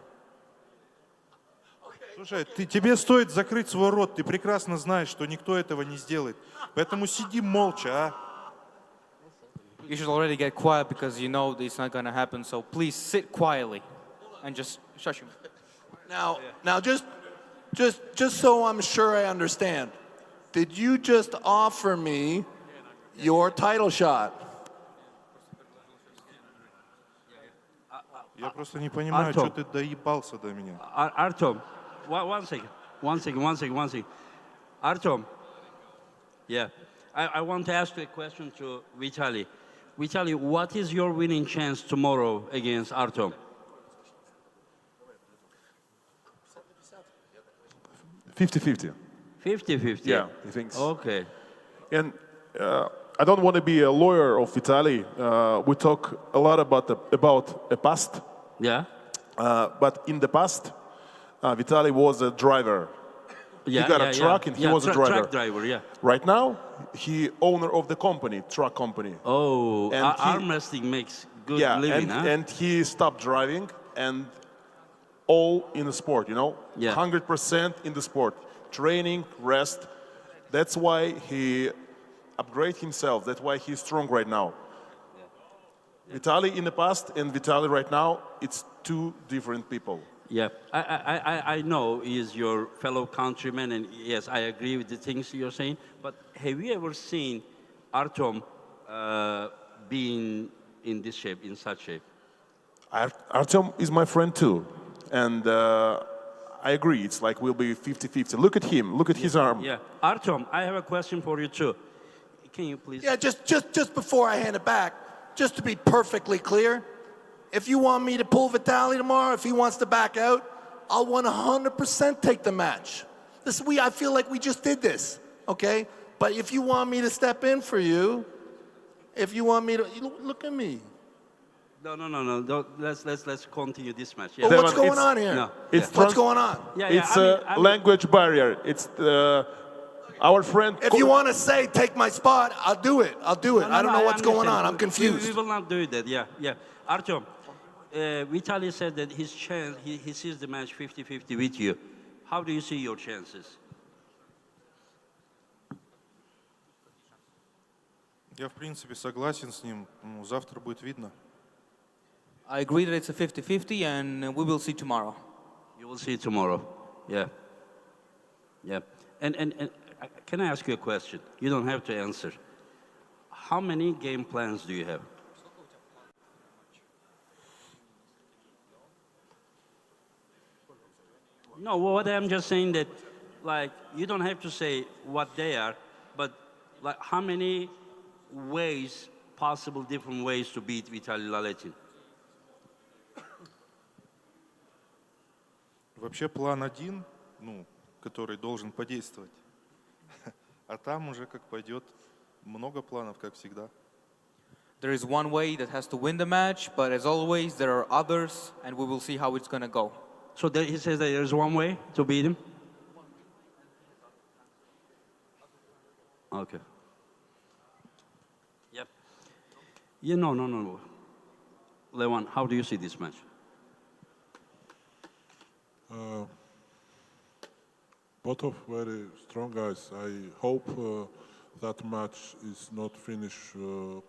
Speaker 12: Слушай, тебе стоит закрыть свой рот. Ты прекрасно знаешь, что никто этого не сделает. Поэтому сиди молча, а?
Speaker 6: You should already get quiet because you know it's not going to happen. So please sit quietly and just shush him.
Speaker 8: Now, just so I'm sure I understand, did you just offer me your title shot?
Speaker 12: Я просто не понимаю, что ты доебался до меня.
Speaker 2: Artyom, one second. Artyom, yeah, I want to ask you a question to Vitali. Vitali, what is your winning chance tomorrow against Artyom?
Speaker 11: 50-50.
Speaker 2: 50-50?
Speaker 11: Yeah, he thinks.
Speaker 2: Okay.
Speaker 11: And I don't want to be a lawyer of Vitali. We talk a lot about the past.
Speaker 2: Yeah.
Speaker 11: But in the past, Vitali was a driver.
Speaker 2: Yeah,
Speaker 11: he got a truck and he was a driver.
Speaker 2: Truck driver, yeah.
Speaker 11: Right now, he owner of the company, truck company.
Speaker 2: Oh,
Speaker 11: and
Speaker 2: arm wrestling makes good living, huh?
Speaker 11: And he stopped driving and all in the sport, you know?
Speaker 2: Yeah.
Speaker 11: 100% in the sport. Training, rest. That's why he upgrade himself. That's why he's strong right now. Vitali in the past and Vitali right now, it's two different people.
Speaker 2: Yeah, I know he is your fellow countryman, and yes, I agree with the things you're saying. But have you ever seen Artyom being in this shape, in such shape?
Speaker 11: Artyom is my friend too, and I agree. It's like we'll be 50-50. Look at him. Look at his arm.
Speaker 2: Yeah, Artyom, I have a question for you too. Can you please?
Speaker 8: Yeah, just before I hand it back, just to be perfectly clear, if you want me to pull Vitali tomorrow, if he wants to back out, I'll 100% take the match. I feel like we just did this, okay? But if you want me to step in for you, if you want me to, look at me.
Speaker 2: No. Let's continue this match.
Speaker 8: But what's going on here?
Speaker 2: No.
Speaker 8: What's going on?
Speaker 11: It's a language barrier. It's our friend.
Speaker 8: If you want to say take my spot, I'll do it. I don't know what's going on. I'm confused.
Speaker 2: We will not do that. Yeah. Artyom, Vitali said that his chance, he sees the match 50-50 with you. How do you see your chances?
Speaker 12: Я, в принципе, согласен с ним. Завтра будет видно.
Speaker 6: I agree that it's a 50-50, and we will see tomorrow.
Speaker 2: You will see tomorrow. Yeah. And can I ask you a question? You don't have to answer. How many game plans do you have? No, what I'm just saying that, like, you don't have to say what they are, but like how many ways, possible different ways to beat Vitali Lalatin?
Speaker 12: Вообще план один, ну, который должен подействовать. А там уже как пойдет, много планов, как всегда.
Speaker 6: There is one way that has to win the match, but as always, there are others, and we will see how it's going to go.
Speaker 2: So there, he says that there's one way to beat him? Okay. Yep. Yeah, no. Levan, how do you see this match?
Speaker 21: Both of very strong guys. I hope that match is not finished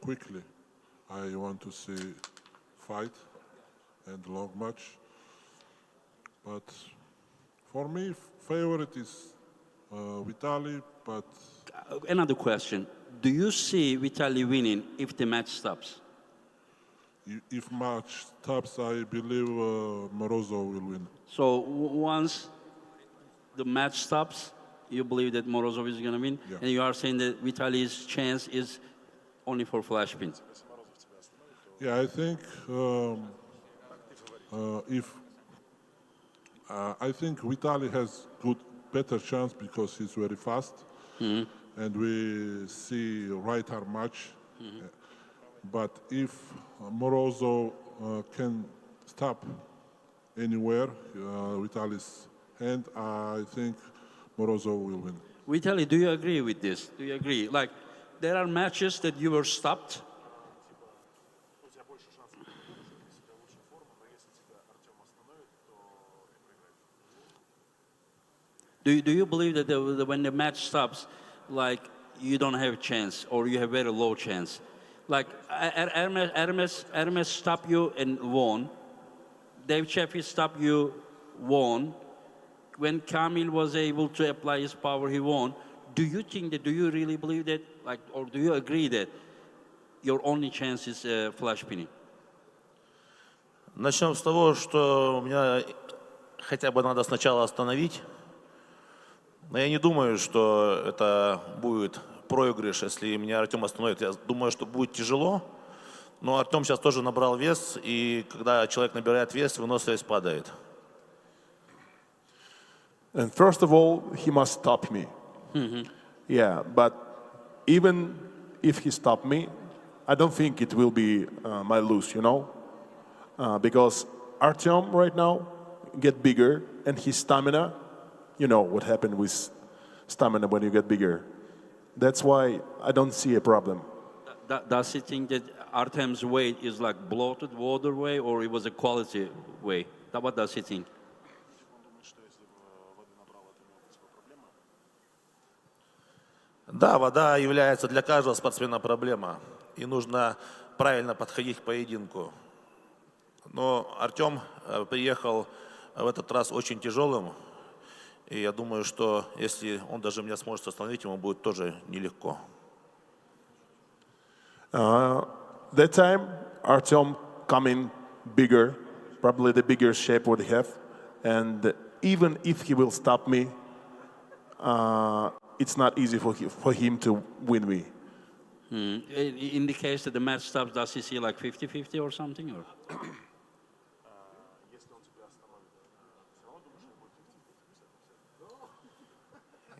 Speaker 21: quickly. I want to see fight and long match. But for me, favorite is Vitali, but...
Speaker 2: Another question. Do you see Vitali winning if the match stops?
Speaker 21: If match stops, I believe Morozov will win.
Speaker 2: So once the match stops, you believe that Morozov is going to win?
Speaker 21: Yeah.
Speaker 2: And you are saying that Vitali's chance is only for flash pin?
Speaker 21: Yeah, I think I think Vitali has better chance because he's very fast, and we see right arm match. But if Morozov can stop anywhere Vitali's hand, I think Morozov will win.
Speaker 2: Vitali, do you agree with this? Do you agree? Like, there are matches that you were stopped. Do you believe that when the match stops, like, you don't have a chance or you have very low chance? Like, Artyom stopped you and won. Dave Chaffee stopped you, won. When Kamil was able to apply his power, he won. Do you think that, do you really believe that, like, or do you agree that your only chance is flash pinning?
Speaker 7: Начнем с того, что меня хотя бы надо сначала остановить. Но я не думаю, что это будет проигрыш, если меня Артем остановит. Я думаю, что будет тяжело. Но Артем сейчас тоже набрал вес, и когда человек набирает вес, выносливость падает.
Speaker 11: And first of all, he must stop me. Yeah, but even if he stopped me, I don't think it will be my lose, you know? Because Artyom right now get bigger, and his stamina, you know what happened with stamina when you get bigger. That's why I don't see a problem.
Speaker 2: Does he think that Artyom's weight is like bloated water weight, or it was a quality weight? What does he think?
Speaker 7: Да, вода является для каждого спортсмена проблема, и нужно правильно подходить к поединку. Но Артем приехал в этот раз очень тяжелым, и я думаю, что если он даже меня сможет остановить, ему будет тоже нелегко.
Speaker 11: That time, Artyom coming bigger, probably the bigger shape what he have, and even if he will stop me, it's not easy for him to win me.
Speaker 2: In the case that the match stops, does he see like 50-50 or something? Or?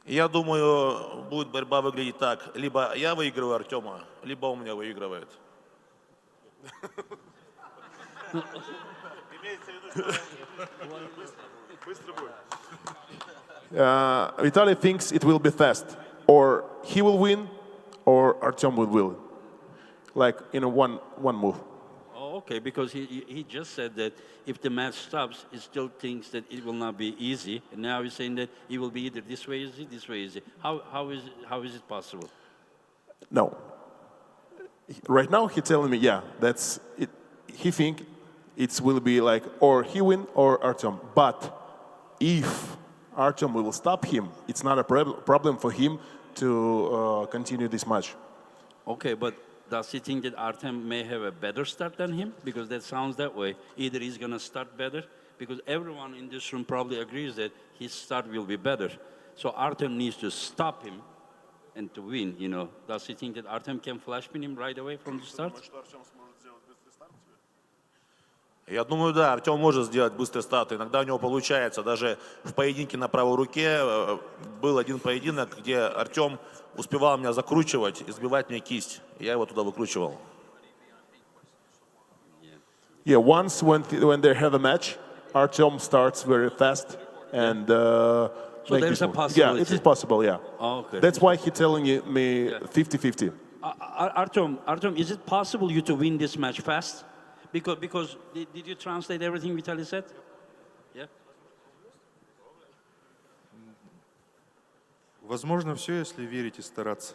Speaker 7: Я думаю, будет борьба выглядеть так. Либо я выигрываю Артема, либо он меня выигрывает.
Speaker 11: Vitali thinks it will be fast. Or he will win, or Artyom will win. Like in a one move.
Speaker 2: Oh, okay, because he just said that if the match stops, he still thinks that it will not be easy. And now he's saying that it will be either this way easy, this way easy. How is it possible?
Speaker 11: No. Right now he's telling me, yeah, that's it. He think it will be like or he win or Artyom. But if Artyom will stop him, it's not a problem for him to continue this match.
Speaker 2: Okay, but does he think that Artyom may have a better start than him? Because that sounds that way. Either he's going to start better because everyone in this room probably agrees that his start will be better. So Artyom needs to stop him and to win, you know. Does he think that Artyom can flash pin him right away from the start?
Speaker 7: Я думаю, да, Артем может сделать быстрый старт. Иногда у него получается. Даже в поединке на правой руке был один поединок, где Артем успевал меня закручивать и сбивать мне кисть. Я его туда выкручивал.
Speaker 11: Yeah, once when they have a match, Artyom starts very fast and
Speaker 2: So
Speaker 11: make
Speaker 2: there's
Speaker 11: this
Speaker 2: a
Speaker 11: move.
Speaker 2: possibility.
Speaker 11: Yeah, it is possible, yeah.
Speaker 2: Oh, okay.
Speaker 11: That's why he's telling me 50-50.
Speaker 2: Artyom, is it possible you to win this match fast? Because did you translate everything Vitali said? Yeah.
Speaker 12: Возможно все, если верить и стараться.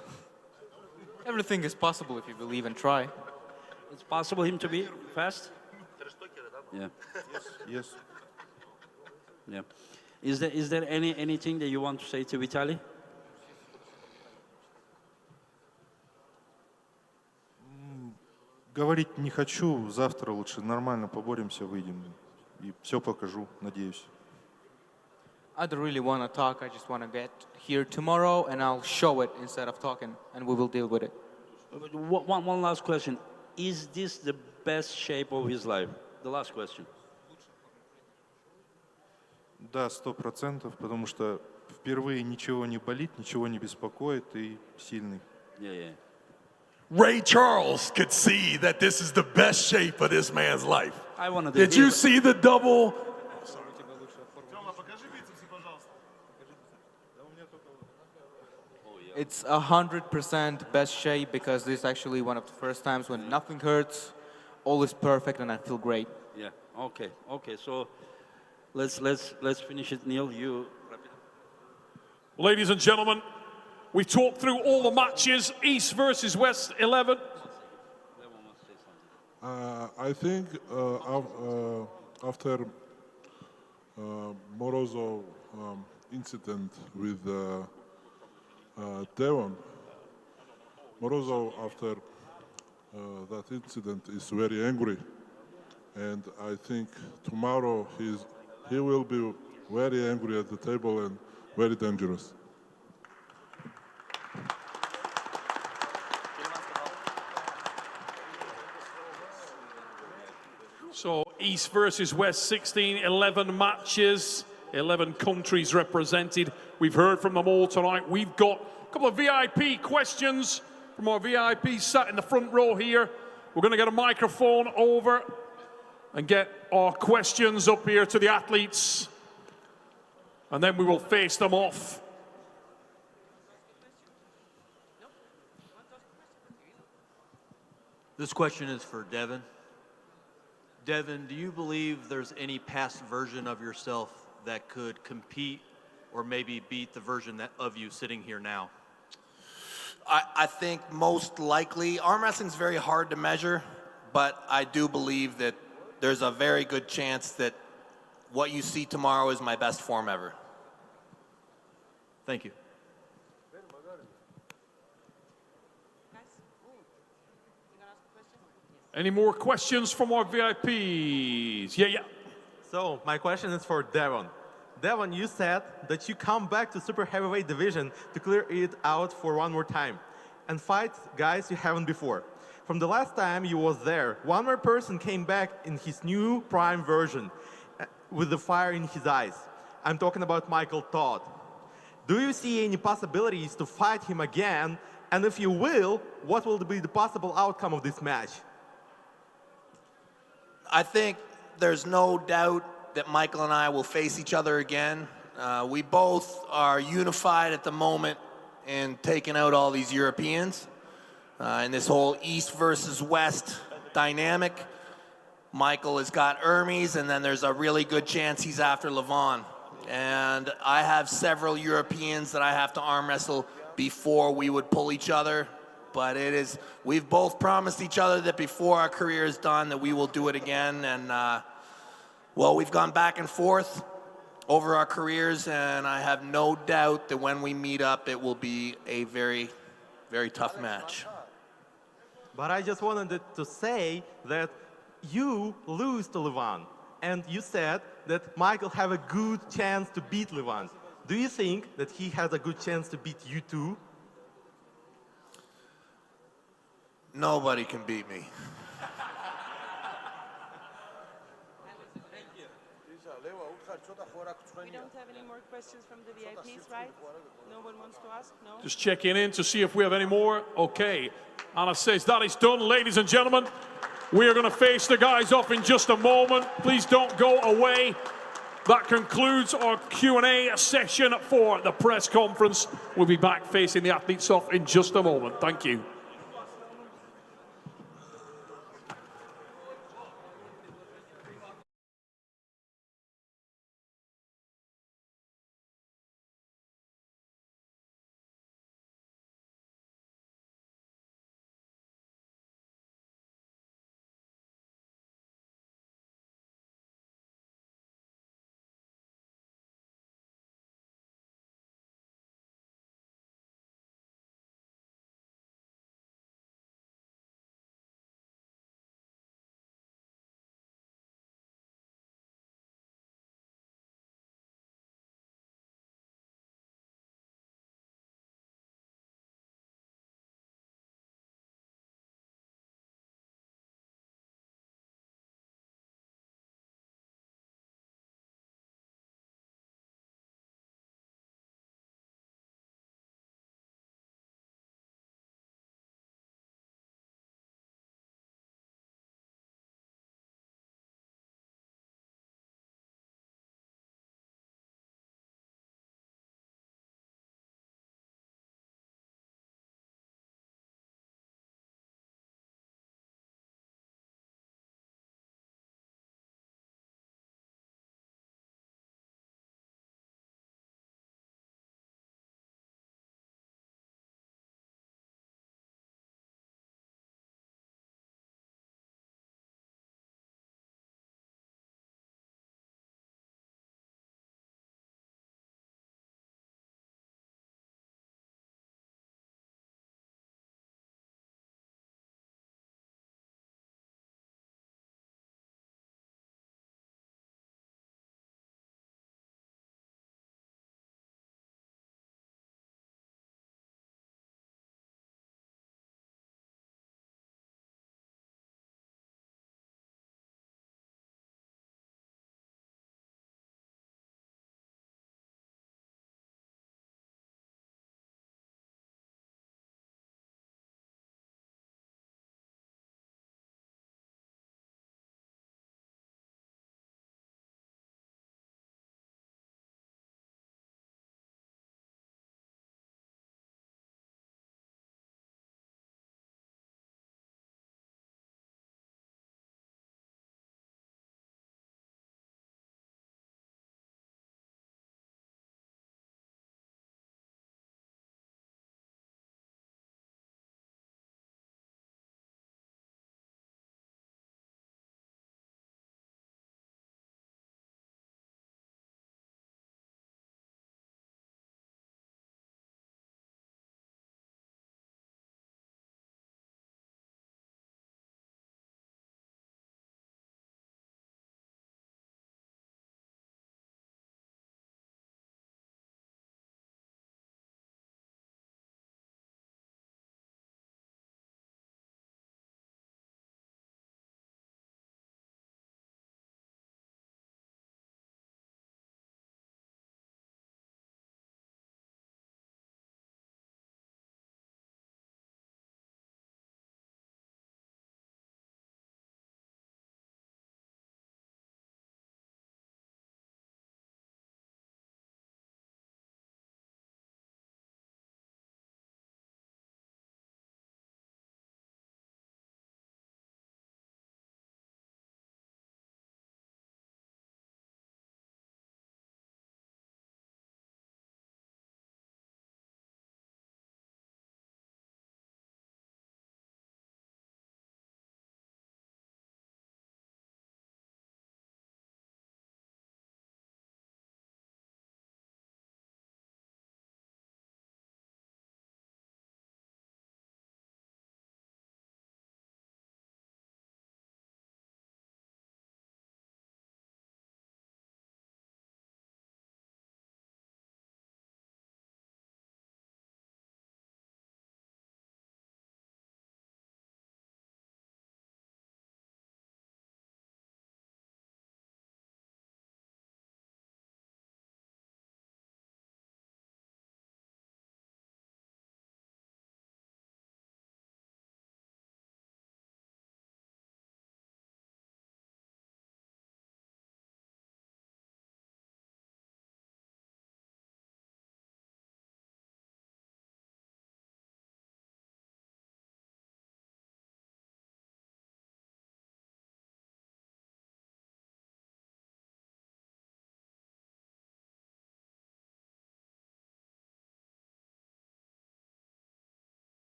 Speaker 6: Everything is possible if you believe and try.
Speaker 2: It's possible him to be fast? Yeah.
Speaker 12: Yes.
Speaker 2: Yeah. Is there anything that you want to say to Vitali?
Speaker 12: Говорить не хочу, завтра лучше нормально поборемся, выйдем. И все покажу, надеюсь.
Speaker 6: I don't really want to talk, I just want to get here tomorrow and I'll show it instead of talking and we will deal with it.
Speaker 2: One last question. Is this the best shape of his life? The last question.
Speaker 12: Да, 100%, потому что впервые ничего не болит, ничего не беспокоит и сильный.
Speaker 2: Yeah.
Speaker 5: Ray Charles could see that this is the best shape of this man's life.
Speaker 2: I wanted to
Speaker 5: Did you see the double?
Speaker 6: It's 100% best shape because this is actually one of the first times when nothing hurts, all is perfect and I feel great.
Speaker 2: Yeah. Okay. So let's finish it, Neil. You.
Speaker 15: Ladies and gentlemen, we talked through all the matches, East versus West 11.
Speaker 21: I think after Morozov incident with Devon, Morozov after that incident is very angry, and I think tomorrow he will be very angry at the table and very dangerous.
Speaker 15: So East versus West 16, 11 matches, 11 countries represented. We've heard from them all tonight. We've got a couple of VIP questions from our VIPs sat in the front row here. We're going to get a microphone over and get our questions up here to the athletes. And then we will face them off.
Speaker 4: This question is for Devon. Devon, do you believe there's any past version of yourself that could compete or maybe beat the version of you sitting here now?
Speaker 8: I think most likely, arm wrestling is very hard to measure, but I do believe that there's a very good chance that what you see tomorrow is my best form ever.
Speaker 4: Thank you.
Speaker 15: Any more questions from our VIPs? Yeah.
Speaker 22: So my question is for Devon. Devon, you said that you come back to super heavyweight division to clear it out for one more time and fight guys you haven't before. From the last time you was there, one more person came back in his new prime version with the fire in his eyes. I'm talking about Michael Todd. Do you see any possibilities to fight him again? And if you will, what will be the possible outcome of this match?
Speaker 8: I think there's no doubt that Michael and I will face each other again. We both are unified at the moment in taking out all these Europeans. In this whole East versus West dynamic, Michael has got Ermes, and then there's a really good chance he's after Leavon. And I have several Europeans that I have to arm wrestle before we would pull each other. But we've both promised each other that before our career is done that we will do it again. And well, we've gone back and forth over our careers, and I have no doubt that when we meet up, it will be a very, very tough match.
Speaker 22: But I just wanted to say that you lose to Leavon, and you said that Michael have a good chance to beat Leavon. Do you think that he has a good chance to beat you too?
Speaker 8: Nobody can beat me.
Speaker 13: We don't have any more questions from the VIPs, right? No one wants to ask? No?
Speaker 15: Just checking in to see if we have any more. Okay. Anna says that is done, ladies and gentlemen. We are going to face the guys off in just a moment. Please don't go away. That concludes our Q&A session for the press conference. We'll be back facing the athletes off in just a moment. Thank you.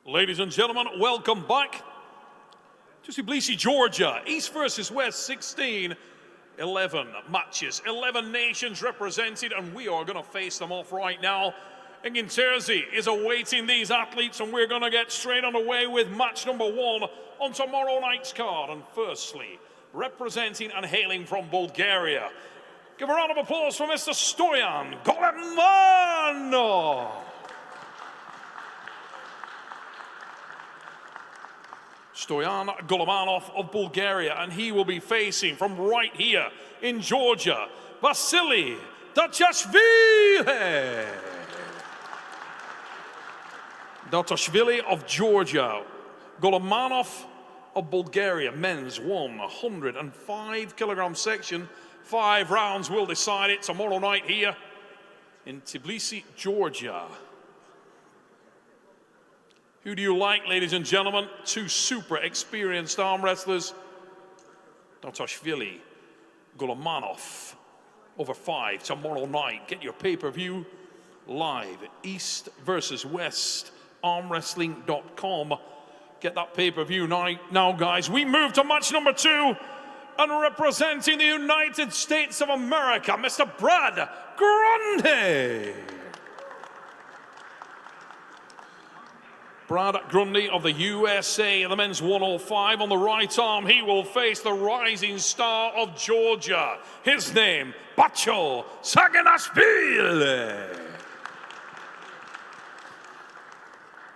Speaker 15: Ladies and gentlemen, welcome back to Tbilisi, Georgia. East versus West, 16, 11 matches, 11 nations represented, and we are going to face them off right now. Engin Terzi is awaiting these athletes, and we're going to get straight on the way with match number 1 on tomorrow night's card. And firstly, representing and hailing from Bulgaria, give a round of applause for Mr. Stoyan Golem-Vasili. Stoyan Golem-Vasili of Bulgaria, and he will be facing from right here in Georgia, Vasili Dachashvili. Dachashvili of Georgia, Golem-Vasili of Bulgaria, men's 105 kilogram section. 5 rounds will decide it tomorrow night here in Tbilisi, Georgia. Who do you like, ladies and gentlemen? 2 super experienced arm wrestlers. Dachashvili, Golem-Vasili, over 5 tomorrow night. Get your pay-per-view live. East versus West, armwrestling.com. Get that pay-per-view now, guys. We move to match number 2. And representing the United States of America, Mr. Brad Grundy. Brad Grundy of the USA, the men's 105 on the right arm. He will face the rising star of Georgia. His name, Bacho Saginashvili.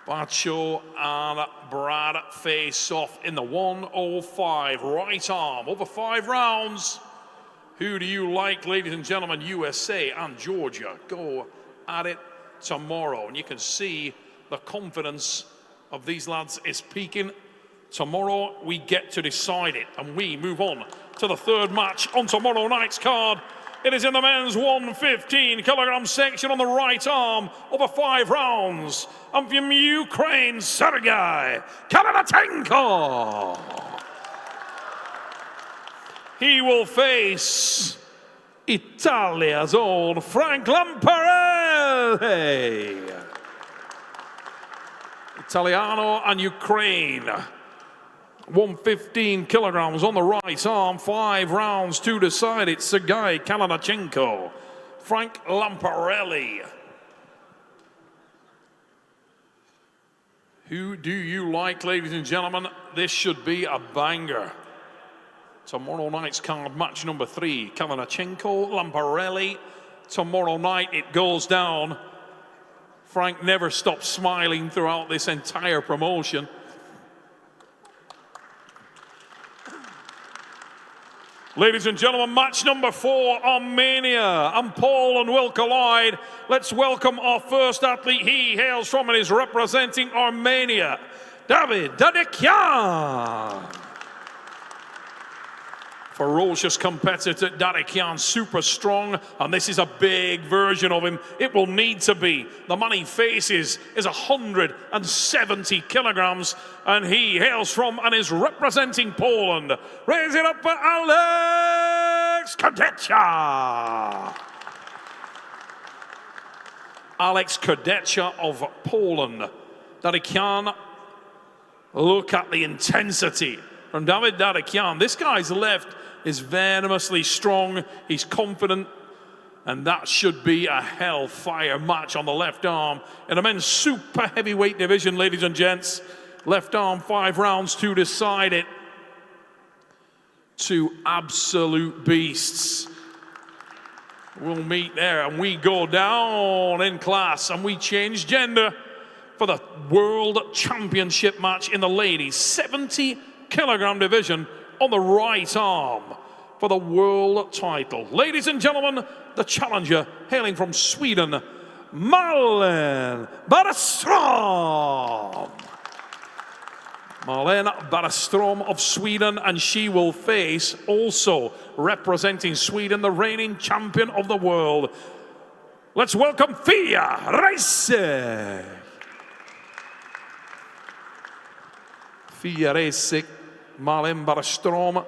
Speaker 15: Bacho and Brad face off in the 105 right arm over 5 rounds. Who do you like, ladies and gentlemen? USA and Georgia go at it tomorrow, and you can see the confidence of these lads is peaking. Tomorrow we get to decide it, and we move on to the 3rd match on tomorrow night's card. It is in the men's 115 kilogram section on the right arm over 5 rounds. And from Ukraine, Sergei Latenko. He will face Italia's own Frank Lamparelli. Italiano and Ukraine. 115 kilograms on the right arm, 5 rounds to decide it. Sergei Latenko, Frank Lamparelli. Who do you like, ladies and gentlemen? This should be a banger. Tomorrow night's card, match number 3. Latenko, Lamparelli. Tomorrow night it goes down. Frank never stops smiling throughout this entire promotion. Ladies and gentlemen, match number 4, Armenia and Poland will collide. Let's welcome our first athlete. He hails from and is representing Armenia, Dadian-Alex. Ferocious competitor, Dadian, super strong, and this is a big version of him. It will need to be. The man he faces is 170 kilograms, and he hails from and is representing Poland. Raise it up for Alex Kurdecha. Alex Kurdecha of Poland. Dadian, look at the intensity from David Dadian. This guy's left is venomously strong. He's confident, and that should be a hellfire match on the left arm in a men's super heavyweight division, ladies and gents. Left arm, 5 rounds to decide it. 2 absolute beasts will meet there, and we go down in class, and we change gender for the World Championship match in the ladies 70 kilogram division on the right arm for the world title. Ladies and gentlemen, the challenger hailing from Sweden, Malin-Fia. Malin-Fia of Sweden, and she will face, also representing Sweden, the reigning champion of the world. Let's welcome Fia Reisek. Fia Reisek, Malin-Fia,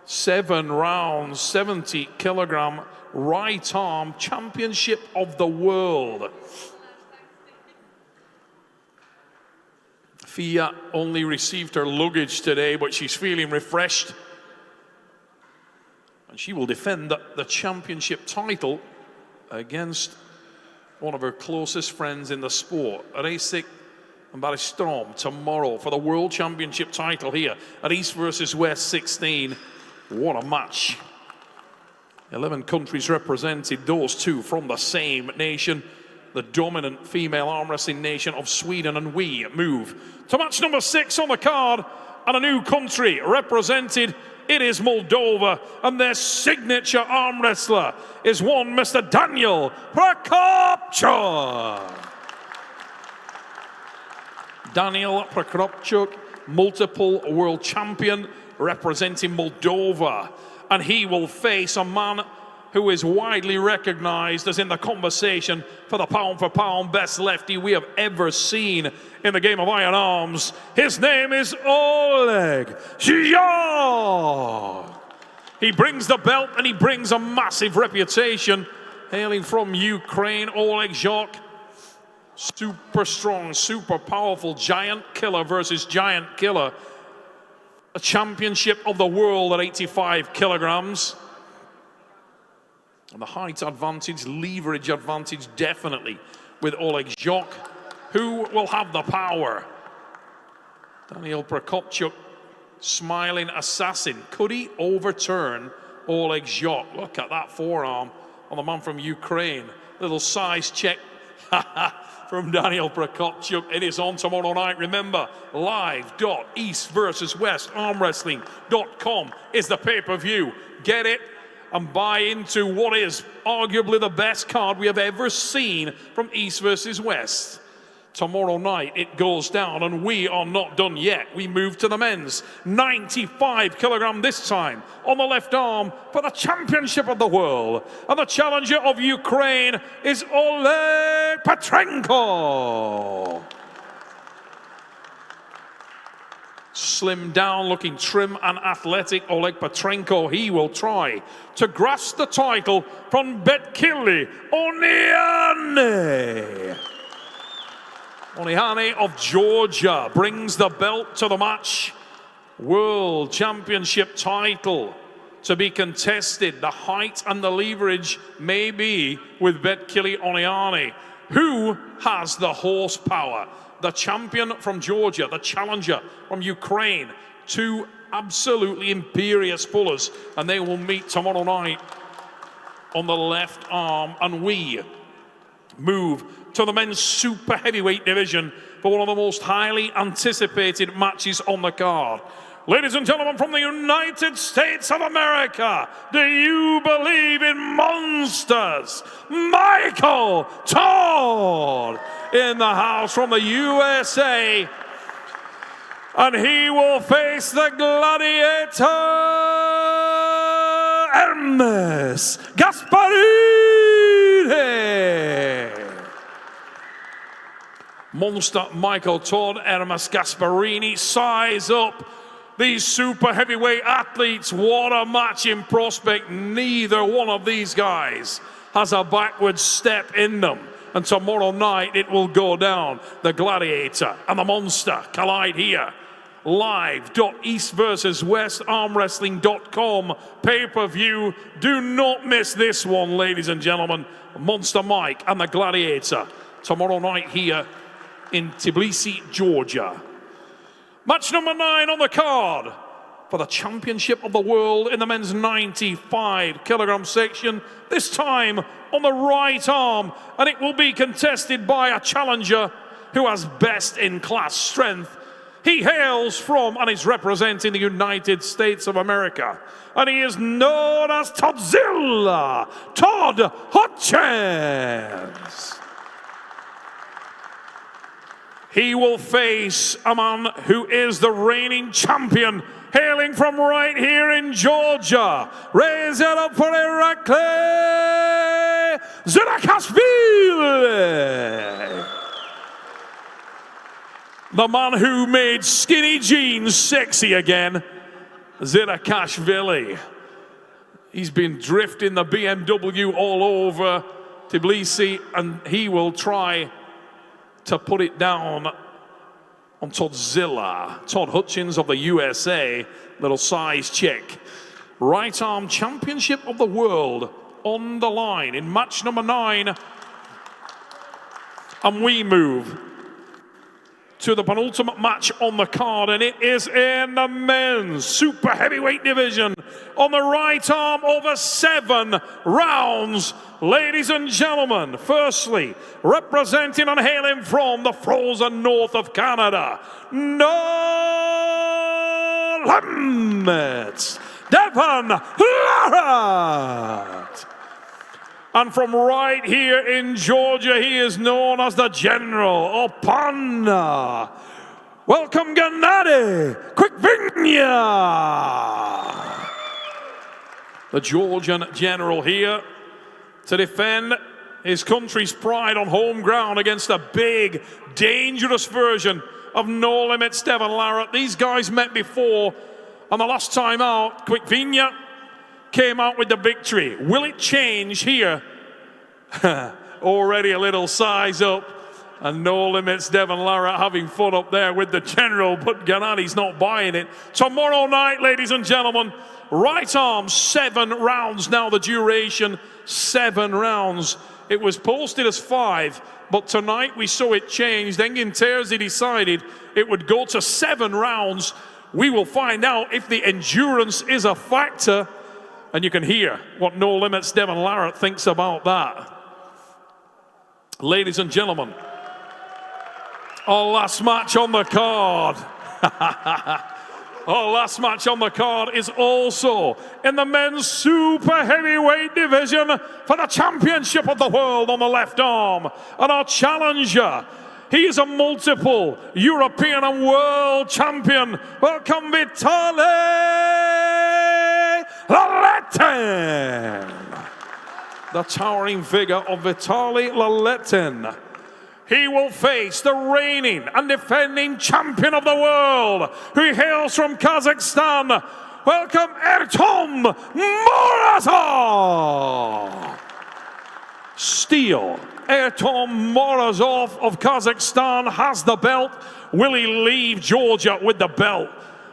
Speaker 15: 7 rounds, 70 kilogram, right arm, championship of the world. Fia only received her luggage today, but she's feeling refreshed. And she will defend the championship title against one of her closest friends in the sport, Racek and Baristrom, tomorrow for the World Championship title here at East versus West 16. What a match. 11 countries represented, those two from the same nation, the dominant female arm wrestling nation of Sweden, and we move to match number 6 on the card, and a new country represented. It is Moldova, and their signature arm wrestler is one Mr. Daniel Prokopchuk. Daniel Prokopchuk, multiple world champion representing Moldova, and he will face a man who is widely recognized as in the conversation for the pound-for-pound best lefty we have ever seen in the game of iron arms. His name is Oleg Zhokh. He brings the belt and he brings a massive reputation. Hailing from Ukraine, Oleg Zhokh, super strong, super powerful, giant killer versus giant killer. A championship of the world at 85 kilograms. And the height advantage, leverage advantage, definitely with Oleg Zhokh, who will have the power. Daniel Prokopchuk, smiling assassin. Could he overturn Oleg Zhokh? Look at that forearm on the man from Ukraine. Little size check from Daniel Prokopchuk. It is on tomorrow night. Remember, live.eastversuswestarmwrestling.com is the pay-per-view. Get it and buy into what is arguably the best card we have ever seen from East versus West. Tomorrow night it goes down, and we are not done yet. We move to the men's 95 kilogram this time on the left arm for the championship of the world. And the challenger of Ukraine is Oleg Petrenko. Slim down, looking trim and athletic, Oleg Petrenko. He will try to grasp the title from Betkili O. Oniane of Georgia brings the belt to the match. World Championship title to be contested. The height and the leverage may be with Betkili Oniane. Who has the horsepower? The champion from Georgia, the challenger from Ukraine. Two absolutely imperious pullers, and they will meet tomorrow night on the left arm. And we move to the men's super heavyweight division for one of the most highly anticipated matches on the card. Ladies and gentlemen, from the United States of America, do you believe in monsters? Michael Todd in the house from the USA. And he will face the gladiator, Todd-Ermes Gasparini. Monster Michael Todd-Ermes Gasparini, size up these super heavyweight athletes. What a match in prospect. Neither one of these guys has a backward step in them. And tomorrow night it will go down. The gladiator and the monster collide here. Live.eastversuswestarmwrestling.com pay-per-view. Do not miss this one, ladies and gentlemen. Monster Mike and the gladiator tomorrow night here in Tbilisi, Georgia. Match number 9 on the card for the championship of the world in the men's 95 kilogram section. This time on the right arm, and it will be contested by a challenger who has best in class strength. He hails from and is representing the United States of America, and he is known as Todzilla, Todd Hutchings. He will face a man who is the reigning champion, hailing from right here in Georgia. Raise it up for Irakli Saginashvili. The man who made skinny jeans sexy again, Saginashvili. He's been drifting the BMW all over Tbilisi, and he will try to put it down on Toddzilla. Todd Hutchings of the USA, little size check. Right arm championship of the world on the line in match number 9. And we move to the penultimate match on the card, and it is in the men's super heavyweight division on the right arm over 7 rounds. Ladies and gentlemen, firstly, representing and hailing from the frozen north of Canada, Lamparelli-Devon Laratt. And from right here in Georgia, he is known as the General Opana. Welcome, Gennady-Devon. The Georgian General here to defend his country's pride on home ground against a big, dangerous version of No Limits Devon Laratt. These guys met before, and the last time out, Quickvinia came out with the victory. Will it change here? Already a little size up, and No Limits Devon Laratt having fun up there with the General, but Gennady's not buying it. Tomorrow night, ladies and gentlemen, right arm, 7 rounds now, the duration, 7 rounds. It was posted as 5, but tonight we saw it changed. Engin Terzi decided it would go to 7 rounds. We will find out if the endurance is a factor. And you can hear what No Limits Devon Laratt thinks about that. Ladies and gentlemen, our last match on the card. Our last match on the card is also in the men's super heavyweight division for the championship of the world on the left arm. And our challenger, he is a multiple European and world champion. Welcome, Vitali Latenko. The towering figure of Vitali Latenko. He will face the reigning and defending champion of the world, who hails from Kazakhstan. Welcome, Artyom Morozov. Steel. Artyom Morozov of Kazakhstan has the belt. Will he leave Georgia with the belt?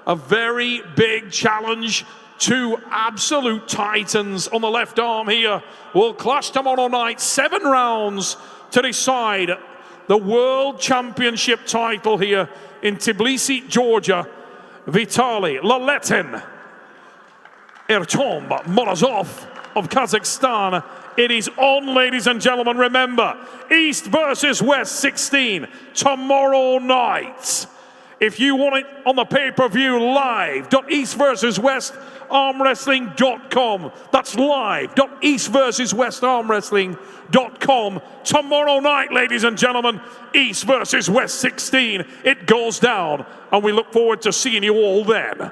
Speaker 15: A very big challenge. 2 absolute titans on the left arm here will clash tomorrow night. 7 rounds to decide the World Championship title here in Tbilisi, Georgia. Vitali Latenko, Artyom Morozov of Kazakhstan. It is on, ladies and gentlemen. Remember, East versus West 16 tomorrow night. If you want it on the pay-per-view, live.eastversuswestarmwrestling.com. That's live.eastversuswestarmwrestling.com. Tomorrow night, ladies and gentlemen, East versus West 16. It goes down, and we look forward to seeing you all then.